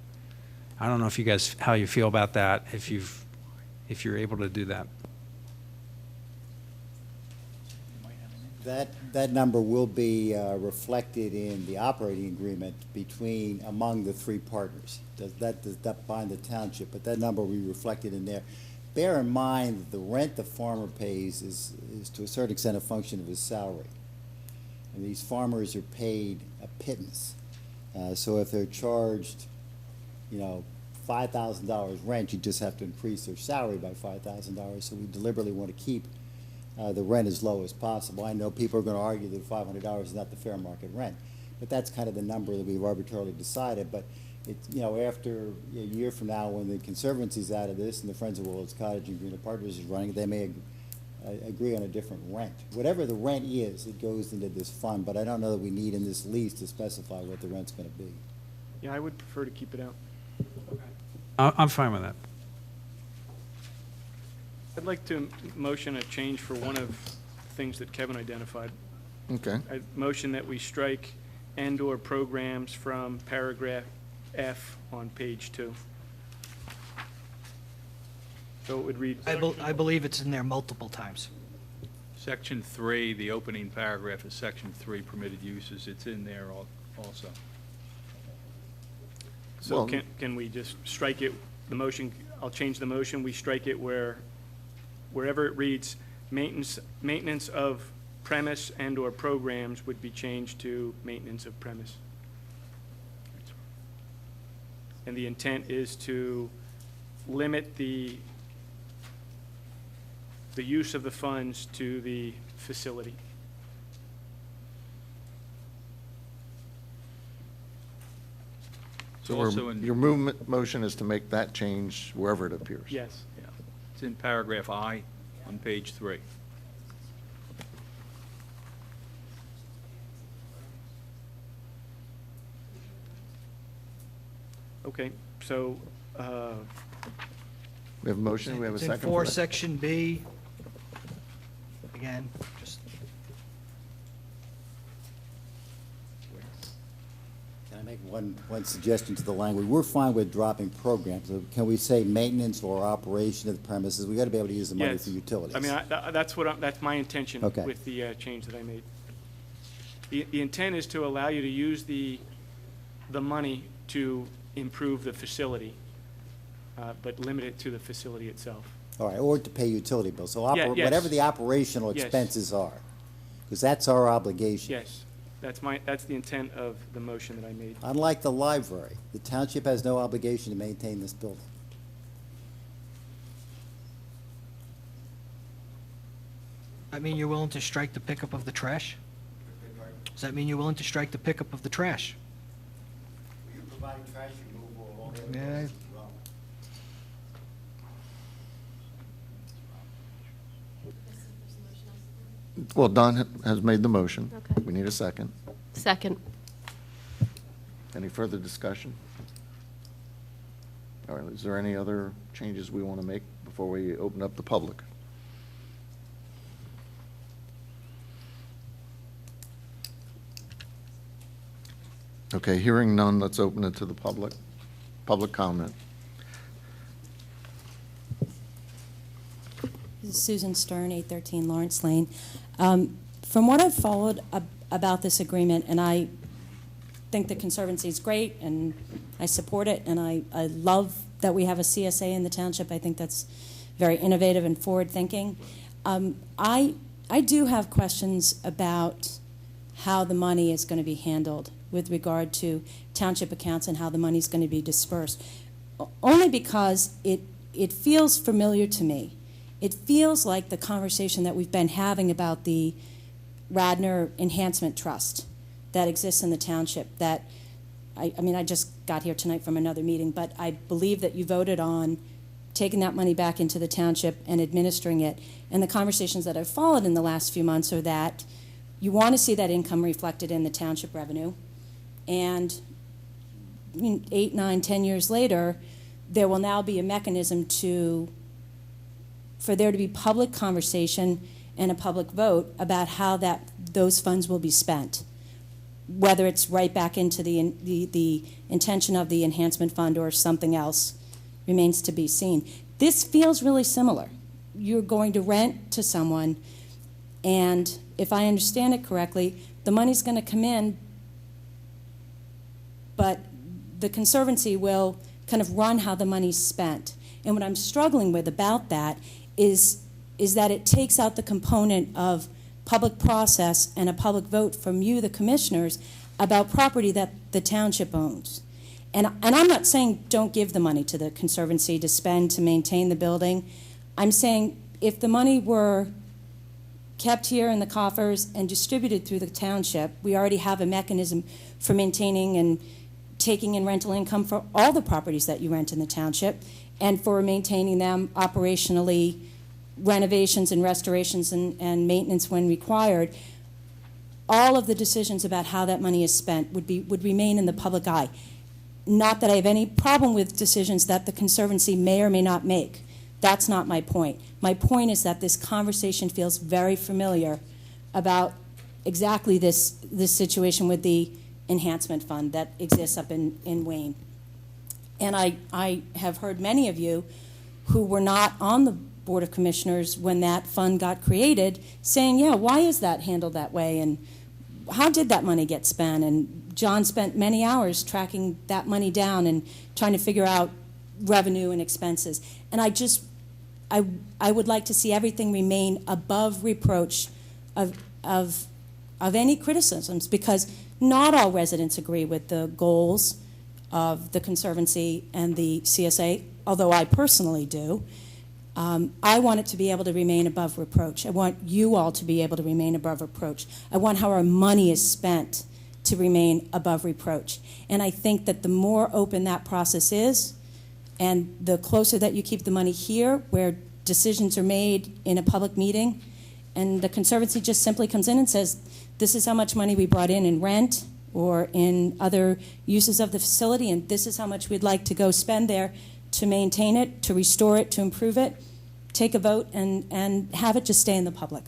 I don't know if you guys, how you feel about that, if you're able to do that. That number will be reflected in the operating agreement among the three partners. That does not bind the township, but that number will be reflected in there. Bear in mind that the rent the farmer pays is to a certain extent a function of his salary. And these farmers are paid a pittance. So if they're charged, $5,000 rent, you just have to increase their salary by $5,000. So we deliberately want to keep the rent as low as possible. I know people are going to argue that $500 is not the fair market rent, but that's kind of the number that we've arbitrarily decided. But after a year from now, when the Conservancy's out of this and the Friends of Willows Cottage and Greener Partners is running, they may agree on a different rent. Whatever the rent is, it goes into this fund, but I don't know that we need in this lease to specify what the rent's going to be. Yeah, I would prefer to keep it out. I'm fine with that. I'd like to motion a change for one of the things that Kevin identified. Okay. I motion that we strike and/or programs from paragraph F on page 2. So it would read. I believe it's in there multiple times. Section 3, the opening paragraph is Section 3, permitted uses. It's in there also. So can we just strike it, the motion, I'll change the motion, we strike it wherever it reads, maintenance of premise and/or programs would be changed to maintenance of premise. And the intent is to limit the use of the funds to the facility. So Also your motion is to make that change wherever it appears? Yes. Yeah. It's in paragraph I on page 3. Okay, so We have a motion, we have a It's second. in for 4, that? Section B. Again, just, Can I make one suggestion to the language? We're fine with dropping programs. So can we say maintenance or operation of the premises? We got to be able to use the money Yes. for utilities. I mean, that's my intention Okay. with the change that I made. The intent is to allow you to use the money to improve the facility, but limit it to the facility itself. All right, or to pay utility bills. So Yeah, yes. whatever the operational Yes. expenses are, because that's our obligation. Yes, that's the intent of the motion that I made. Unlike the library, the township has no obligation to maintain this building. I mean, you're willing to strike the pickup of the trash? Does that mean you're willing to strike the pickup of the trash? You're providing trash removal of all the Yeah. Well, Don has made the motion. Okay. We need a second. Second. Any further discussion? All right, is there any other changes we want to make before we open up the public? Okay, hearing none, let's open it to the public. Public comment. This is Susan Stern, 813 Lawrence Lane. From what I've followed about this agreement, and I think the Conservancy is great, and I support it, and I love that we have a CSA in the township. I think that's very innovative and forward-thinking. I do have questions about how the money is going to be handled with regard to township accounts and how the money is going to be dispersed, only because it feels familiar to me. It feels like the conversation that we've been having about the Radnor Enhancement Trust that exists in the township. That I mean, I just got here tonight from another meeting, but I believe that you voted on taking that money back into the township and administering it. And the conversations that I've followed in the last few months are that you want to see that income reflected in the township revenue. And 8, 9, 10 years later, there will now be a mechanism for there to be public conversation and a public vote about how those funds will be spent, whether it's right back into the intention of the enhancement fund or something else remains to be seen. This feels really similar. You're going to rent to someone, and if I understand it correctly, the money's going to come in, but the Conservancy will kind of run how the money's spent. And what I'm struggling with about that is that it takes out the component of public process and a public vote from you, the commissioners, about property that the township owns. And I'm not saying don't give the money to the Conservancy to spend to maintain the building. I'm saying if the money were kept here in the coffers and distributed through the township, we already have a mechanism for maintaining and taking in rental income for all the properties that you rent in the township, and for maintaining them operationally, renovations and restorations and maintenance when required. All of the decisions about how that money is spent would remain in the public eye. Not that I have any problem with decisions that the Conservancy may or may not make. That's not my point. My point is that this conversation feels very familiar about exactly this situation with the enhancement fund that exists up in Wayne. And I have heard many of you who were not on the Board of Commissioners when that fund got created saying, yeah, why is that handled that way? And how did that money get spent? And John spent many hours tracking that money down and trying to figure out revenue and expenses. And I would like to see everything remain above reproach of any criticisms, because not all residents agree with the goals of the Conservancy and the CSA, although I personally do. I want it to be able to remain above reproach. I want you all to be able to remain above reproach. I want how our money is spent to remain above reproach. And I think that the more open that process is, and the closer that you keep the money here, where decisions are made in a public meeting, and the Conservancy just simply comes in and says, this is how much money we brought in rent or in other uses of the facility, and this is how much we'd like to go spend there to maintain it, to restore it, to improve it, take a vote and have it just stay in the public.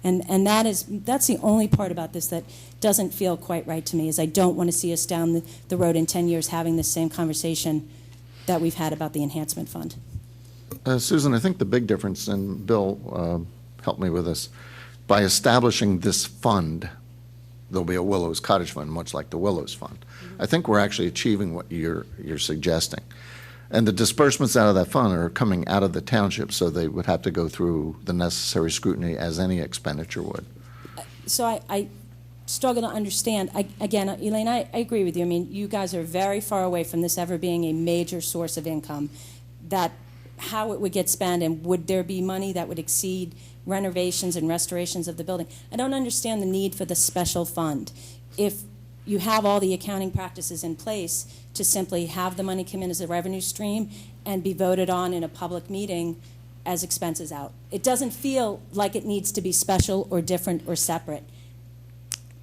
And that's the only part about this that doesn't feel quite right to me, is I don't want to see us down the road in 10 years having the same conversation that we've had about the enhancement fund. Susan, I think the big difference, and Bill helped me with this, by establishing this fund, there'll be a Willows Cottage Fund, much like the Willows Fund. I think we're actually achieving what you're suggesting. And the disbursements out of that fund are coming out of the township, so they would have to go through the necessary scrutiny as any expenditure would. So I struggle to understand. Again, Elaine, I agree with you. I mean, you guys are very far away from this ever being a major source of income, that how it would get spent, and would there be money that would exceed renovations and restorations of the building. I don't understand the need for the special fund. If you have all the accounting practices in place to simply have the money come in as a revenue stream and be voted on in a public meeting as expenses out. It doesn't feel like it needs to be special or different or separate.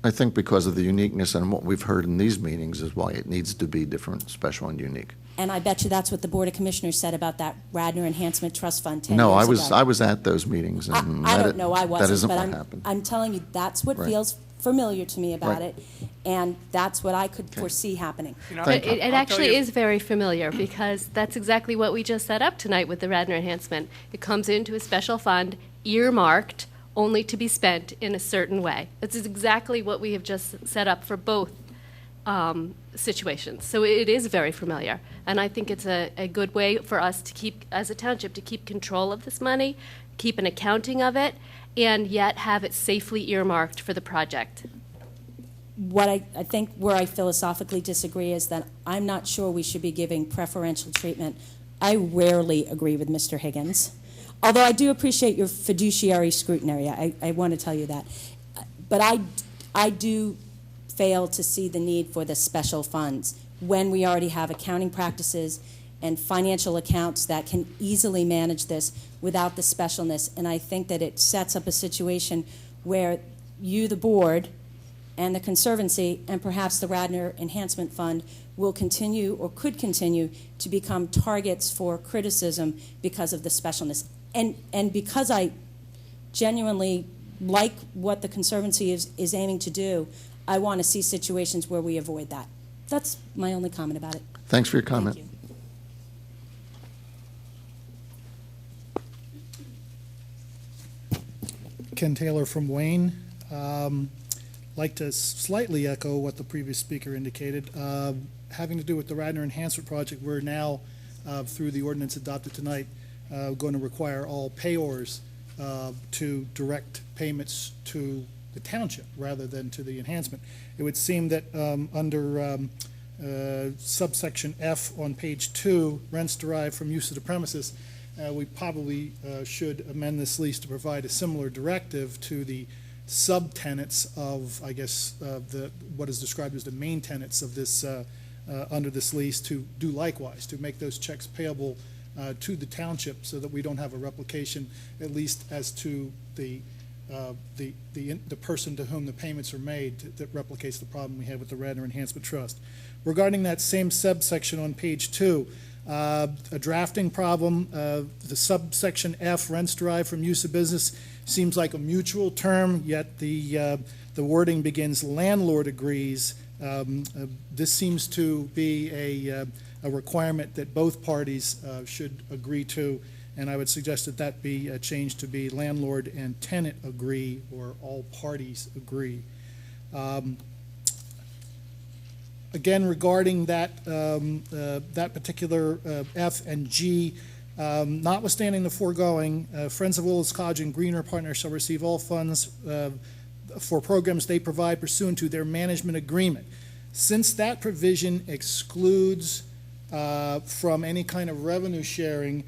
I think because of the uniqueness and what we've heard in these meetings is why it needs to be different, special, and unique. And I bet you that's what the Board of Commissioners said about that Radnor Enhancement Trust Fund 10 No, years ago. I was at those meetings, and I don't know, I wasn't, that isn't but what happened. I'm telling you, that's what Right. feels familiar to me about Right. it, and that's what I could foresee happening. But it actually is very familiar, because that's exactly what we just set up tonight with the Radnor enhancement. It comes into a special fund, earmarked, only to be spent in a certain way. This is exactly what we have just set up for both situations. So it is very familiar. And I think it's a good way for us to keep, as a township, to keep control of this money, keep an accounting of it, and yet have it safely earmarked for the project. What I think where I philosophically disagree is that I'm not sure we should be giving preferential treatment. I rarely agree with Mr. Higgins, although I do appreciate your fiduciary scrutiny. I want to tell you that. But I do fail to see the need for the special funds when we already have accounting practices and financial accounts that can easily manage this without the specialness. And I think that it sets up a situation where you, the board, and the Conservancy, and perhaps the Radnor Enhancement Fund will continue, or could continue, to become targets for criticism because of the specialness. And because I genuinely like what the Conservancy is aiming to do, I want to see situations where we avoid that. That's my only comment about it. Thanks for your comment. Thank you. Ken Taylor from Wayne. Like to slightly echo what the previous speaker indicated. Having to do with the Radnor Enhancement Project, we're now, through the ordinance adopted tonight, going to require all payors to direct payments to the township rather than to the enhancement. It would seem that under subsection F on page 2, rents derived from use of the premises, we probably should amend this lease to provide a similar directive to the subtenants of, I guess, what is described as the main tenants of this, under this lease, to do likewise, to make those checks payable to the township, so that we don't have a replication, at least as to the person to whom the payments are made, that replicates the problem we had with the Radnor Enhancement Trust. Regarding that same subsection on page 2, a drafting problem, the subsection F, rents derived from use of business, seems like a mutual term, yet the wording begins landlord agrees. This seems to be a requirement that both parties should agree to, and I would suggest that that be changed to be landlord and tenant agree, or all parties agree. Again, regarding that that particular F and G, notwithstanding the foregoing, Friends of Willis Cottage and Greener Partners shall receive all funds for programs they provide pursuant to their management agreement. Since that provision excludes from any kind of revenue sharing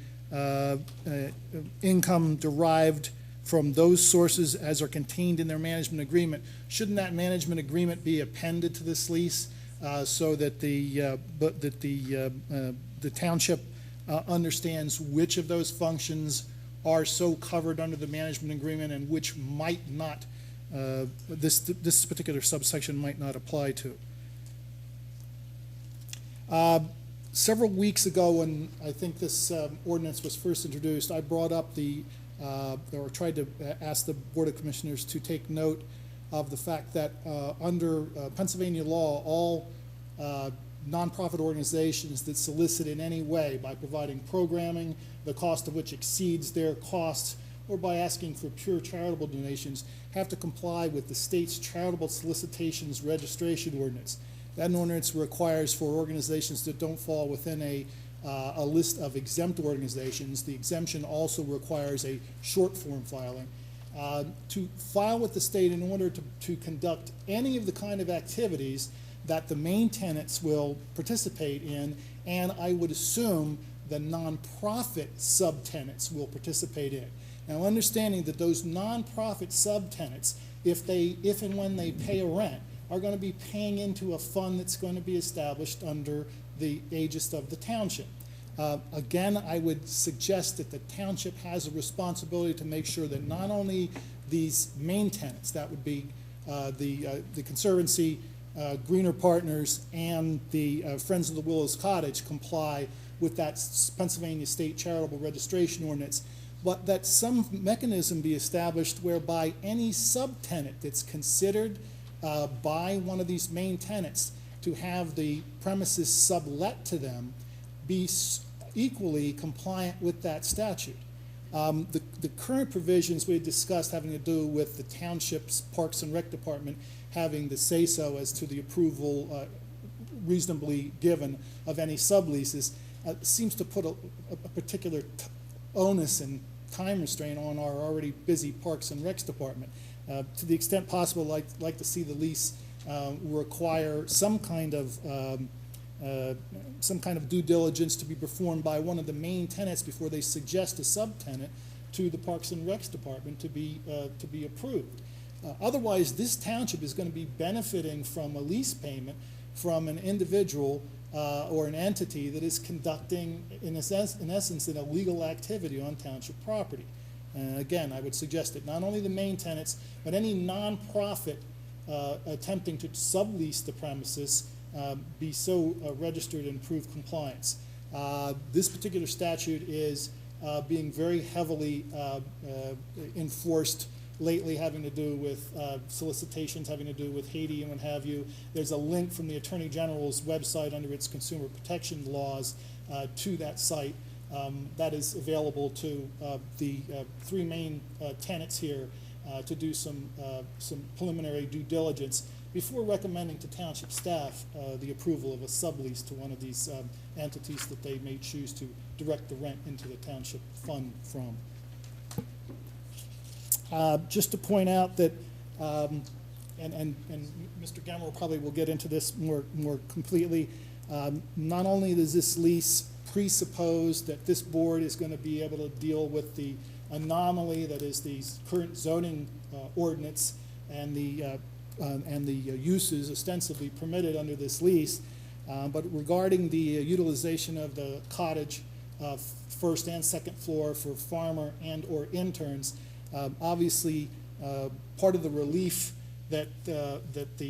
income derived from those sources as are contained in their management agreement, shouldn't that management agreement be appended to this lease so that the township understands which of those functions are so covered under the management agreement and which might not, this particular subsection might not apply to? Several weeks ago, when I think this ordinance was first introduced, I brought up or tried to ask the Board of Commissioners to take note of the fact that under Pennsylvania law, all nonprofit organizations that solicit in any way by providing programming, the cost of which exceeds their costs, or by asking for pure charitable donations, have to comply with the state's charitable solicitations registration ordinance. That ordinance requires for organizations that don't fall within a list of exempt organizations. The exemption also requires a short form filing. To file with the state in order to conduct any of the kind of activities that the main tenants will participate in, and I would assume the nonprofit subtenants will participate in. Now, understanding that those nonprofit subtenants, if and when they pay a rent, are going to be paying into a fund that's going to be established under the aegis of the township. Again, I would suggest that the township has a responsibility to make sure that not only these main tenants, that would be the Conservancy, Greener Partners, and the Friends of the Willows Cottage, comply with that Pennsylvania State Charitable Registration Ordinance, but that some mechanism be established whereby any subtenant that's considered by one of these main tenants to have the premises sublet to them be equally compliant with that statute. The current provisions we discussed having to do with the township's Parks and Rec Department having the say-so as to the approval reasonably given of any subleases seems to put a particular onus and time restraint on our already busy Parks and Recs Department. To the extent possible, I'd like to see the lease require some kind of due diligence to be performed by one of the main tenants before they suggest a subtenant to the Parks and Recs Department to be approved. Otherwise, this township is going to be benefiting from a lease payment from an individual or an entity that is conducting, in essence, an illegal activity on township property. Again, I would suggest that not only the main tenants, but any nonprofit attempting to sublease the premises be so registered and prove compliance. This particular statute is being very heavily enforced lately, having to do with solicitations, having to do with Haiti and what have you. There's a link from the Attorney General's website under its consumer protection laws to that site. That is available to the three main tenants here to do some preliminary due diligence before recommending to township staff the approval of a sublease to one of these entities that they may choose to direct the rent into the township fund from. Just to point out that, and Mr. Gemmer probably will get into this more completely, not only does this lease presuppose that this board is going to be able to deal with the anomaly that is the current zoning ordinance and the uses ostensibly permitted under this lease, but regarding the utilization of the cottage first and second floor for farmer and or interns, obviously part of the relief that the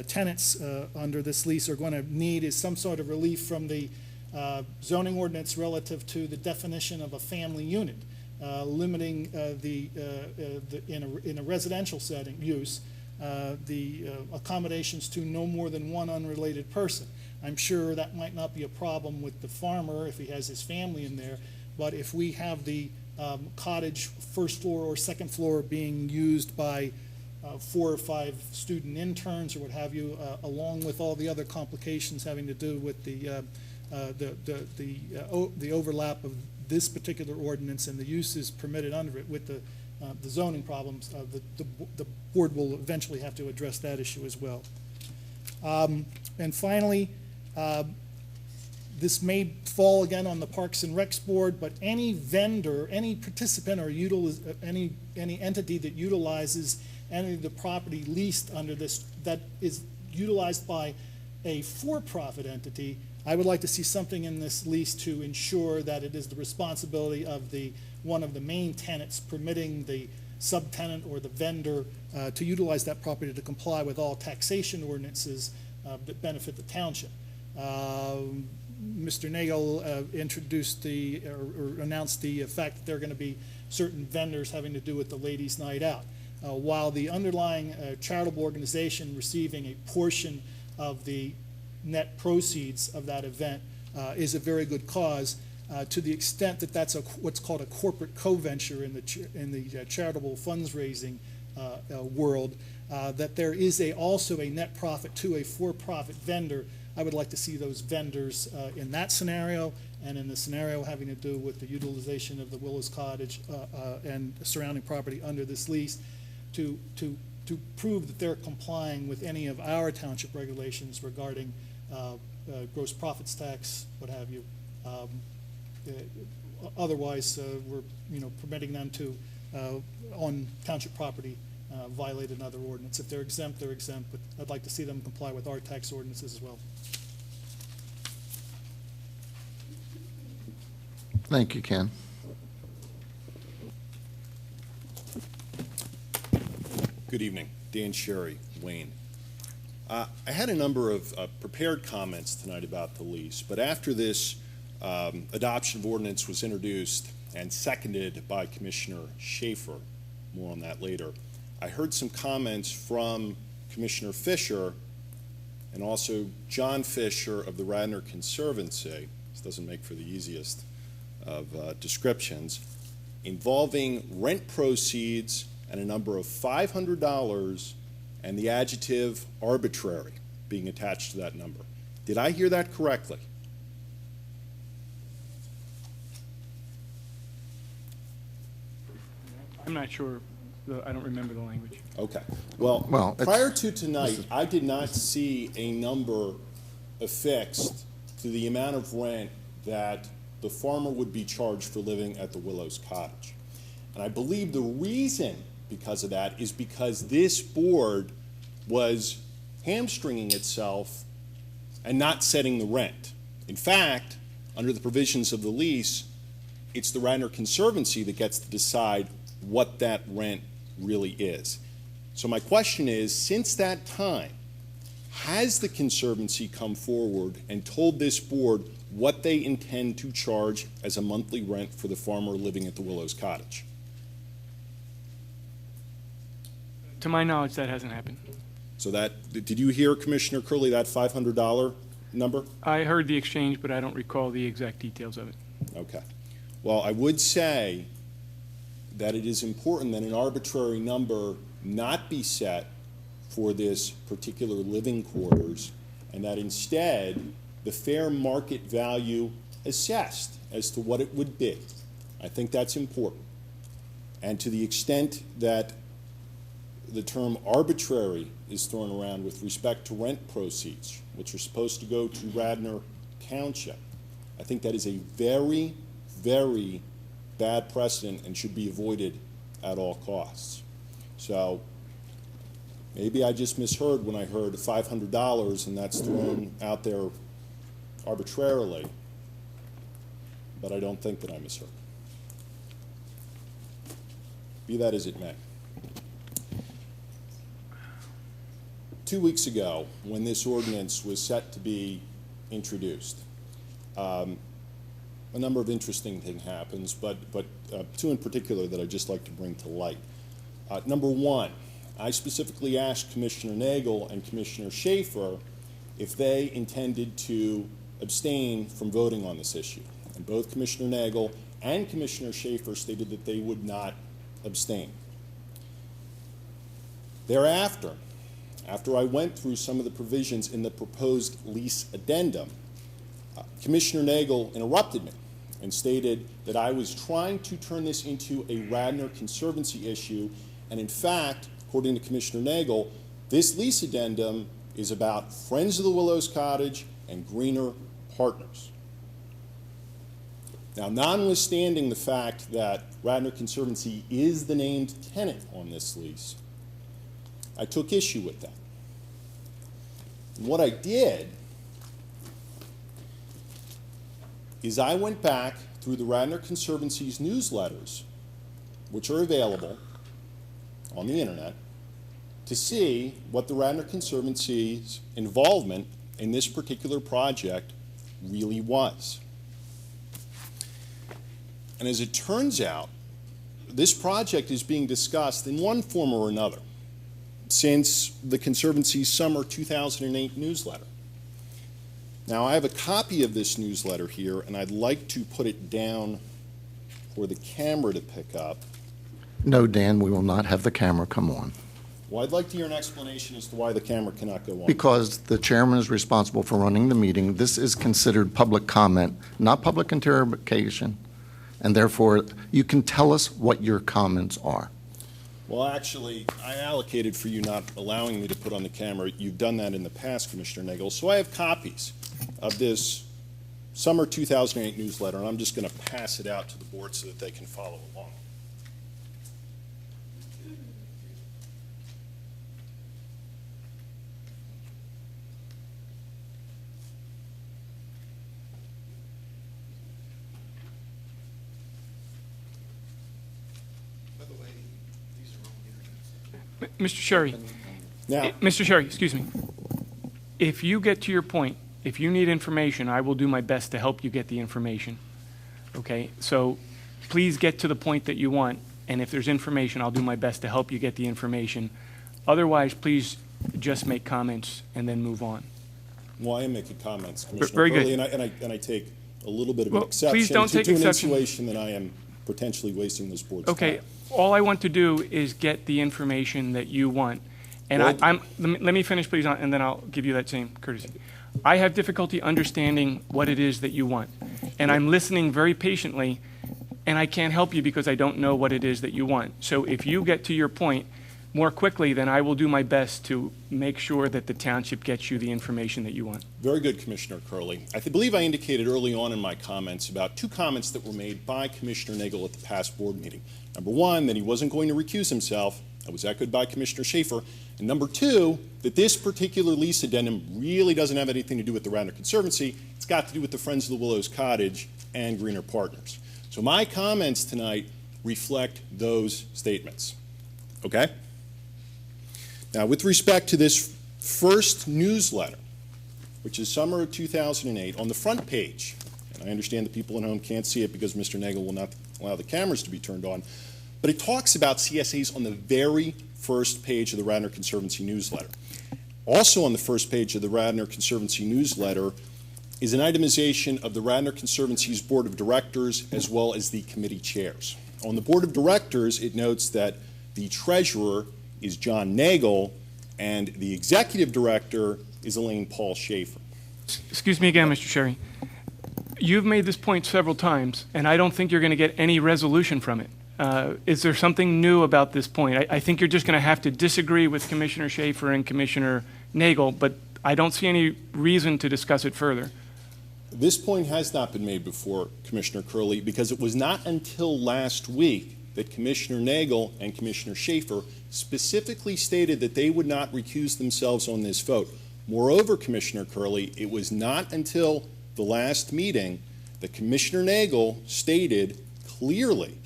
tenants under this lease are going to need is some sort of relief from the zoning ordinance relative to the definition of a family unit, limiting in a residential setting use the accommodations to no more than one unrelated person. I'm sure that might not be a problem with the farmer if he has his family in there, but if we have the cottage first floor or second floor being used by 4 or 5 student interns or what have you, along with all the other complications having to do with the overlap of this particular ordinance and the uses permitted under it with the zoning problems, the board will eventually have to address that issue as well. And finally, this may fall again on the Parks and Recs Board, but any vendor, any participant, or any entity that utilizes any of the property leased under this that is utilized by a for-profit entity, I would like to see something in this lease to ensure that it is the responsibility of one of the main tenants permitting the subtenant or the vendor to utilize that property to comply with all taxation ordinances that benefit the township. Mr. Nagel introduced or announced the fact that there are going to be certain vendors having to do with the Ladies' Night Out. While the underlying charitable organization receiving a portion of the net proceeds of that event is a very good cause, to the extent that that's what's called a corporate co-venture in the charitable fundraising world, that there is also a net profit to a for-profit vendor. I would like to see those vendors in that scenario, and in the scenario having to do with the utilization of the Willows Cottage and surrounding property under this lease, to prove that they're complying with any of our township regulations regarding gross profits tax, what have you. Otherwise, we're permitting them to on township property violate another ordinance. If they're exempt, they're exempt, but I'd like to see them comply with our tax ordinances as well. Thank you, Ken. Good evening. Dan Sherry, Wayne. I had a number of prepared comments tonight about the lease, but after this adoption of ordinance was introduced and seconded by Commissioner Schaefer, more on that later, I heard some comments from Commissioner Fisher and also John Fisher of the Radnor Conservancy. This doesn't make for the easiest of descriptions, involving rent proceeds and a number of $500 and the adjective arbitrary being attached to that number. Did I hear that correctly? I'm not sure. I don't remember the language. Okay. Well, prior to tonight, I did not see a number affixed to the amount of rent that the farmer would be charged for living at the Willows Cottage. And I believe the reason because of that is because this board was hamstringing itself and not setting the rent. In fact, under the provisions of the lease, it's the Radnor Conservancy that gets to decide what that rent really is. So my question is, since that time, has the Conservancy come forward and told this board what they intend to charge as a monthly rent for the farmer living at the Willows Cottage? To my knowledge, that hasn't happened. So did you hear, Commissioner Curley, that $500 number? I heard the exchange, but I don't recall the exact details of it. Okay. Well, I would say that it is important that an arbitrary number not be set for this particular living quarters, and that instead the fair market value assessed as to what it would be. I think that's important. And to the extent that the term arbitrary is thrown around with respect to rent proceeds, which are supposed to go to Radnor Township, I think that is a very, very bad precedent and should be avoided at all costs. So maybe I just misheard when I heard $500 and that's thrown out there arbitrarily, but I don't think that I misheard. Be that as it may. 2 weeks ago, when this ordinance was set to be introduced, a number of interesting things happens, but two in particular that I'd just like to bring to light. Number one, I specifically asked Commissioner Nagel and Commissioner Schaefer if they intended to abstain from voting on this issue. And both Commissioner Nagel and Commissioner Schaefer stated that they would not abstain. Thereafter, after I went through some of the provisions in the proposed lease addendum, Commissioner Nagel interrupted me and stated that I was trying to turn this into a Radnor Conservancy issue, and in fact, according to Commissioner Nagel, this lease addendum is about Friends of the Willows Cottage and Greener Partners. Now, notwithstanding the fact that Radnor Conservancy is the named tenant on this lease, I took issue with that. And what I did is I went back through the Radnor Conservancy's newsletters, which are available on the internet, to see what the Radnor Conservancy's involvement in this particular project really was. And as it turns out, this project is being discussed in one form or another since the Conservancy's summer 2008 newsletter. Now, I have a copy of this newsletter here, and I'd like to put it down for the camera to pick up. No, Dan, we will not have the camera come on. Well, I'd like to hear an explanation as to why the camera cannot go on. Because the chairman is responsible for running the meeting. This is considered public comment, not public interrogation, and therefore you can tell us what your comments are. Well, actually, I allocated for you not allowing me to put on the camera. You've done that in the past, Commissioner Nagel. So I have copies of this summer 2008 newsletter, and I'm just going to pass it out to the board so that they can follow along. Mr. Sherry. Now, Mr. Sherry, excuse me. If you get to your point, if you need information, I will do my best to help you get the information. Okay? So please get to the point that you want, and if there's information, I'll do my best to help you get the information. Otherwise, please just make comments and then move on. well, I am making comments, Commissioner Very good. Curley, and I take a little bit of an Well, exception please don't take to an exception. insinuation that I am potentially wasting this board's Okay, time. all I want to do is get the information that you want. And Well- let me finish, please, and then I'll give you that same courtesy. I have difficulty understanding what it is that you want. And I'm listening very patiently, and I can't help you because I don't know what it is that you want. So if you get to your point more quickly, then I will do my best to make sure that the township gets you the information that you want. Very good, Commissioner Curley. I believe I indicated early on in my comments about two comments that were made by Commissioner Nagel at the past board meeting. Number one, that he wasn't going to recuse himself. That was echoed by Commissioner Schaefer. And number two, that this particular lease addendum really doesn't have anything to do with the Radnor Conservancy. It's got to do with the Friends of the Willows Cottage and Greener Partners. So my comments tonight reflect those statements. Okay? Now, with respect to this first newsletter, which is summer of 2008, on the front page, and I understand the people at home can't see it because Mr. Nagel will not allow the cameras to be turned on, but it talks about CSAs on the very first page of the Radnor Conservancy newsletter. Also on the first page of the Radnor Conservancy newsletter is an itemization of the Radnor Conservancy's Board of Directors as well as the committee chairs. On the Board of Directors, it notes that the treasurer is John Nagel, and the executive director is Elaine Paul Schaefer. Excuse me again, Mr. Sherry. You've made this point several times, and I don't think you're going to get any resolution from it. Is there something new about this point? I think you're just going to have to disagree with Commissioner Schaefer and Commissioner Nagel, but I don't see any reason to discuss it further. This point has not been made before, Commissioner Curley, because it was not until last week that Commissioner Nagel and Commissioner Schaefer specifically stated that they would not recuse themselves on this vote. Moreover, Commissioner Curley, it was not until the last meeting that Commissioner Nagel stated clearly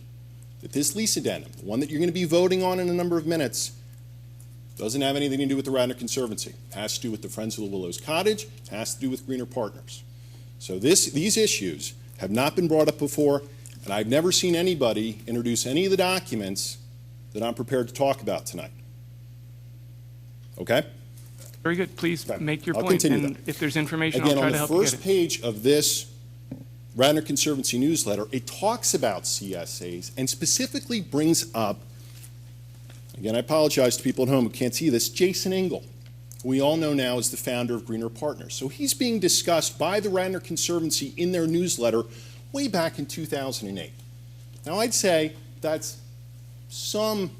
that this lease addendum, the one that you're going to be voting on in a number of minutes, doesn't have anything to do with the Radnor Conservancy. It has to do with the Friends of the Willows Cottage. It has to do with Greener Partners. So these issues have not been brought up before, and I've never seen anybody introduce any of the documents that I'm prepared to talk about tonight. Okay? Very good. Please make your I'll point, continue and then. if there's information, Again, I'll try on to the help you get first it. page of this Radnor Conservancy newsletter, it talks about CSAs and specifically brings up, again, I apologize to people at home who can't see this, Jason Engel, who we all know now as the founder of Greener Partners. So he's being discussed by the Radnor Conservancy in their newsletter way back in 2008. Now, I'd say that's some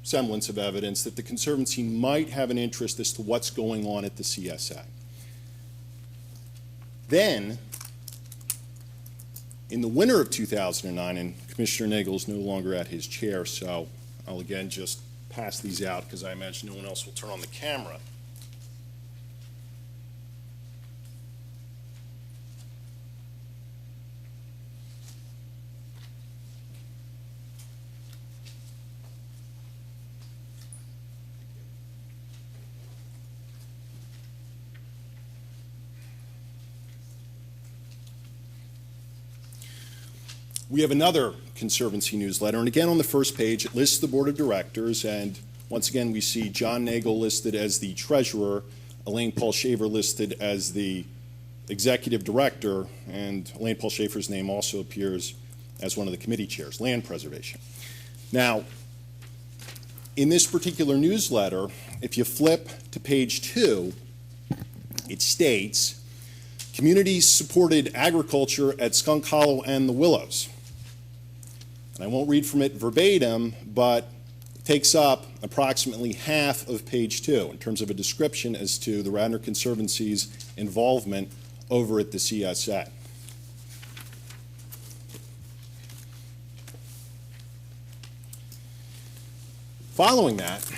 semblance of evidence that the Conservancy might have an interest as to what's going on at the CSA. Then, in the winter of 2009, and Commissioner Nagel is no longer at his chair, so I'll again just pass these out because I imagine no one else will turn on the camera. we have another Conservancy newsletter, and again on the first page, it lists the Board of Directors, and once again, we see John Nagel listed as the treasurer, Elaine Paul Shaver listed as the executive director, and Elaine Paul Shaver's name also appears as one of the committee chairs, land preservation. Now, in this particular newsletter, if you flip to page 2, it states, communities supported agriculture at Skunk Hollow and the Willows. And I won't read from it verbatim, but it takes up approximately half of page 2 in terms of a description as to the Radnor Conservancy's involvement over at the CSA. Following that,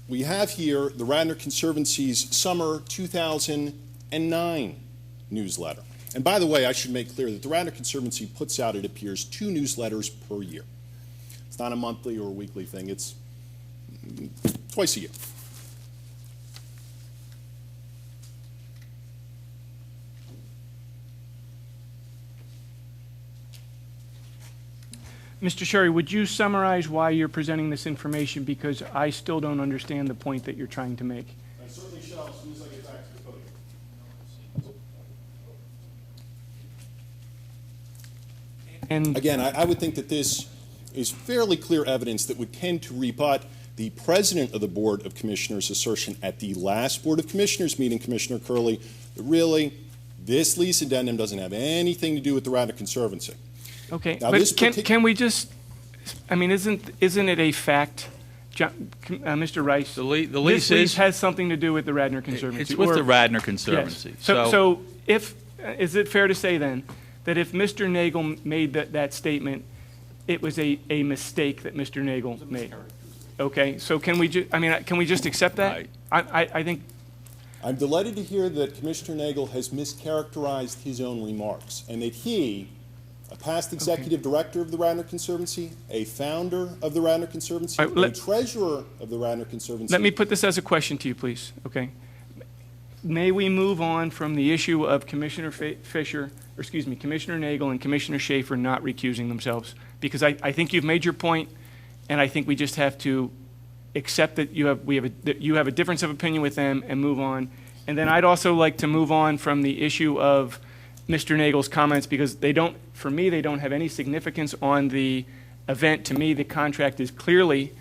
we have here the Radnor Conservancy's summer 2009 newsletter. And by the way, I should make clear that the Radnor Conservancy puts out, it appears, 2 newsletters per year. It's not a monthly or a weekly thing, it's twice a year. Mr. Sherry, would you summarize why you're presenting this information? Because I still don't understand the point that you're trying to make. I certainly shall as soon as I get back to the podium. And again, I would think that this is fairly clear evidence that would tend to rebut the President of the Board of Commissioners' assertion at the last Board of Commissioners meeting, Commissioner Curley, that really this lease addendum doesn't have anything to do with the Radnor Conservancy. Okay, Now, but can we just, I mean, isn't it a fact, Mr. Rice? The lease this lease has something to do with the Radnor Conservancy. It's with the Radnor Conservancy. Yes. So if, is it fair to say then that if Mr. Nagel made that statement, it was a mistake that Mr. Nagel made? Okay, so can we just accept that? I think. I'm delighted to hear that Commissioner Nagel has mischaracterized his own remarks, and that he, a past executive director of the Radnor Conservancy, a founder of the Radnor Conservancy, a treasurer of the Radnor Conservancy. Let me put this as a question to you, please, okay? May we move on from the issue of Commissioner Commissioner Nagel and Commissioner Schaefer not recusing themselves? Because I think you've made your point, and I think we just have to accept that you have a difference of opinion with them and move on. And then I'd also like to move on from the issue of Mr. Nagel's comments, because for me, they don't have any significance on the event. To me, the contract is clearly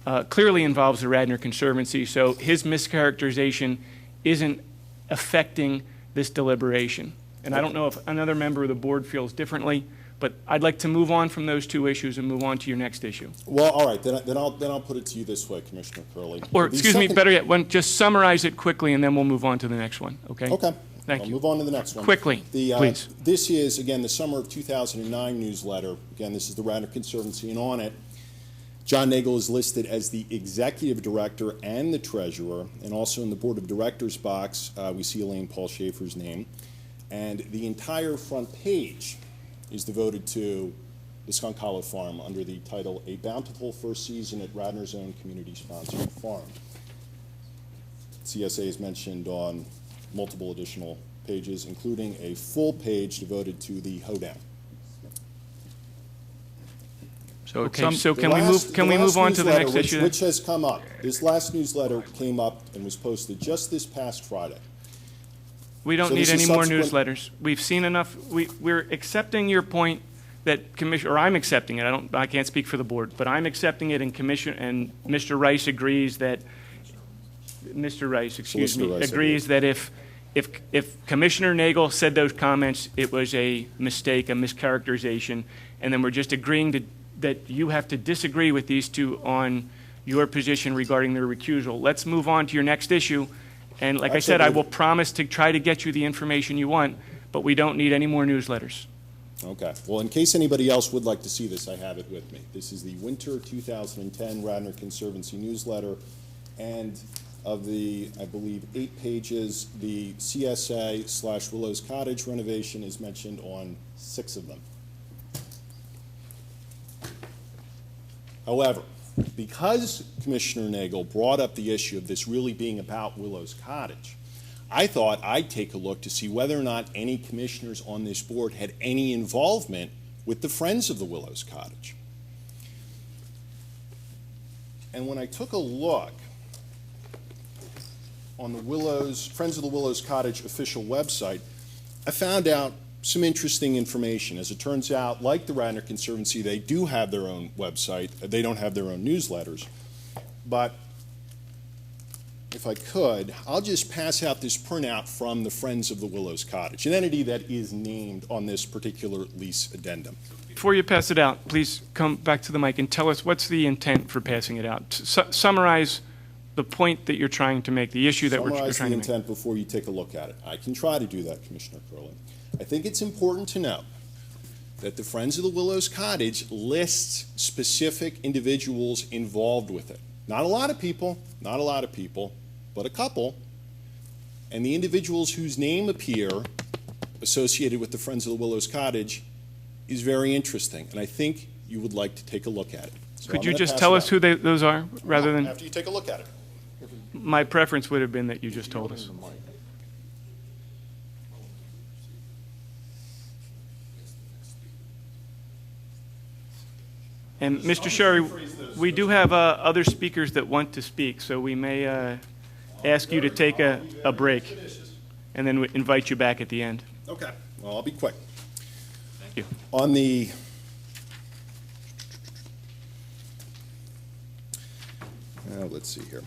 involves the Radnor Conservancy, so his mischaracterization isn't affecting this deliberation. And I don't know if another member of the board feels differently, but I'd like to move on from those 2 issues and move on to your next issue. Well, all right, then I'll put it to you this way, Commissioner Curley. Or, excuse me, better yet, just summarize it quickly, and then we'll move on to the next one, okay? Okay. Thank I'll you. move on to the next one. Quickly, please. This is, again, the summer of 2009 newsletter. Again, this is the Radnor Conservancy, and on it, John Nagel is listed as the executive director and the treasurer, and also in the board of directors box, we see Elaine Paul Schaefer's name. And the entire front page is devoted to the Skunk Hollow Farm under the title, A Bountiful First Season at Radnor's Own Community-Sponsored Farm. CSA is mentioned on multiple additional pages, including a full page devoted to the hoedown. So can we move on to the next issue? Which has come up. This last newsletter came up and was posted just this past Friday. We don't need any more newsletters. We've seen enough. We're accepting your point that or I'm accepting it. I can't speak for the board, but I'm accepting it, and Mr. Rice agrees that agrees that if Commissioner Nagel said those comments, it was a mistake, a mischaracterization, and then we're just agreeing that you have to disagree with these 2 on your position regarding their recusal. Let's move on to your next issue. And like I said, I will promise to try to get you the information you want, but we don't need any more newsletters. Okay. Well, in case anybody else would like to see this, I have it with me. This is the winter 2010 Radnor Conservancy newsletter, and of the, I believe, 8 pages, the CSA/Willows Cottage renovation is mentioned on 6 of them. However, because Commissioner Nagel brought up the issue of this really being about Willows Cottage, I thought I'd take a look to see whether or not any commissioners on this board had any involvement with the Friends of the Willows Cottage. And when I took a look on the Friends of the Willows Cottage official website, I found out some interesting information. As it turns out, like the Radnor Conservancy, they do have their own website. They don't have their own newsletters. But if I could, I'll just pass out this printout from the Friends of the Willows Cottage, an entity that is named on this particular lease addendum. Before you pass it out, please come back to the mic and tell us what's the intent for passing it out. Summarize the point that you're trying to make, the issue that we're trying to make. Summarize the intent before you take a look at it. I can try to do that, Commissioner Curley. I think it's important to know that the Friends of the Willows Cottage lists specific individuals involved with it. Not a lot of people, but a couple. And the individuals whose name appear associated with the Friends of the Willows Cottage is very interesting, and I think you would like to take a look at it. So Could I'm you gonna just pass tell it us out. who those are, rather than... After you take a look at it. My preference would have been that you just told us. And Mr. Sherry, we do have other speakers that want to speak, so we may ask you to take a break, and then we invite you back at the end. Okay, well, I'll be quick. Thank you. On the let's see here.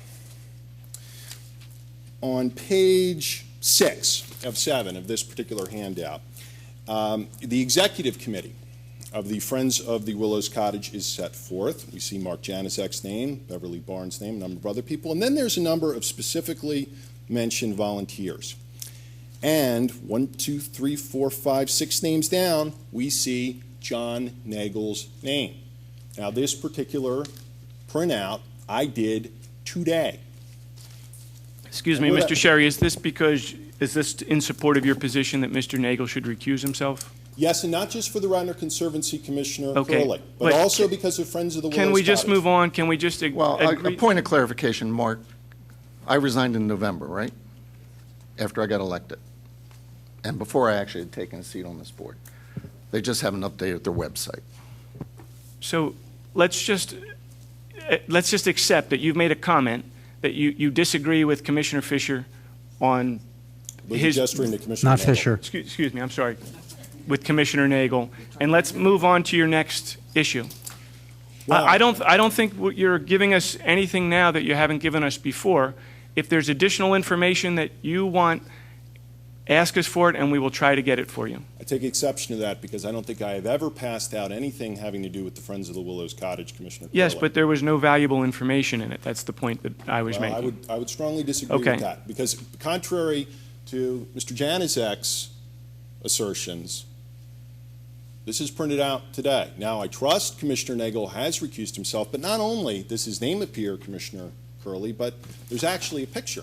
On page 6 of 7 of this particular handout, the executive committee of the Friends of the Willows Cottage is set forth. We see Mark Janaszek's name, Beverly Barnes' name, a number of other people, and then there's a number of specifically mentioned volunteers. And 1, 2, 3, 4, 5, 6 names down, we see John Nagel's name. Now, this particular printout I did today. Excuse me, Mr. Sherry, is this in support of your position that Mr. Nagel should recuse himself? Yes, and not just for the Radnor Conservancy Commissioner Okay, Curley, but also because of Friends of the Willows Can we just Cottage. move on? Can we just Well, a agree? point of clarification, Mark. I resigned in November, right? After I got elected. And before I actually had taken a seat on this board. They just haven't updated their website. So let's just accept that you've made a comment that you disagree with Commissioner Fisher on his... gesturing to Commissioner Not Nagel. Fisher. Excuse me, I'm sorry. With Commissioner Nagel. And let's move on to your next issue. Well- I don't think you're giving us anything now that you haven't given us before. If there's additional information that you want, ask us for it, and we will try to get it for you. I take exception to that because I don't think I have ever passed out anything having to do with the Friends of the Willows Cottage, Commissioner Yes, Curley. but there was no valuable information in it. That's the point that I was Well, making. I would strongly disagree Okay. with that, because contrary to Mr. Janaszek's assertions, this is printed out today. Now, I trust Commissioner Nagel has recused himself, but not only does his name appear, Commissioner Curley, but there's actually a picture.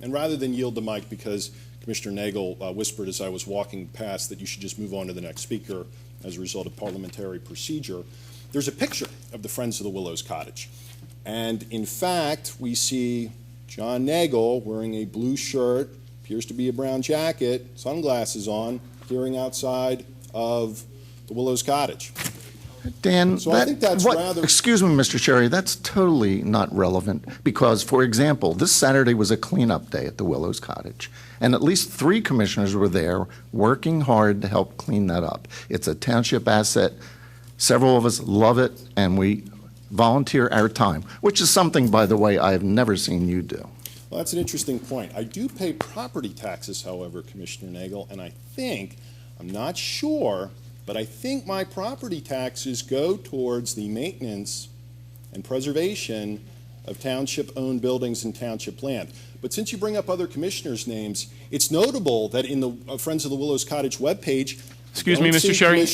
And rather than yield the mic because Commissioner Nagel whispered as I was walking past that you should just move on to the next speaker as a result of parliamentary procedure, there's a picture of the Friends of the Willows Cottage. And in fact, we see John Nagel wearing a blue shirt, appears to be a brown jacket, sunglasses on, peering outside of the Willows Cottage. Dan, So I think that's rather- excuse me, Mr. Sherry, that's totally not relevant because, for example, this Saturday was a cleanup day at the Willows Cottage, and at least 3 commissioners were there working hard to help clean that up. It's a township asset. Several of us love it, and we volunteer our time, which is something, by the way, I have never seen you do. Well, that's an interesting point. I do pay property taxes, however, Commissioner Nagel, and I think, I'm not sure, but I think my property taxes go towards the maintenance and preservation of township-owned buildings and township land. But since you bring up other commissioners' names, it's notable that in the Friends of the Willows Cottage webpage, Excuse me, Mr. Sherry.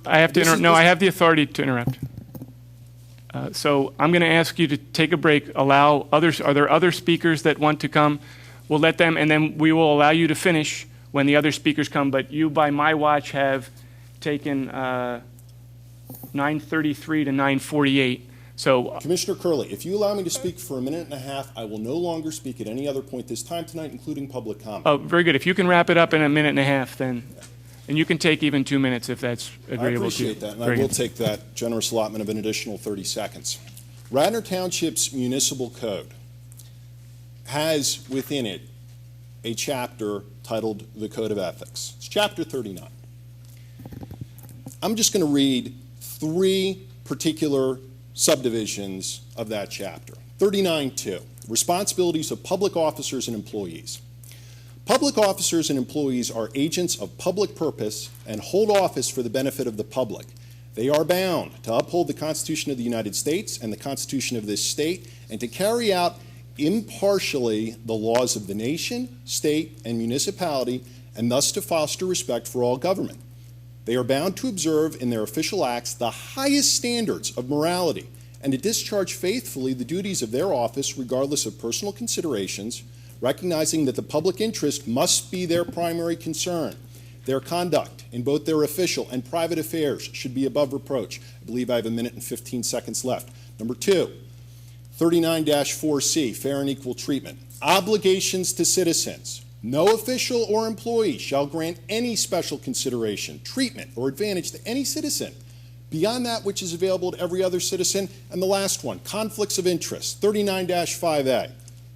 I have to interrupt. No, I have the authority to interrupt. So I'm going to ask you to take a break. Allow others. Are there other speakers that want to come? We'll let them, and then we will allow you to finish when the other speakers come. But you, by my watch, have taken 9:33 to 9:48. So Commissioner Curley, if you allow me to speak for a minute and a half, I will no longer speak at any other point this time tonight, including public comment. oh, very good. If you can wrap it up in a minute and a half, then, and you can take even 2 minutes if that's I agreeable to you. appreciate that, and I Very will good. take that generous allotment of an additional 30 seconds. Radnor Township's municipal code has within it a chapter titled the Code of Ethics. It's chapter 39. I'm just going to read 3 particular subdivisions of that chapter. 39.2, responsibilities of public officers and employees. Public officers and employees are agents of public purpose and hold office for the benefit of the public. They are bound to uphold the Constitution of the United States and the Constitution of this state and to carry out impartially the laws of the nation, state, and municipality, and thus to foster respect for all government. They are bound to observe in their official acts the highest standards of morality and to discharge faithfully the duties of their office regardless of personal considerations, recognizing that the public interest must be their primary concern. Their conduct in both their official and private affairs should be above reproach. I believe I have a minute and 15 seconds left. Number 2, 39-4C, fair and equal treatment. Obligations to citizens. No official or employee shall grant any special consideration, treatment, or advantage to any citizen beyond that which is available to every other citizen. And the last one, conflicts of interest, 39-5A.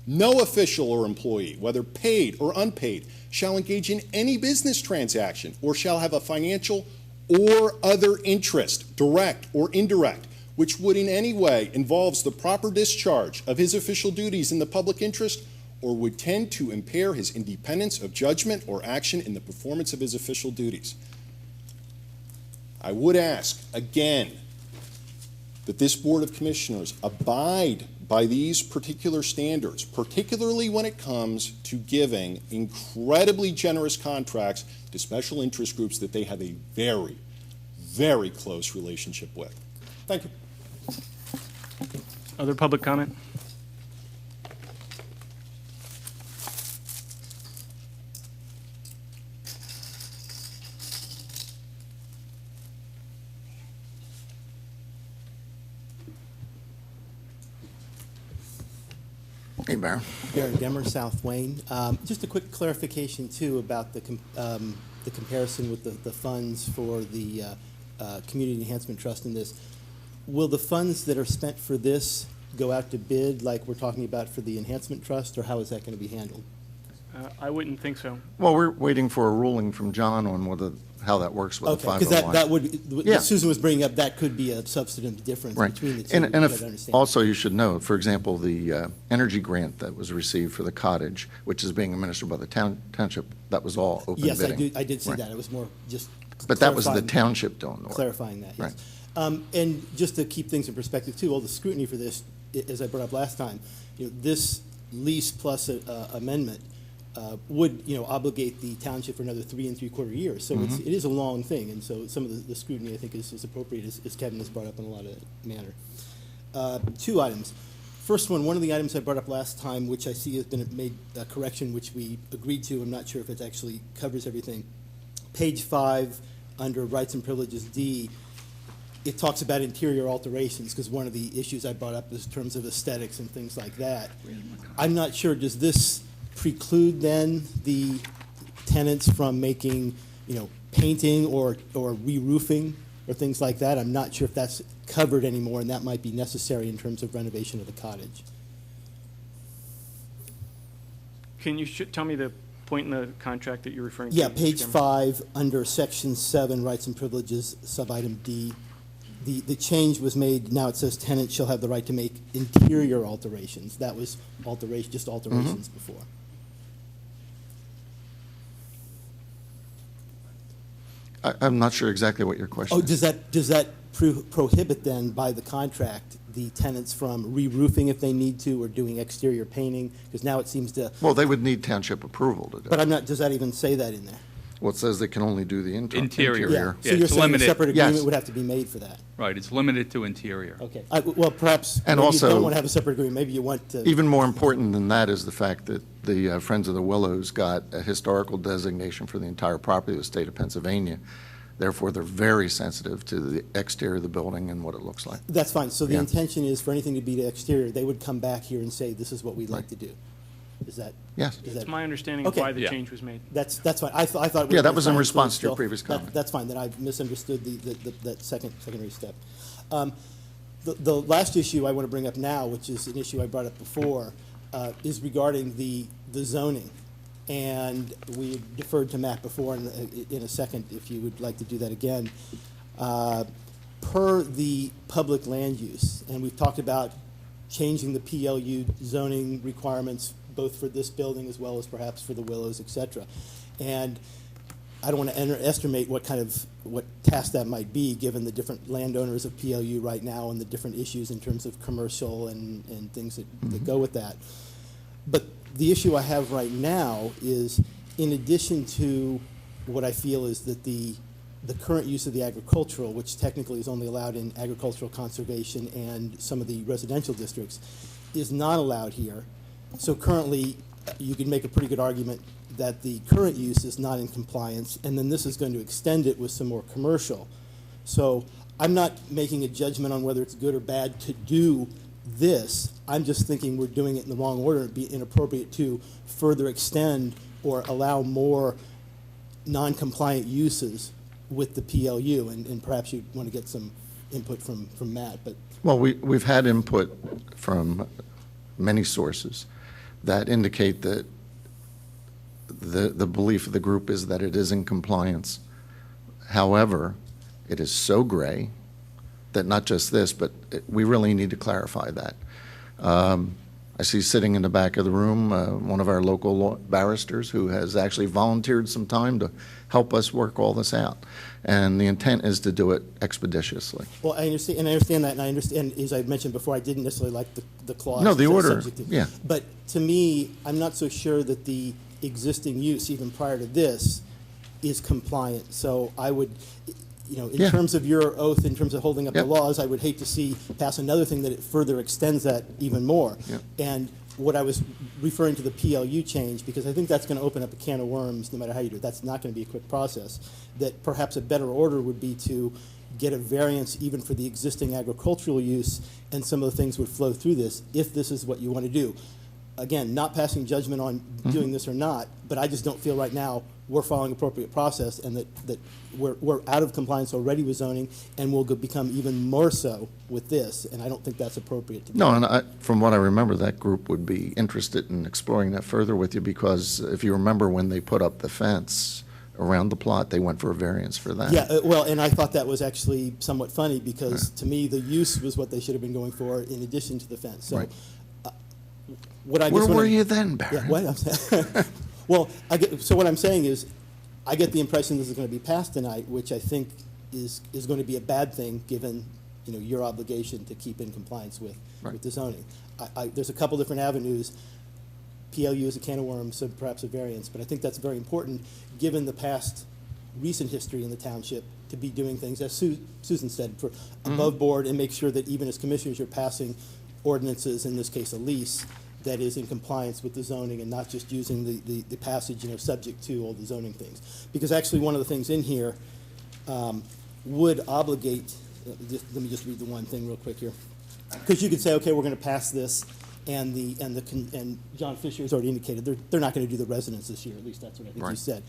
No official or employee, whether paid or unpaid, shall engage in any business transaction or shall have a financial or other interest, direct or indirect, which would in any way involves the proper discharge of his official duties in the public interest or would tend to impair his independence of judgment or action in the performance of his official duties. I would ask, again, that this Board of Commissioners abide by these particular standards, particularly when it comes to giving incredibly generous contracts to special interest groups that they have a very, very close relationship with. Thank you. Other public comment? Hey, Mayor. Baron Gemmer, South Wayne. Just a quick clarification, too, about the comparison with the funds for the Community Enhancement Trust in this. Will the funds that are spent for this go out to bid like we're talking about for the Enhancement Trust, or how is that going to be handled? I wouldn't think so. Well, we're waiting for a ruling from John on how that works with the 501. Because that would, Yeah. Susan was bringing up, that could be a substantive difference Right. between the two. And which I if, don't understand. also you should know, for example, the energy grant that was received for the cottage, which is being administered by the township, that was all open Yes, bidding. I did see Right. that. It was more just But that was the clarifying- township doing the work. Clarifying that, yes. Right. And just to keep things in perspective too, all the scrutiny for this, as I brought up last time, this lease plus amendment would, obligate the township for another 3 3/4 years. So Mhm. it is a long thing, and so some of the scrutiny I think is appropriate, as Kevin has brought up in a lot of manner. 2 items. First one of the items I brought up last time, which I see has been made a correction, which we agreed to. I'm not sure if it actually covers everything. Page 5, under Rights and Privileges D, it talks about interior alterations, because one of the issues I brought up is in terms of aesthetics and things like that. I'm not sure, does this preclude then the tenants from making, painting or re-roofing or things like that? I'm not sure if that's covered anymore, and that might be necessary in terms of renovation of the cottage. Can you tell me the point in the contract that you're referring to? Yeah, Mr. page Chairman? 5, under section 7, rights and privileges, sub-item D. The change was made, now it says tenants shall have the right to make interior alterations. That was just alterations before. I'm not sure exactly what your question is. Does that prohibit then by the contract the tenants from re-roofing if they need to, or doing exterior painting? Because now it seems to. Well, they would need township approval to do it. But does that even say that in there? Well, it says they can only do the Interior. interior. So you're it's saying a limited. separate agreement Yes. would have to be made for that? Right, it's limited to interior. Okay. Well, perhaps And maybe also- you don't want to have a separate agreement. Maybe you want to. Even more important than that is the fact that the Friends of the Willows got a historical designation for the entire property of the state of Pennsylvania. Therefore, they're very sensitive to the exterior of the building and what it looks like. That's fine. So the Yeah. intention is for anything to be the exterior, they would come back here and say, this is what we'd like to do. Is that? Yes. Is It's that? my understanding of Okay. why the change was made. That's fine. I thought. we Yeah, were that was in fine, so response to your still- previous comment. That's fine, then I misunderstood that secondary step. The last issue I want to bring up now, which is an issue I brought up before, is regarding the zoning. And we deferred to Matt before, and in a second, if you would like to do that again. Per the public land use, and we've talked about changing the PLU zoning requirements, both for this building as well as perhaps for the Willows, et cetera. And I don't want to underestimate what task that might be, given the different landowners of PLU right now and the different issues in terms of commercial and things that go with that. But the issue I have right now is, in addition to what I feel is that the current use of the agricultural, which technically is only allowed in agricultural conservation and some of the residential districts, is not allowed here. So currently, you can make a pretty good argument that the current use is not in compliance, and then this is going to extend it with some more commercial. So I'm not making a judgment on whether it's good or bad to do this. I'm just thinking we're doing it in the wrong order. It'd be inappropriate to further extend or allow more non-compliant uses with the PLU, and perhaps you want to get some input from Matt. But Well, we've had input from many sources that indicate that the belief of the group is that it is in compliance. However, it is so gray that not just this, but we really need to clarify that. I see sitting in the back of the room one of our local barristers who has actually volunteered some time to help us work all this out. And the intent is to do it expeditiously. well, I understand that, and I understand, as I mentioned before, I didn't necessarily like the clause. No, the that's order, subject to- yeah. But to me, I'm not so sure that the existing use, even prior to this, is compliant. So I would, in Yeah. terms of your oath, in terms of holding up the Yep. laws, I would hate to see pass another thing that it further extends that even more. Yep. And what I was referring to the PLU change, because I think that's going to open up a can of worms no matter how you do it. That's not going to be a quick process. That perhaps a better order would be to get a variance even for the existing agricultural use, and some of the things would flow through this if this is what you want to do. Again, not passing judgment on doing this or not, but I just don't feel right now we're following appropriate process, and that we're out of compliance already with zoning, and will become even more so with this, and I don't think that's appropriate to do. No, and from what I remember, that group would be interested in exploring that further with you, because if you remember when they put up the fence around the plot, they went for a variance for that. Yeah, well, and I thought that was actually somewhat funny, because to me, the use was what they should have been going for in addition to the fence. So, Right. what I Where guess what were I'm- you then, Barry? Yeah, what? I'm saying- Well, so what I'm saying is, I get the impression this is going to be passed tonight, which I think is going to be a bad thing, given, your obligation to keep in compliance with the zoning. There's a couple different avenues. PLU is a can of worms, so perhaps a variance, but I think that's very important, given the past recent history in the township, to be doing things, as Susan said, for above board, and make sure that even as commissioners, you're passing ordinances, in this case a lease, that is in compliance with the zoning, and not just using the passage, subject to all the zoning things. Because actually, one of the things in here would obligate, let me just read the one thing real quick here. Because you could say, okay, we're going to pass this, and John Fisher has already indicated they're not going to do the residents this year. At least that's what I think you said.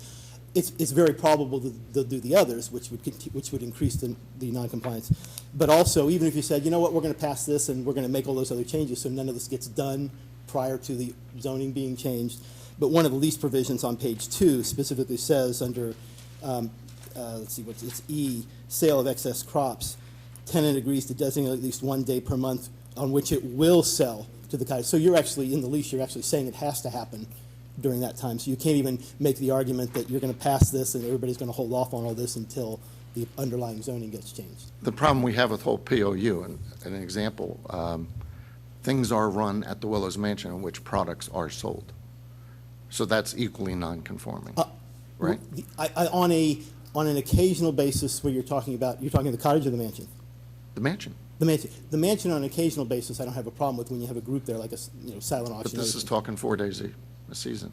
It's very probable that they'll do the others, which would increase the noncompliance. But also, even if you said, you know what, we're going to pass this, and we're going to make all those other changes, so none of this gets done prior to the zoning being changed. But one of the lease provisions on page 2 specifically says under, let's see, it's E, sale of excess crops, tenant agrees to designate at least 1 day per month on which it will sell to the cottage. So you're actually, in the lease, you're actually saying it has to happen during that time. So you can't even make the argument that you're going to pass this and everybody's going to hold off on all this until the underlying zoning gets changed. The problem we have with whole POU, and an example, things are run at the Willows Mansion in which products are sold. So that's equally non-conforming, right? On an occasional basis where you're talking the cottage or the mansion? The mansion. The mansion. The mansion on an occasional basis, I don't have a problem with when you have a group there, like a silent auction. But this is talking 4 days a season.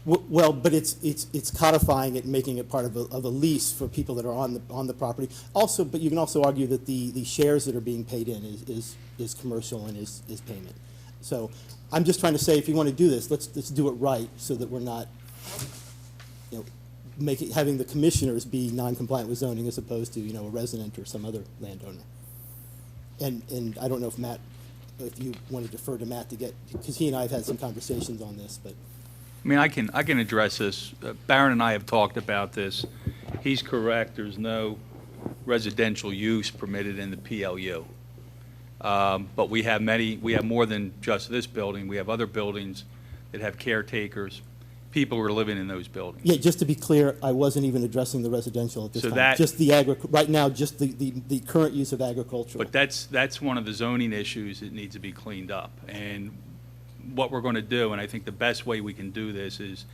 Well, but it's codifying it and making it part of a lease for people that are on the property. Also, but you can also argue that the shares that are being paid in is commercial and is payment. So I'm just trying to say, if you want to do this, let's do it right so that we're not, having the commissioners be non-compliant with zoning as opposed to, a resident or some other landowner. And I don't know if Matt, if you want to defer to Matt to get, because he and I have had some conversations on this, but. I mean, I can address this. Barron and I have talked about this. He's correct. There's no residential use permitted in the PLU. But we have more than just this building. We have other buildings that have caretakers, people who are living in those buildings. Yeah, just to be clear, I wasn't even addressing the residential at this time. Just the right now, just the current use of agricultural. But that's one of the zoning issues that needs to be cleaned up. And what we're going to do, and I think the best way we can do this, is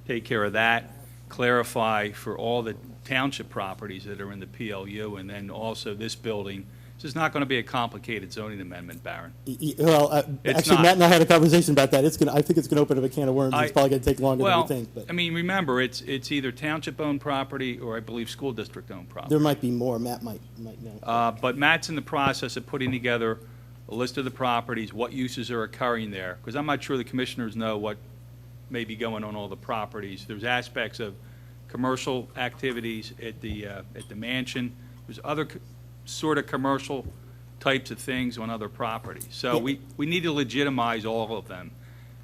take care of that, clarify for all the township properties that are in the PLU, and then also this building. This is not going to be a complicated zoning amendment, Barron. Well, actually, Matt and I had a conversation about that. I think it's going to open up a can of worms. It's probably going to take longer than we think. But I mean, remember, it's either township-owned property or I believe school district-owned property. There might be more. Matt might know. But Matt's in the process of putting together a list of the properties, what uses are occurring there, because I'm not sure the commissioners know what may be going on all the properties. There's aspects of commercial activities at the mansion. There's other sort of commercial types of things on other properties. So we need to legitimize all of them.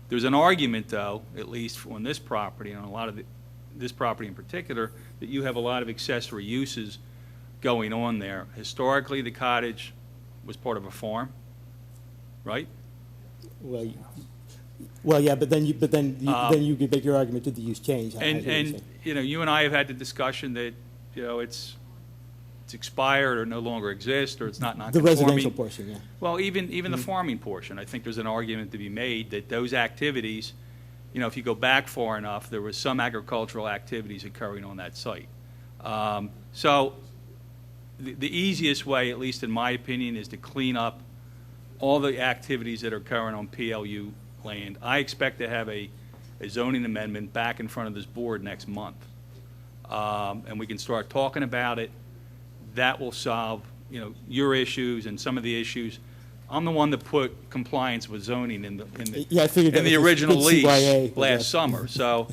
There's an argument, though, at least on this property, and on a lot of this property in particular, that you have a lot of accessory uses going on there. Historically, the cottage was part of a farm, right? Well, yeah, but then you could make your argument, did the use change? And you and I have had the discussion that it's expired or no longer exists, or it's not the residential portion, yeah. Well, even the farming portion, I think there's an argument to be made that those activities, if you go back far enough, there was some agricultural activities occurring on that site. So the easiest way, at least in my opinion, is to clean up all the activities that are occurring on PLU land. I expect to have a zoning amendment back in front of this board next month. And we can start talking about it. That will solve, your issues and some of the issues. I'm the one that put compliance with zoning in the original lease last summer. So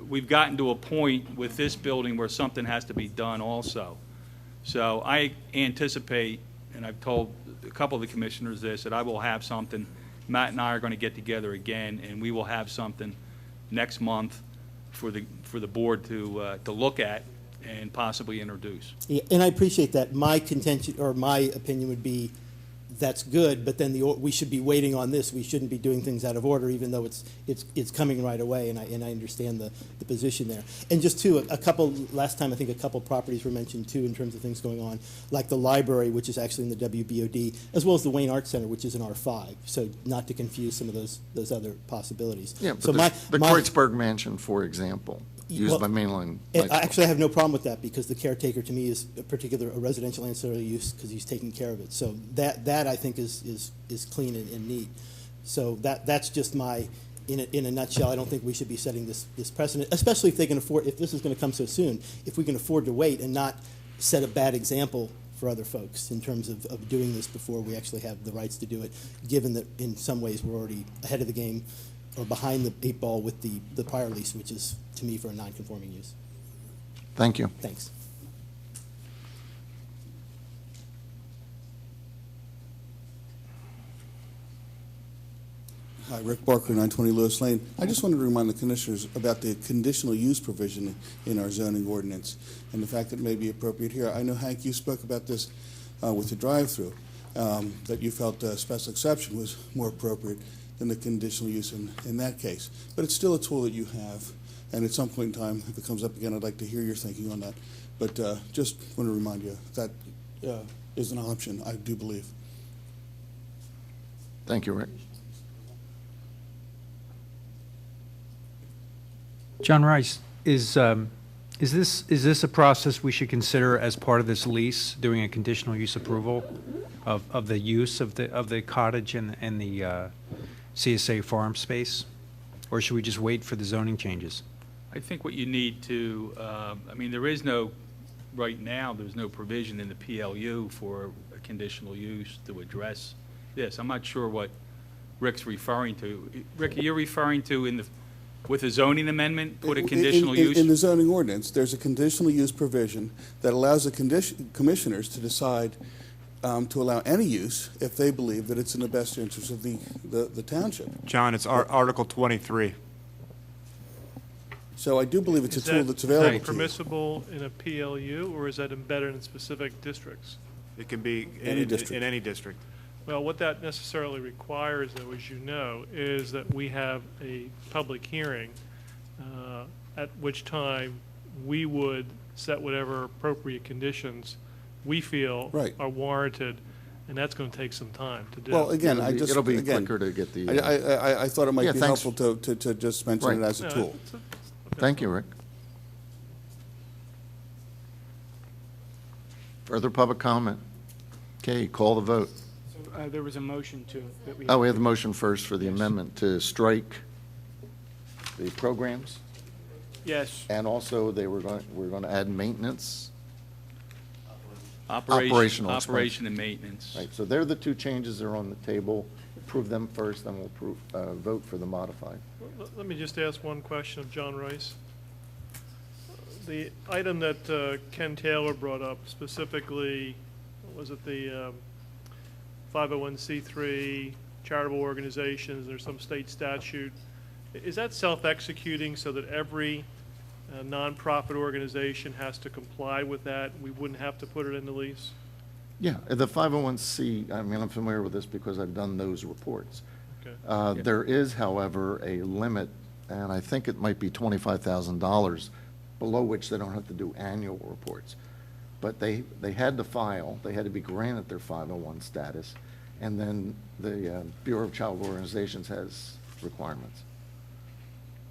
we've gotten to a point with this building where something has to be done also. So I anticipate, and I've told a couple of the commissioners this, that I will have something. Matt and I are going to get together again, and we will have something next month for the board to look at and possibly introduce. Yeah, and I appreciate that. My contention, or my opinion would be, that's good, but then we should be waiting on this. We shouldn't be doing things out of order, even though it's coming right away, and I understand the position there. And just last time I think a couple properties were mentioned too in terms of things going on, like the library, which is actually in the WBOD, as well as the Wayne Arts Center, which is in R5. So not to confuse some of those other possibilities. Yeah, but so the Kreutzberg Mansion, for example, used by mainline. Actually, I have no problem with that because the caretaker to me is a residential ancillary use because he's taking care of it. So that I think is clean and neat. So that's just in a nutshell. I don't think we should be setting this precedent, especially if they can afford. If this is going to come so soon, if we can afford to wait and not set a bad example for other folks in terms of doing this before we actually have the rights to do it, given that in some ways we're already ahead of the game or behind the 8 ball with the prior lease, which is, to me, for a non-conforming use. Thank you. Thanks. Hi, Rick Barker, 920 Lewis Lane. I just wanted to remind the commissioners about the conditional use provision in our zoning ordinance and the fact that it may be appropriate here. I know, Hank, you spoke about this with the drive-through, that you felt a special exception was more appropriate than the conditional use in that case. But it's still a tool that you have, and at some point in time, if it comes up again, I'd like to hear your thinking on that. But just want to remind you that is an option, I do believe. Thank you, Rick. John Rice, is this a process we should consider as part of this lease, doing a conditional use approval of the use of the cottage and the CSA farm space? Or should we just wait for the zoning changes? I think what you need to, I mean, there is no, right now, there's no provision in the PLU for a conditional use to address this. I'm not sure what Rick's referring to. Rick, are you referring to with a zoning amendment, put a conditional use? In the zoning ordinance, there's a conditional use provision that allows the commissioners to decide to allow any use if they believe that it's in the best interest of the township. John, it's Article 23. So I do believe it's a tool that's Is available that to you. permissible in a PLU, or is that embedded in specific districts? It can be Any district. in any district. Well, what that necessarily requires, though, as you know, is that we have a public hearing, at which time we would set whatever appropriate conditions we feel Right. are warranted, and that's going to take some time to do. Well, again, It'll be quicker to get the. I thought it might Yeah, be thanks. helpful to just mention Right. it as a No, tool. Thank you, Rick. Further public comment? Okay, call the vote. So there was a motion to, that we. Oh, we have the motion first for the amendment to strike the programs, Yes, and also we're going to add maintenance. Operation Operational expense. Operation and maintenance. Right, so they're the two changes that are on the table. Approve them first, then we'll vote for the modified. Let me just ask one question of John Rice. The item that Ken Taylor brought up, specifically, was it the 501c3 charitable organizations, there's some state statute. Is that self-executing so that every nonprofit organization has to comply with that? We wouldn't have to put it in the lease? Yeah, the 501c, I mean, I'm familiar with this because I've done those reports. Okay. There is, however, a limit, and I think it might be $25,000, below which they don't have to do annual reports. But they had to file, they had to be granted their 501 status, and then the Bureau of Child Organizations has requirements.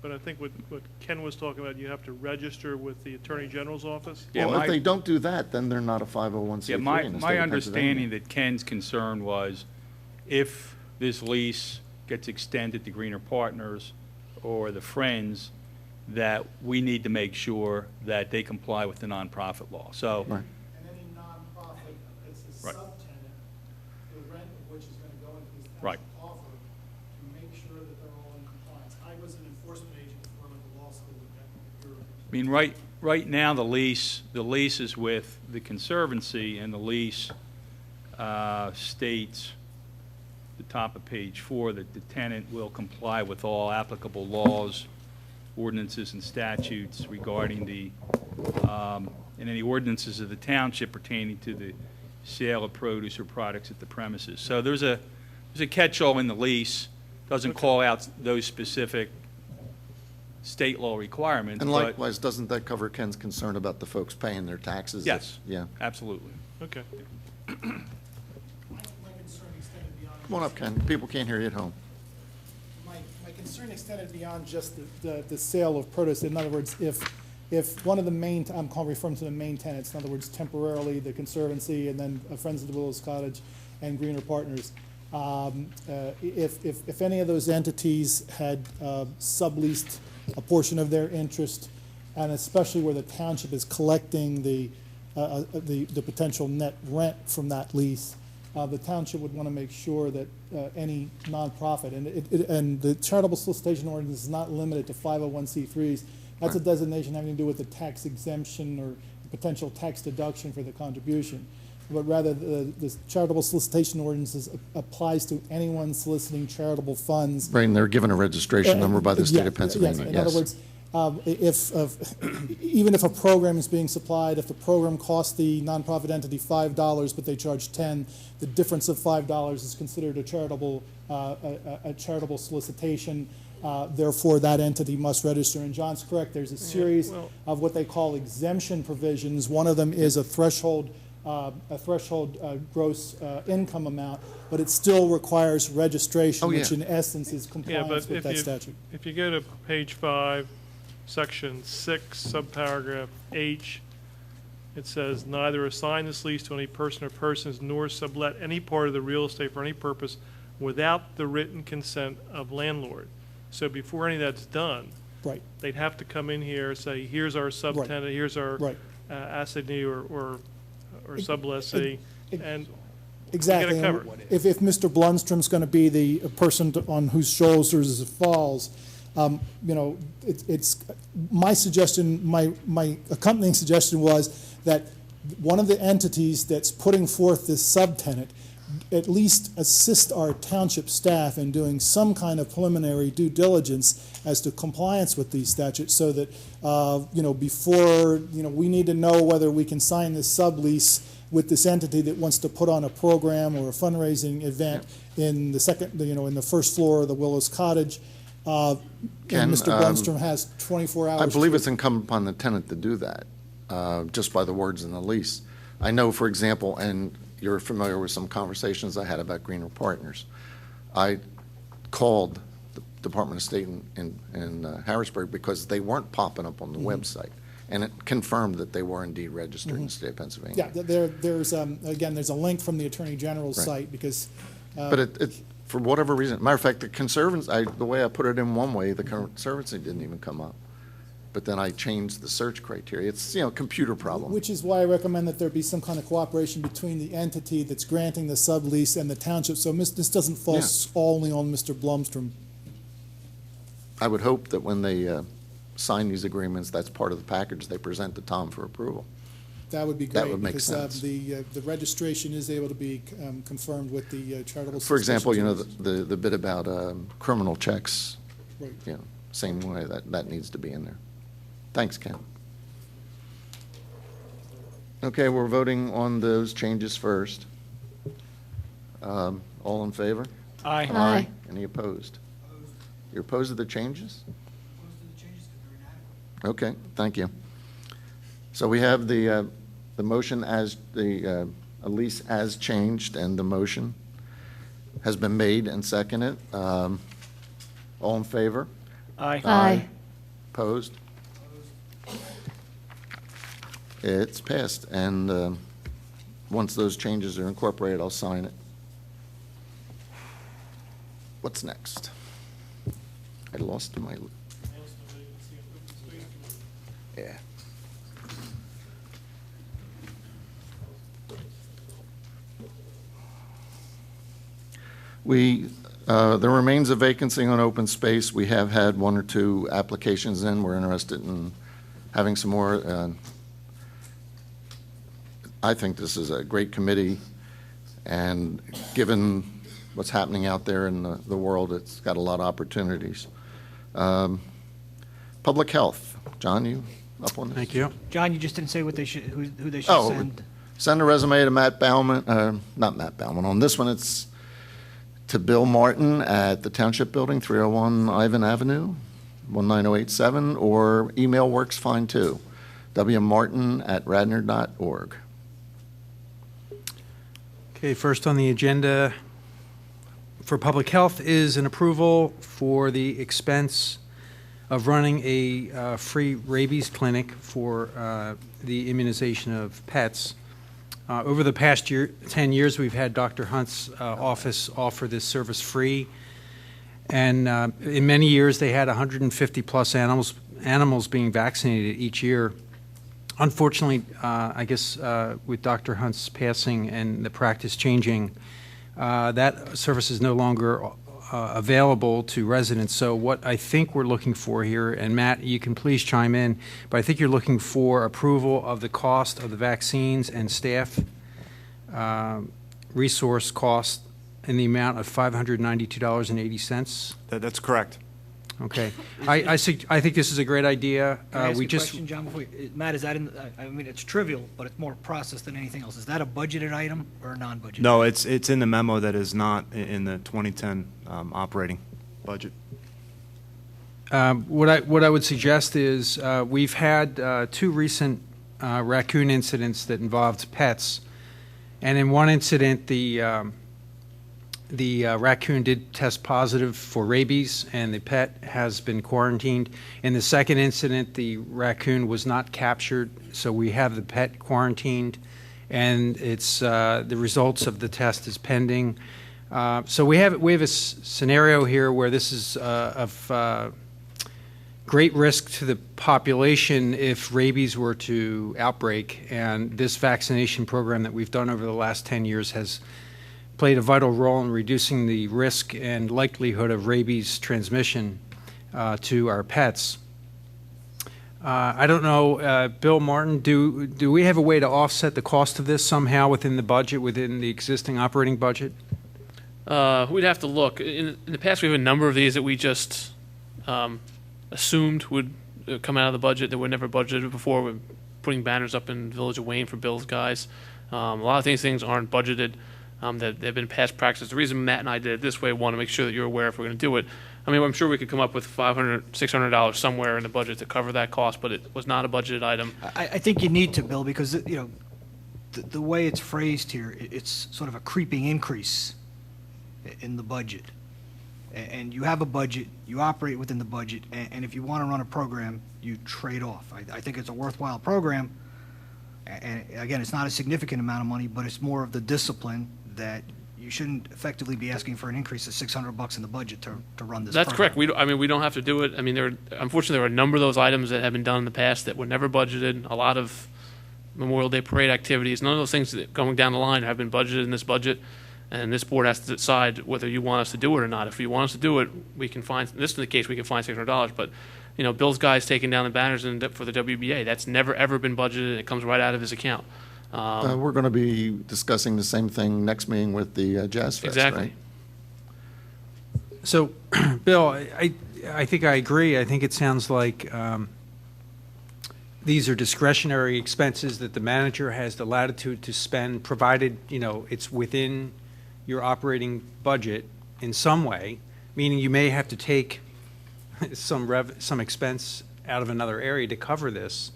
But I think what Ken was talking about, you have to register with the Attorney General's office? Yeah, Well, my- if they don't do that, then they're not a 501c3 Yeah, in the my state of understanding Pennsylvania. that Ken's concern was if this lease gets extended to Greener Partners or the Friends, that we need to make sure that they comply with the nonprofit law. So, Right. And any nonprofit that's a Right. subtenant, the rent of which is going to go into this Right. township offer, to make sure that they're all in compliance. I was an enforcement agent before I went to law school with that bureau. I mean, right now, the lease is with the Conservancy, and the lease states, the top of page 4, that the tenant will comply with all applicable laws, ordinances, and statutes regarding and any ordinances of the township pertaining to the sale of produce or products at the premises. So there's a catch-all in the lease, doesn't call out those specific state law requirements. And but- likewise, doesn't that cover Ken's concern about the folks paying their taxes? Yes. Yeah. Absolutely. Okay. My concern extended beyond. Come on up, Ken. People can't hear you at home. My concern extended beyond just the sale of produce. In other words, if one of the main, I'm referring to the main tenants, in other words, temporarily the Conservancy and then Friends of the Willows Cottage and Greener Partners, if any of those entities had subleased a portion of their interest, and especially where the township is collecting the potential net rent from that lease, the township would want to make sure that any nonprofit, and the charitable solicitation ordinance is not limited to 501c3s. That's a designation having to do with the tax exemption or potential tax deduction for the contribution. But rather, the charitable solicitation ordinance applies to anyone soliciting charitable funds. Right, and they're given a registration number by the state of Pennsylvania, Yes. yes. In other words, even if a program is being supplied, if the program costs the nonprofit entity $5, but they charge $10, the difference of $5 is considered a charitable solicitation. Therefore, that entity must register. And John's correct. There's a series of what they call exemption provisions. One of them is a threshold gross income amount, but it still requires registration, which in essence is compliance with that statute. If you go to page 5, section 6, subparagraph H, it says, neither assign this lease to any person or persons nor sublet any part of the real estate for any purpose without the written consent of landlord. So before any of that's done, Right. they'd have to come in here, say, here's our subtenant, here's our Right. assignee or sublessee, and Exactly. get it And covered. if Mr. Blundstrom's going to be the person on whose shoulders it falls, it's my suggestion, my accompanying suggestion was that one of the entities that's putting forth this subtenant at least assist our township staff in doing some kind of preliminary due diligence as to compliance with these statutes, so that before we need to know whether we can sign this sublease with this entity that wants to put on a program or a fundraising event in the second, in the first floor of the Willows Cottage. And Mr. Blundstrom has 24 hours. I believe it's incumbent upon the tenant to do that, just by the words in the lease. I know, for example, and you're familiar with some conversations I had about Greener Partners. I called the Department of State in Harrisburg because they weren't popping up on the website. And it confirmed that they were indeed registered in the state of Pennsylvania. Yeah, there's a link from the Attorney General's site because. But it for whatever reason, matter of fact, the Conservancy, the way I put it in one way, the Conservancy didn't even come up. But then I changed the search criteria. It's, computer problem. Which is why I recommend that there be some kind of cooperation between the entity that's granting the sublease and the township, so this doesn't fall only on Mr. Blundstrom. I would hope that when they sign these agreements, that's part of the package they present to Tom for approval. That would be great. That would make because, sense. the registration is able to be confirmed with the charitable. For example, suspicions. the bit about criminal checks, Right. same way, that needs to be in there. Thanks, Ken. Okay, we're voting on those changes first. All in favor? Aye. Aye. Any opposed? You're opposed to the changes? Okay, thank you. So we have the motion as the lease as changed, and the motion has been made and seconded. All in favor? Aye. Aye. Opposed? It's passed, and once those changes are incorporated, I'll sign it. What's next? I lost my, yeah. There remains a vacancy on open space. We have had one or two applications in. We're interested in having some more. I think this is a great committee, and given what's happening out there in the world, it's got a lot of opportunities. Public health. John, you up on this? Thank you. John, you just didn't say what they should, who they should Oh, send. send a resume to Matt Bauman, not Matt Bauman. On this one, it's to Bill Martin at the Township Building, 301 Ivan Avenue, 19087, or email works fine too, wmartin@radnor.org. Okay, first on the agenda for public health is an approval for the expense of running a free rabies clinic for the immunization of pets. Over the past 10 years, we've had Dr. Hunt's office offer this service free. And in many years, they had 150 plus animals being vaccinated each year. Unfortunately, I guess with Dr. Hunt's passing and the practice changing, that service is no longer available to residents. So what I think we're looking for here, and Matt, you can please chime in, but I think you're looking for approval of the cost of the vaccines and staff resource cost in the amount of $592.80. That's correct. Okay. I think this is a great idea. Can I ask We you a just question, John, before Matt, is that in, I mean, it's trivial, but it's more process than anything else. Is that a budgeted item or a non-budgeted? No, it's in the memo that is not in the 2010 operating budget. What I would suggest is we've had two recent raccoon incidents that involved pets, and in one incident the raccoon did test positive for rabies, and the pet has been quarantined. In the second incident, the raccoon was not captured, so we have the pet quarantined, and it's the results of the test is pending. So we have a scenario here where this is of great risk to the population if rabies were to outbreak, and this vaccination program that we've done over the last 10 years has played a vital role in reducing the risk and likelihood of rabies transmission to our pets. I don't know, Bill Martin, do we have a way to offset the cost of this somehow within the budget, within the existing operating budget? We'd have to look. In the past, we have a number of these that we just assumed would come out of the budget that were never budgeted before. We're putting banners up in Village of Wayne for Bill's guys. A lot of these things aren't budgeted. That they've been past practice. The reason Matt and I did it this way, want to make sure that you're aware if we're going to do it. I mean, I'm sure we could come up with $500, $600 somewhere in the budget to cover that cost, but it was not a budgeted item. I think you need to, Bill, because, you know, the way it's phrased here, it's sort of a creeping increase in the budget. And you have a budget, you operate within the budget, and if you want to run a program, you trade off. I think it's a worthwhile program, and again, it's not a significant amount of money, but it's more of the discipline that you shouldn't effectively be asking for an increase of $600 in the budget to run this That's program. correct. We don't have to do it. I mean, unfortunately, there are a number of those items that have been done in the past that were never budgeted. A lot of Memorial Day parade activities, none of those things that going down the line have been budgeted in this budget, and this board has to decide whether you want us to do it or not. If you want us to do it, we can find, in this is the case, we can find $600, but you know, Bill's guys taking down the banners for the WBA, that's never ever been budgeted. It comes right out of his account. We're going to be discussing the same thing next meeting with the Jazz Fest, Exactly. right? So, Bill, I think I agree. I think it sounds like these are discretionary expenses that the manager has the latitude to spend, provided, you know, it's within your operating budget in some way, meaning you may have to take some expense out of another area to cover this.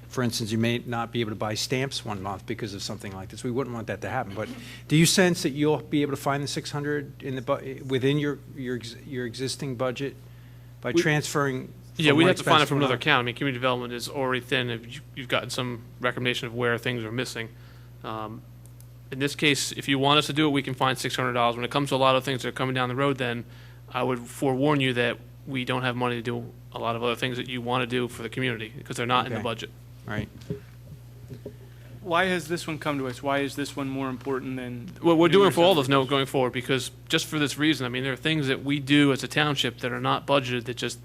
For instance, you may not be able to buy stamps one month because of something like this. We wouldn't want that to happen. But do you sense that you'll be able to find the 600 in the within your existing budget by transferring? Yeah, we'd have to find it from another account. I mean, community development is already thin. If you've gotten some recommendation of where things are missing. In this case, if you want us to do it, we can find $600. When it comes to a lot of things that are coming down the road, then I would forewarn you that we don't have money to do a lot of other things that you want to do for the community because they're not in the budget. Right. Why has this one come to us? Why is this one more important than? Well, we're doing for all those notes going forward because just for this reason, I mean, there are things that we do as a township that are not budgeted that just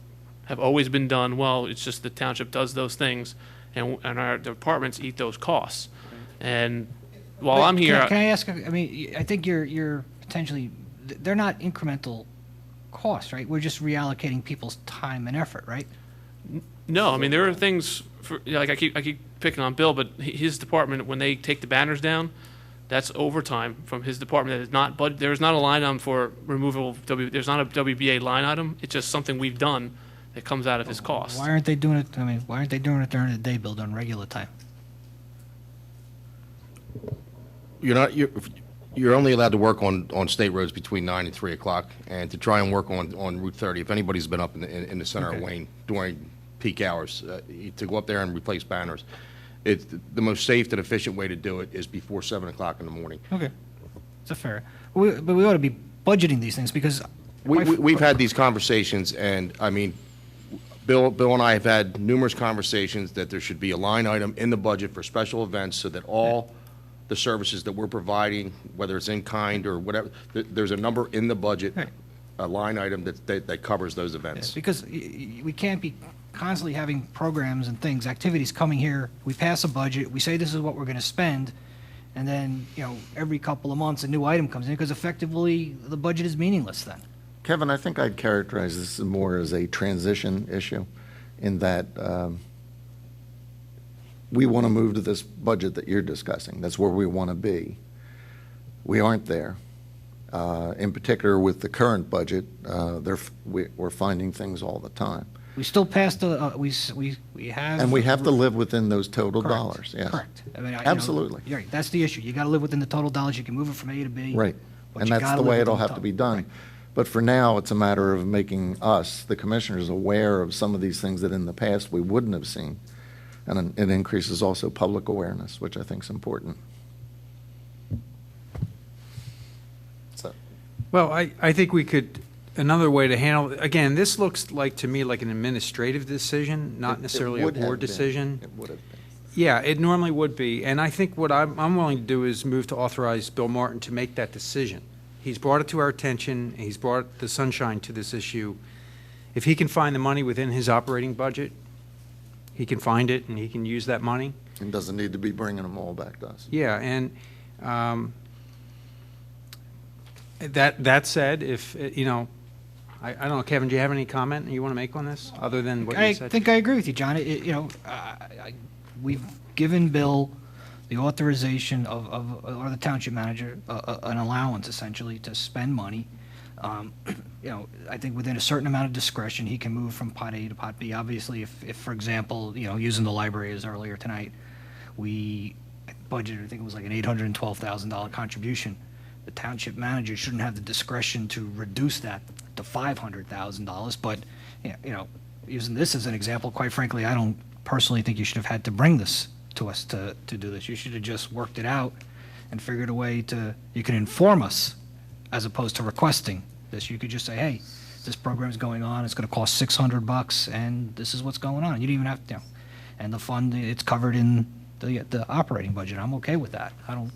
have always been done well. It's just the township does those things, and our departments eat those costs. And while I'm here, Can I ask? I mean, I think you're potentially they're not incremental costs, right? We're just reallocating people's time and effort, right? no, I mean there are things for, like I keep picking on Bill, but his department when they take the banners down, that's overtime from his department. That is not, but there's not a line item for removal of there's not a WBA line item. It's just something we've done that comes out of his costs. Why aren't they doing it? I mean, why aren't they doing it during the day, Bill, during regular time? You're only allowed to work on state roads between 9 and 3 o'clock, and to try and work on Route 30. If anybody's been up in the center of Wayne during peak hours, to go up there and replace banners, it's the most safe and efficient way to do it is before 7 o'clock in the morning. Okay, that's fair. But we ought to be budgeting these things because We've had these conversations, and I mean, Bill and I have had numerous conversations that there should be a line item in the budget for special events so that all the services that we're providing, whether it's in kind or whatever, there's a number in the budget, a line item that covers those events. because we can't be constantly having programs and things, activities coming here. We pass a budget, we say this is what we're going to spend, and then every couple of months a new item comes in because effectively the budget is meaningless then. Kevin, I think I'd characterize this more as a transition issue in that we want to move to this budget that you're discussing. That's where we want to be. We aren't there. In particular, with the current budget, we're finding things all the time. We still pass the, we have. And we have to live within those total Correct. dollars, yes. Correct. I mean, Absolutely. You're right. That's the issue. You got to live within the total dollars. You can move it from A to B. Right. but And you that's gotta the live way within it'll the have to total. be done. Right. But for now, it's a matter of making us, the commissioners, aware of some of these things that in the past we wouldn't have seen. And it increases also public awareness, which I think is important. So, Well, I think we could, another way to handle, again, this looks like, to me, like an administrative decision, not necessarily a would have board been. decision. It would have been. Yeah, it normally would be. And I think what I'm willing to do is move to authorize Bill Martin to make that decision. He's brought it to our attention, he's brought the sunshine to this issue. If he can find the money within his operating budget, he can find it and he can use that money. And doesn't need to be bringing them all back to us. Yeah, and that said, if, you know, I don't know, Kevin, do you have any comment you want to make on this, other than what I you said? think I agree with you, John. We've given Bill the authorization or the township manager, an allowance essentially to spend money. I think within a certain amount of discretion, he can move from pot A to pot B. Obviously, if for example, using the library as earlier tonight, we budgeted, I think it was like an $812,000 contribution. The township manager shouldn't have the discretion to reduce that to $500,000. But, using this as an example, quite frankly, I don't personally think you should have had to bring this to us to do this. You should have just worked it out and figured a way you can inform us as opposed to requesting this. You could just say, hey, this program's going on, it's going to cost $600, and this is what's going on. You don't even have to, and the fund, it's covered in the operating budget. I'm okay with that. I don't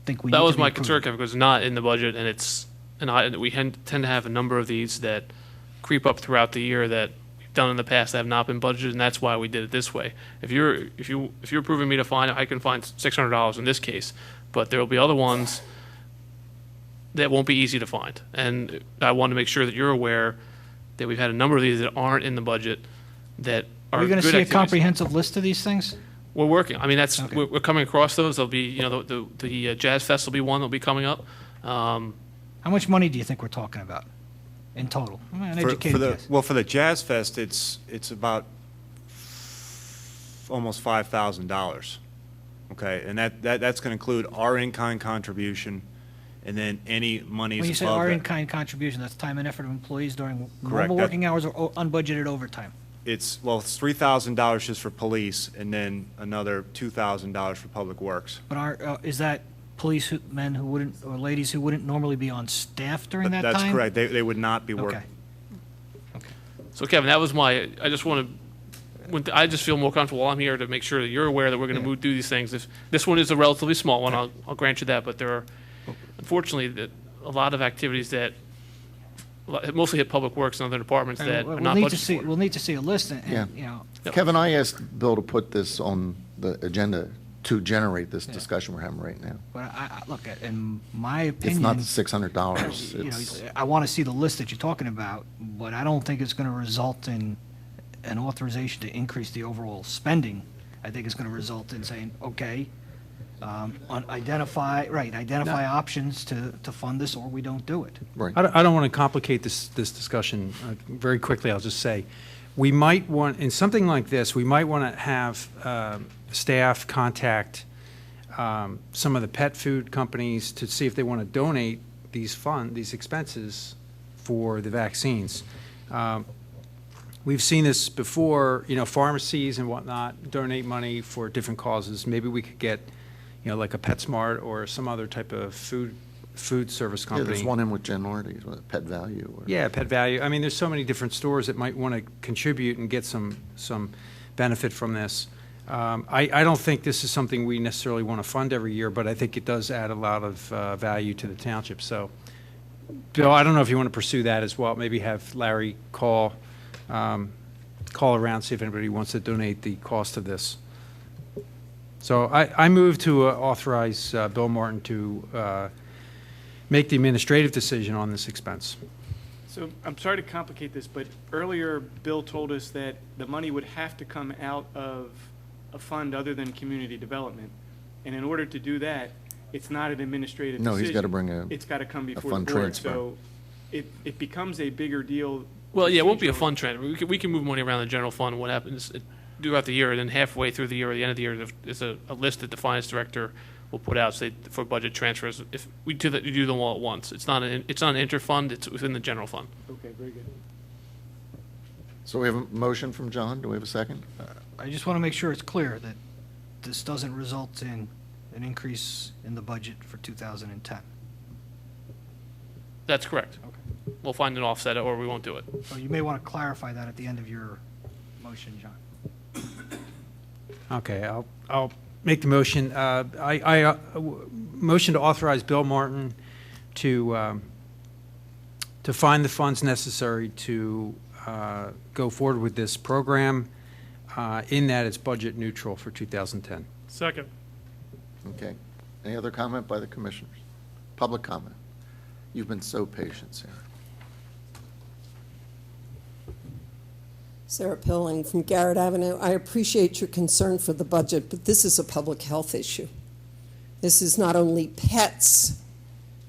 think we need That to was be my concern, approving. Kevin, because it's not in the budget, and we tend to have a number of these that creep up throughout the year that we've done in the past that have not been budgeted, and that's why we did it this way. If you're approving me to find, I can find $600 in this case, but there will be other ones that won't be easy to find. And I want to make sure that you're aware that we've had a number of these that aren't in the budget that are Are we going good to see a activities. comprehensive list of these things? We're working. I mean, Okay. we're coming across those. There'll be, the Jazz Fest will be one that'll be coming up. How much money do you think we're talking about in total? An educated guess. For the Jazz Fest, it's about almost $5,000. Okay, and that's going to include our in-kind contribution, and then any monies When you say above our that. in-kind contribution, that's time and effort of employees during Correct. normal working hours or unbudgeted overtime? It's $3,000 just for police, and then another $2,000 for public works. But is that men who wouldn't, or ladies who wouldn't normally be on staff during that time? That's correct. They would not be working. Okay. So Kevin, that was I just feel more comfortable while I'm here to make sure that you're aware that we're going to do these things. If this one is a relatively small one, I'll grant you that, but there are, unfortunately, a lot of activities that mostly hit public works and other departments that are not budgeted for. We'll need to see a list, Yeah. Yep. Kevin, I asked Bill to put this on the agenda to generate this discussion we're having right now. But look, in my opinion. It's not $600. It's, I want to see the list that you're talking about, but I don't think it's going to result in an authorization to increase the overall spending. I think it's going to result in saying, okay, identify options to fund this, or we don't do it. right. I don't want to complicate this discussion. Very quickly, I'll just say, we might want, in something like this, we might want to have staff contact some of the pet food companies to see if they want to donate these expenses for the vaccines. We've seen this before, pharmacies and whatnot donate money for different causes. Maybe we could get, like a PetSmart or some other type of food service Yeah, company. there's one in with Jen Lardy's, Pet Value. Yeah, Pet Value. I mean, there's so many different stores that might want to contribute and get some benefit from this. I don't think this is something we necessarily want to fund every year, but I think it does add a lot of value to the township. So, Bill, I don't know if you want to pursue that as well. Maybe have Larry call around, see if anybody wants to donate the cost of this. So I move to authorize Bill Martin to make the administrative decision on this expense. So I'm sorry to complicate this, but earlier Bill told us that the money would have to come out of a fund other than community development. And in order to do that, it's not an administrative No, decision. he's got to bring It's got to come before the fund board. transfer. So it becomes a bigger deal. Well, yeah, it won't be a procedurally. fund transfer. We can move money around the general fund. What happens throughout the year, and then halfway through the year or the end of the year, there's a list that the finance director will put out for budget transfers. If we do them all at once, it's not an interfund. It's within the general fund. Okay, very good. So we have a motion from John. Do we have a second? I just want to make sure it's clear that this doesn't result in an increase in the budget for 2010. That's correct. We'll find an offset or we won't do it. So you may want to clarify that at the end of your motion, John. Okay, I'll make the motion. Motion to authorize Bill Martin to find the funds necessary to go forward with this program, in that it's budget neutral for 2010. Second. Okay. Any other comment by the commissioners? Public comment? You've been so patient, Sarah. Sarah Pilling from Garrett Avenue. I appreciate your concern for the budget, but this is a public health issue. This is not only pets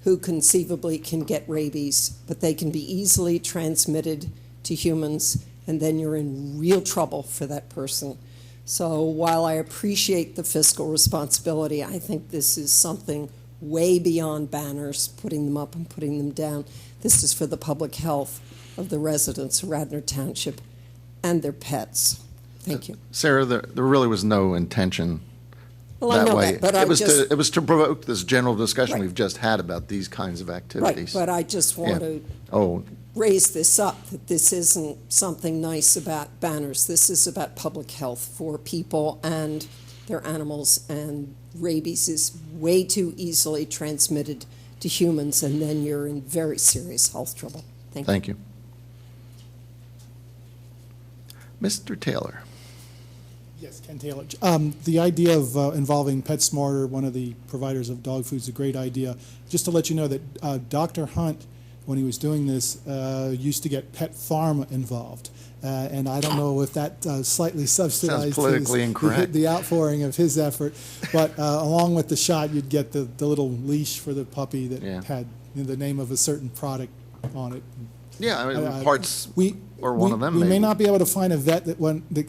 who conceivably can get rabies, but they can be easily transmitted to humans, and then you're in real trouble for that person. So while I appreciate the fiscal responsibility, I think this is something way beyond banners, putting them up and putting them down. This is for the public health of the residents of Radnor Township and their pets. Thank you. Sarah, there really was no intention Well, I know way. that, but It was to provoke this general discussion we've just had about these kinds of activities. Right, but I just want to raise this up, that this isn't something nice about banners. This is about public health for people and their animals, and rabies is way too easily transmitted to humans, and then you're in very serious health trouble. Thank you. Mr. Taylor. Yes, Ken Taylor. The idea of involving PetSmarter, one of the providers of dog food, is a great idea. Just to let you know that Dr. Hunt, when he was doing this, used to get Pet Pharma involved. And I don't know if that slightly subsidized politically incorrect. the outpouring of his effort. But along with the shot, you'd get the little leash for the puppy that had the name of a certain product on it. Yeah, I mean, parts or one of them. We may not be able to find a vet that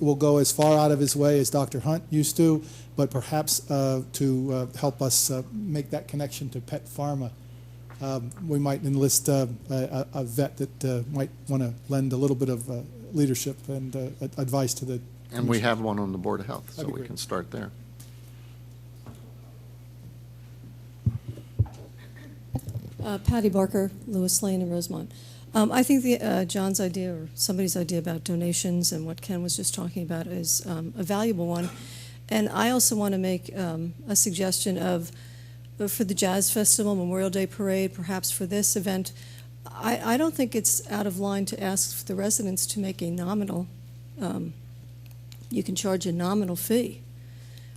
will go as far out of his way as Dr. Hunt used to, but perhaps to help us make that connection to Pet Pharma, we might enlist a vet that might want to lend a little bit of leadership and advice to the And we have one on the Board of Health, so we can start there. Patty Barker, Lewis Lane, and Rosemont. I think John's idea, or somebody's idea about donations and what Ken was just talking about, is a valuable one. And I also want to make a suggestion for the Jazz Festival, Memorial Day Parade, perhaps for this event. I don't think it's out of line to ask the residents to make a nominal, you can charge a nominal fee.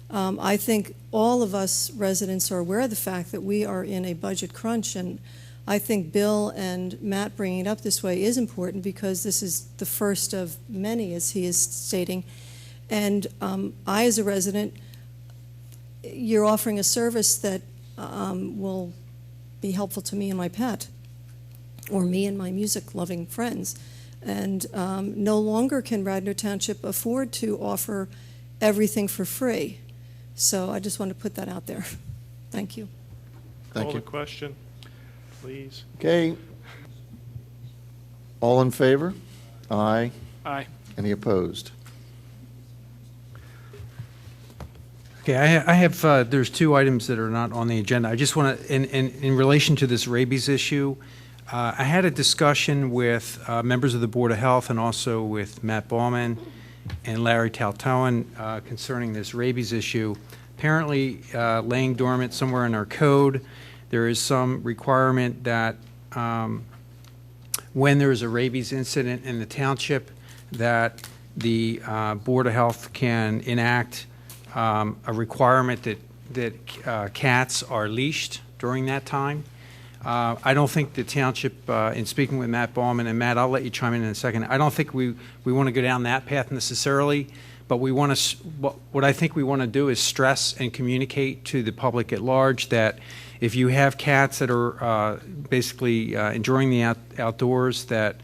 I think all of us residents are aware of the fact that we are in a budget crunch, and I think Bill and Matt bringing it up this way is important because this is the first of many, as he is stating. And I, as a resident, you're offering a service that will be helpful to me and my pet, or me and my music-loving friends. And no longer can Radnor Township afford to offer everything for free. So I just want to put that out there. Thank you. Thank Call you. the question, please. Okay. All in favor? Aye. Aye. Any opposed? Okay, I have, there's two items that are not on the agenda. I just want to, in relation to this rabies issue, I had a discussion with members of the Board of Health and also with Matt Bauman and Larry Taltowen concerning this rabies issue. Apparently, laying dormant somewhere in our code, there is some requirement that when there is a rabies incident in the township, that the Board of Health can enact a requirement that cats are leashed during that time. I don't think the township, in speaking with Matt Bauman, and Matt, I'll let you chime in a second, I don't think we want to go down that path necessarily, but we want to, what I think we want to do is stress and communicate to the public at large that if you have cats that are basically enjoying the outdoors, that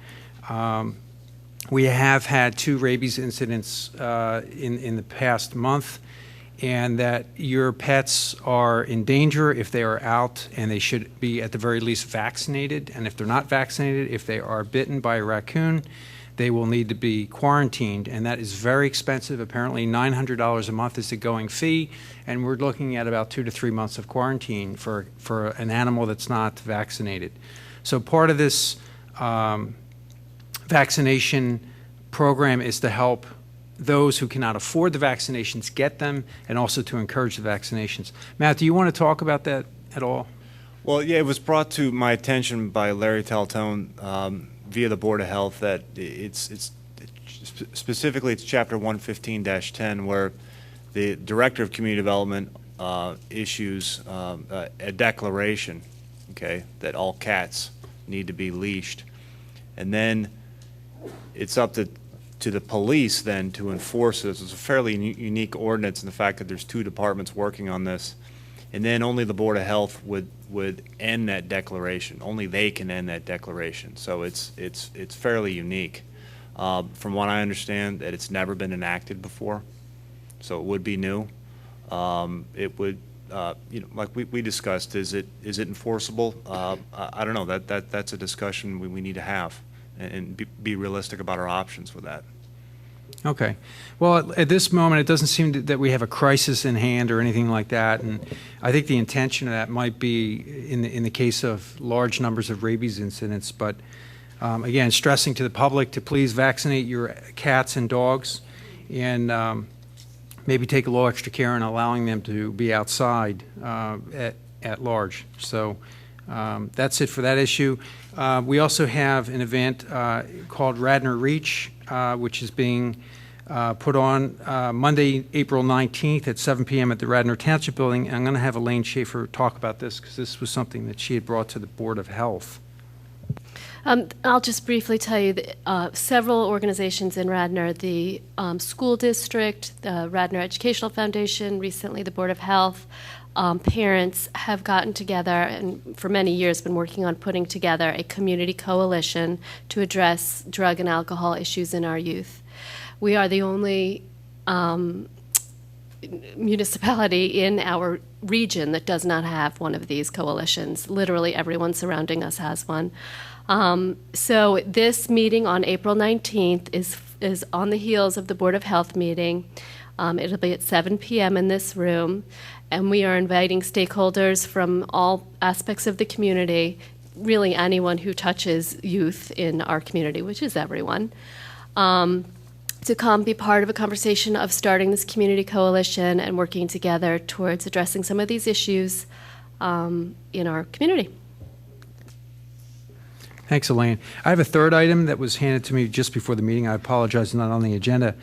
we have had 2 rabies incidents in the past month, and that your pets are in danger if they are out, and they should be at the very least vaccinated. And if they're not vaccinated, if they are bitten by a raccoon, they will need to be quarantined, and that is very expensive. Apparently $900 a month is the going fee, and we're looking at about 2 to 3 months of quarantine for an animal that's not vaccinated. So part of this vaccination program is to help those who cannot afford the vaccinations get them, and also to encourage the vaccinations. Matt, do you want to talk about that at all? Well, yeah, it was brought to my attention by Larry Talatone via the Board of Health that specifically it's Chapter 115-10, where the Director of Community Development issues a declaration, okay, that all cats need to be leashed. And then it's up to the police then to enforce this. It's a fairly unique ordinance in the fact that there's two departments working on this. And then only the Board of Health would end that declaration. Only they can end that declaration. So it's fairly unique. From what I understand, that it's never been enacted before, so it would be new. It would, like we discussed, is it enforceable? I don't know. That's a discussion we need to have, and be realistic about our options with that. Okay. Well, at this moment, it doesn't seem that we have a crisis in hand or anything like that, and I think the intention of that might be in the case of large numbers of rabies incidents. But again, stressing to the public to please vaccinate your cats and dogs, and maybe take a little extra care in allowing them to be outside at large. So that's it for that issue. We also have an event called Radnor Reach, which is being put on Monday, April 19th at 7 p.m. at the Radnor Township Building. And I'm going to have Elaine Schaefer talk about this because this was something that she had brought to the Board of Health. I'll just briefly tell you that several organizations in Radnor, the school district, the Radnor Educational Foundation, recently the Board of Health, parents have gotten together and for many years been working on putting together a community coalition to address drug and alcohol issues in our youth. We are the only municipality in our region that does not have one of these coalitions. Literally everyone surrounding us has one. So this meeting on April 19th is on the heels of the Board of Health meeting. It'll be at 7 p.m. in this room, and we are inviting stakeholders from all aspects of the community, really anyone who touches youth in our community, which is everyone, to come be part of a conversation of starting this community coalition and working together towards addressing some of these issues in our community. Thanks, Elaine. I have a third item that was handed to me just before the meeting. I apologize, not on the agenda.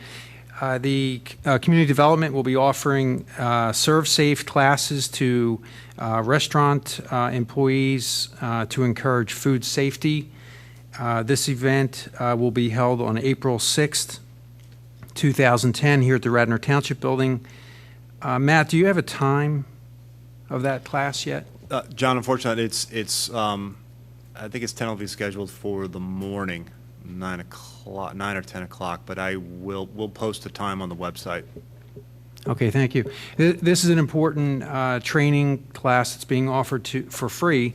The community development will be offering Serve Safe classes to restaurant employees to encourage food safety. This event will be held on April 6th, 2010 here at the Radnor Township Building. Matt, do you have a time of that class yet? John, unfortunately, it's I think it's tentatively scheduled for the morning, 9 or 10 o'clock, but we'll post a time on the website. Okay, thank you. This is an important training class that's being offered for free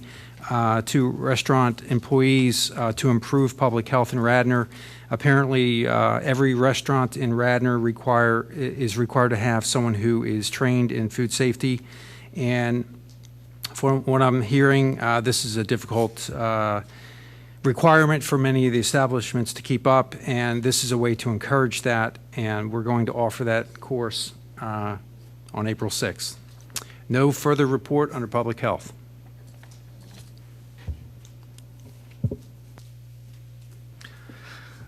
to restaurant employees to improve public health in Radnor. Apparently, every restaurant in Radnor is required to have someone who is trained in food safety, and from what I'm hearing, this is a difficult requirement for many of the establishments to keep up, and this is a way to encourage that, and we're going to offer that course on April 6th. No further report under public health.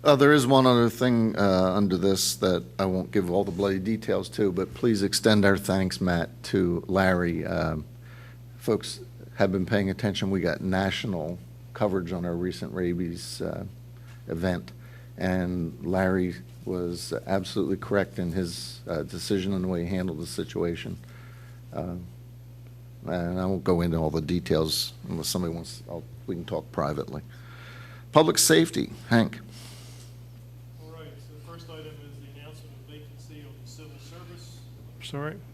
There is one other thing under this that I won't give all the bloody details to, but please extend our thanks, Matt, to Larry. Folks have been paying attention. We got national coverage on our recent rabies event, and Larry was absolutely correct in his decision on the way he handled the situation. And I won't go into all the details unless somebody wants. We can talk privately. Public safety, Hank. All right. So the first item is the announcement of vacancy on the civil service.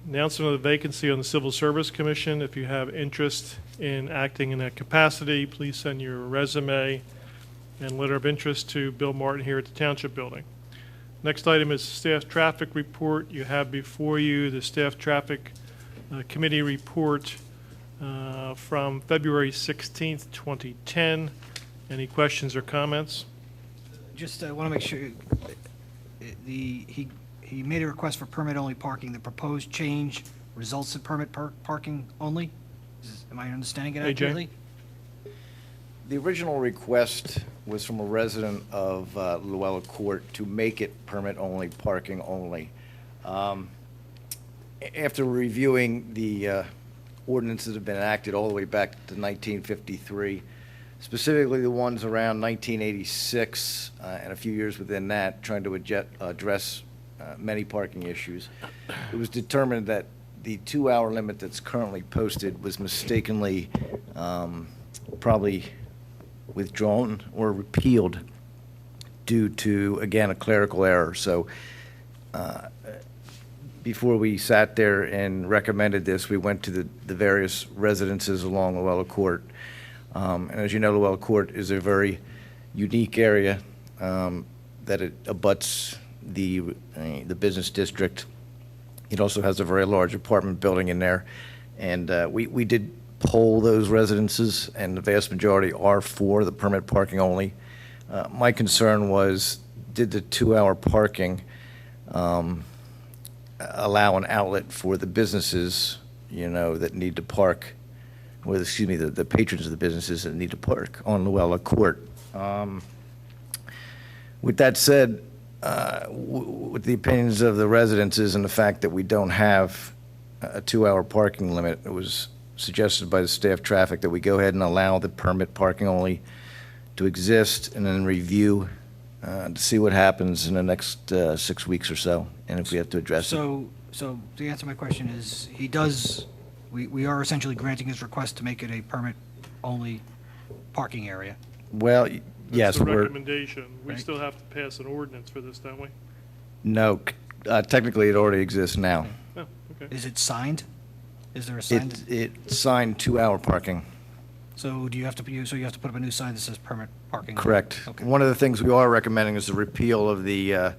Announcement of the vacancy on the Civil Service Commission. If you have interest in acting in that capacity, please send your resume and letter of interest to Bill Martin here at the Township Building. Next item is staff traffic report. You have before you the staff traffic committee report from February 16th, 2010. Any questions or comments? Just want to make sure, he made a request for permit-only parking. The proposed change results in permit parking only? Am I understanding it AJ? accurately? The original request was from a resident of Luella Court to make it permit-only, parking only. After reviewing the ordinances that have been enacted all the way back to 1953, specifically the ones around 1986 and a few years within that, trying to address many parking issues, it was determined that the 2-hour limit that's currently posted was mistakenly probably withdrawn or repealed due to, again, a clerical error. So before we sat there and recommended this, we went to the various residences along Luella Court. And as you know, Luella Court is a very unique area that it abuts the business district. It also has a very large apartment building in there. And we did poll those residences, and the vast majority are for the permit parking only. My concern was, did the 2-hour parking allow an outlet for the businesses, that need to park, or excuse me, the patrons of the businesses that need to park on Luella Court. With that said, with the opinions of the residences and the fact that we don't have a 2-hour parking limit, it was suggested by the staff traffic that we go ahead and allow the permit parking only to exist and then review to see what happens in the next 6 weeks or so, and if we have to address it. So to answer my question is, we are essentially granting his request to make it a permit-only parking area. Well, yes, That's the we're, recommendation. We Right. still have to pass an ordinance for this, don't we? no, technically it already exists now. Oh, okay. Is it signed? Is there a sign? It's signed 2-hour parking. So you have to put up a new sign that says permit parking? Correct. Okay. One of the things we are recommending is the repeal of the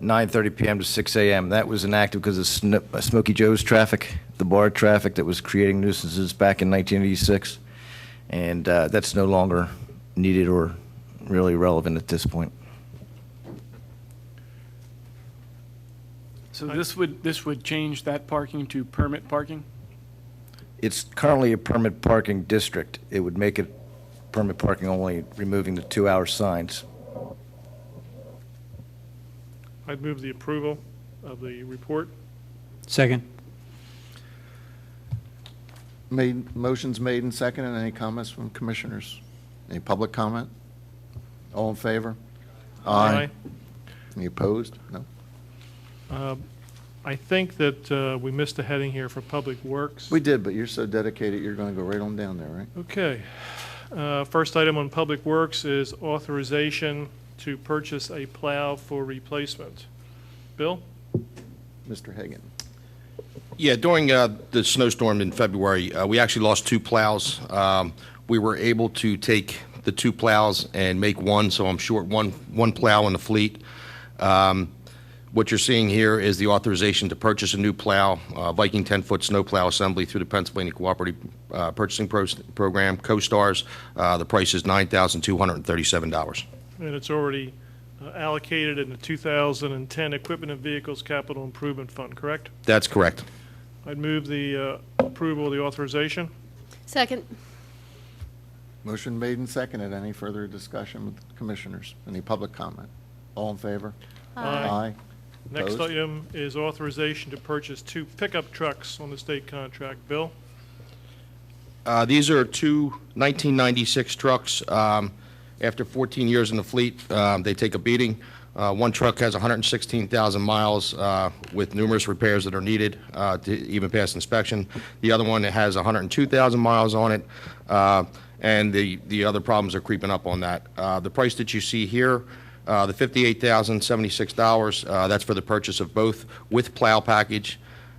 9:30 p.m. to 6 a.m. That was enacted because of Smokey Joe's traffic, the bar traffic that was creating nuisances back in 1986. And that's no longer needed or really relevant at this point. So this would change that parking to permit parking? It's currently a permit parking district. It would make it permit parking only, removing the 2-hour signs. I'd move the approval of the report. Second. Motion's made and seconded. Any comments from commissioners? Any public comment? All in favor? Aye. Any opposed? No? I think that we missed a heading here for Public Works. We did, but you're so dedicated, you're going to go right on down there, right? Okay. First item on Public Works is authorization to purchase a plow for replacement. Bill? Mr. Hagan. Yeah, during the snowstorm in February, we actually lost 2 plows. We were able to take the 2 plows and make one, so I'm short one plow in the fleet. What you're seeing here is the authorization to purchase a new plow, Viking 10-foot snow plow assembly through the Pennsylvania Cooperative Purchasing Program, CoStars. The price is $9,237. And it's already allocated in the 2010 Equipment and Vehicles Capital Improvement Fund, correct? That's correct. I'd move the approval of the authorization. Second. Motion made and seconded. Any further discussion with commissioners? Any public comment? All in favor? Aye. Next Opposed? item is authorization to purchase 2 pickup trucks on the state contract. Bill? These are 2 1996 trucks. After 14 years in the fleet, they take a beating. One truck has 116,000 miles with numerous repairs that are needed to even pass inspection. The other one has 102,000 miles on it, and the other problems are creeping up on that. The price that you see here, the $58,076, that's for the purchase of both with plow package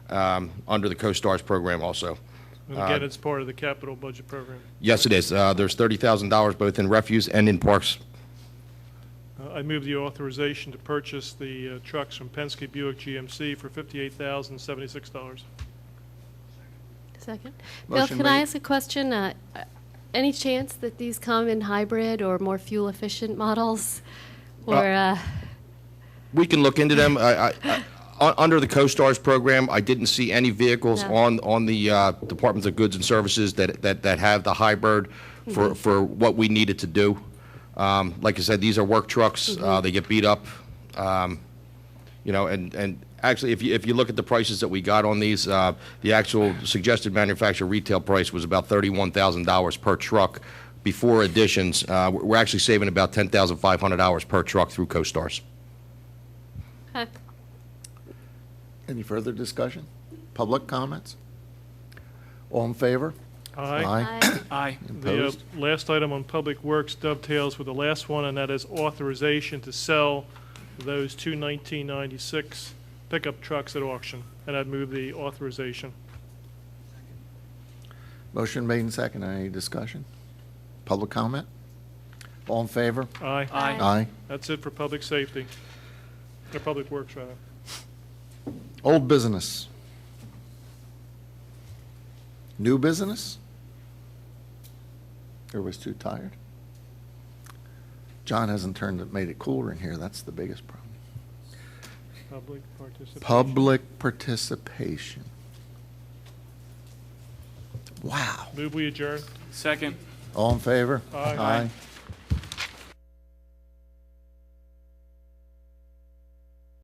under the CoStars program also. And again, it's part of the capital budget program. Yes, it is. There's $30,000 both in refuse and in parks. I move the authorization to purchase the trucks from Penske Buick GMC for $58,076. Second. Bill, Motion can I made. ask a question? Any chance that these come in hybrid or more fuel-efficient models? Or, We can look into them. Under the CoStarz program, I didn't see any vehicles No. on the Departments of Goods and Services that have the hybrid for what we needed to do. Like I said, these are work trucks. They get beat up. And actually, if you look at the prices that we got on these, the actual suggested manufacturer retail price was about $31,000 per truck. Before additions, we're actually saving about $10,500 per truck through CoStarz. okay. Any further discussion? Public comments? All in favor? Aye. Aye. Aye. The Opposed? last item on Public Works dovetails with the last one, and that is authorization to sell those two 1996 pickup trucks at auction. And I'd move the authorization. Motion made and second. Any discussion? Public comment? All in favor? Aye. Aye. Aye. That's it for Public Safety, or Public Works, rather. Old business. New business? Or was too tired? John hasn't made it cooler in here. That's the biggest problem. Public participation. Public participation. Wow. Move we adjourn. Second. All in favor? Aye. Aye.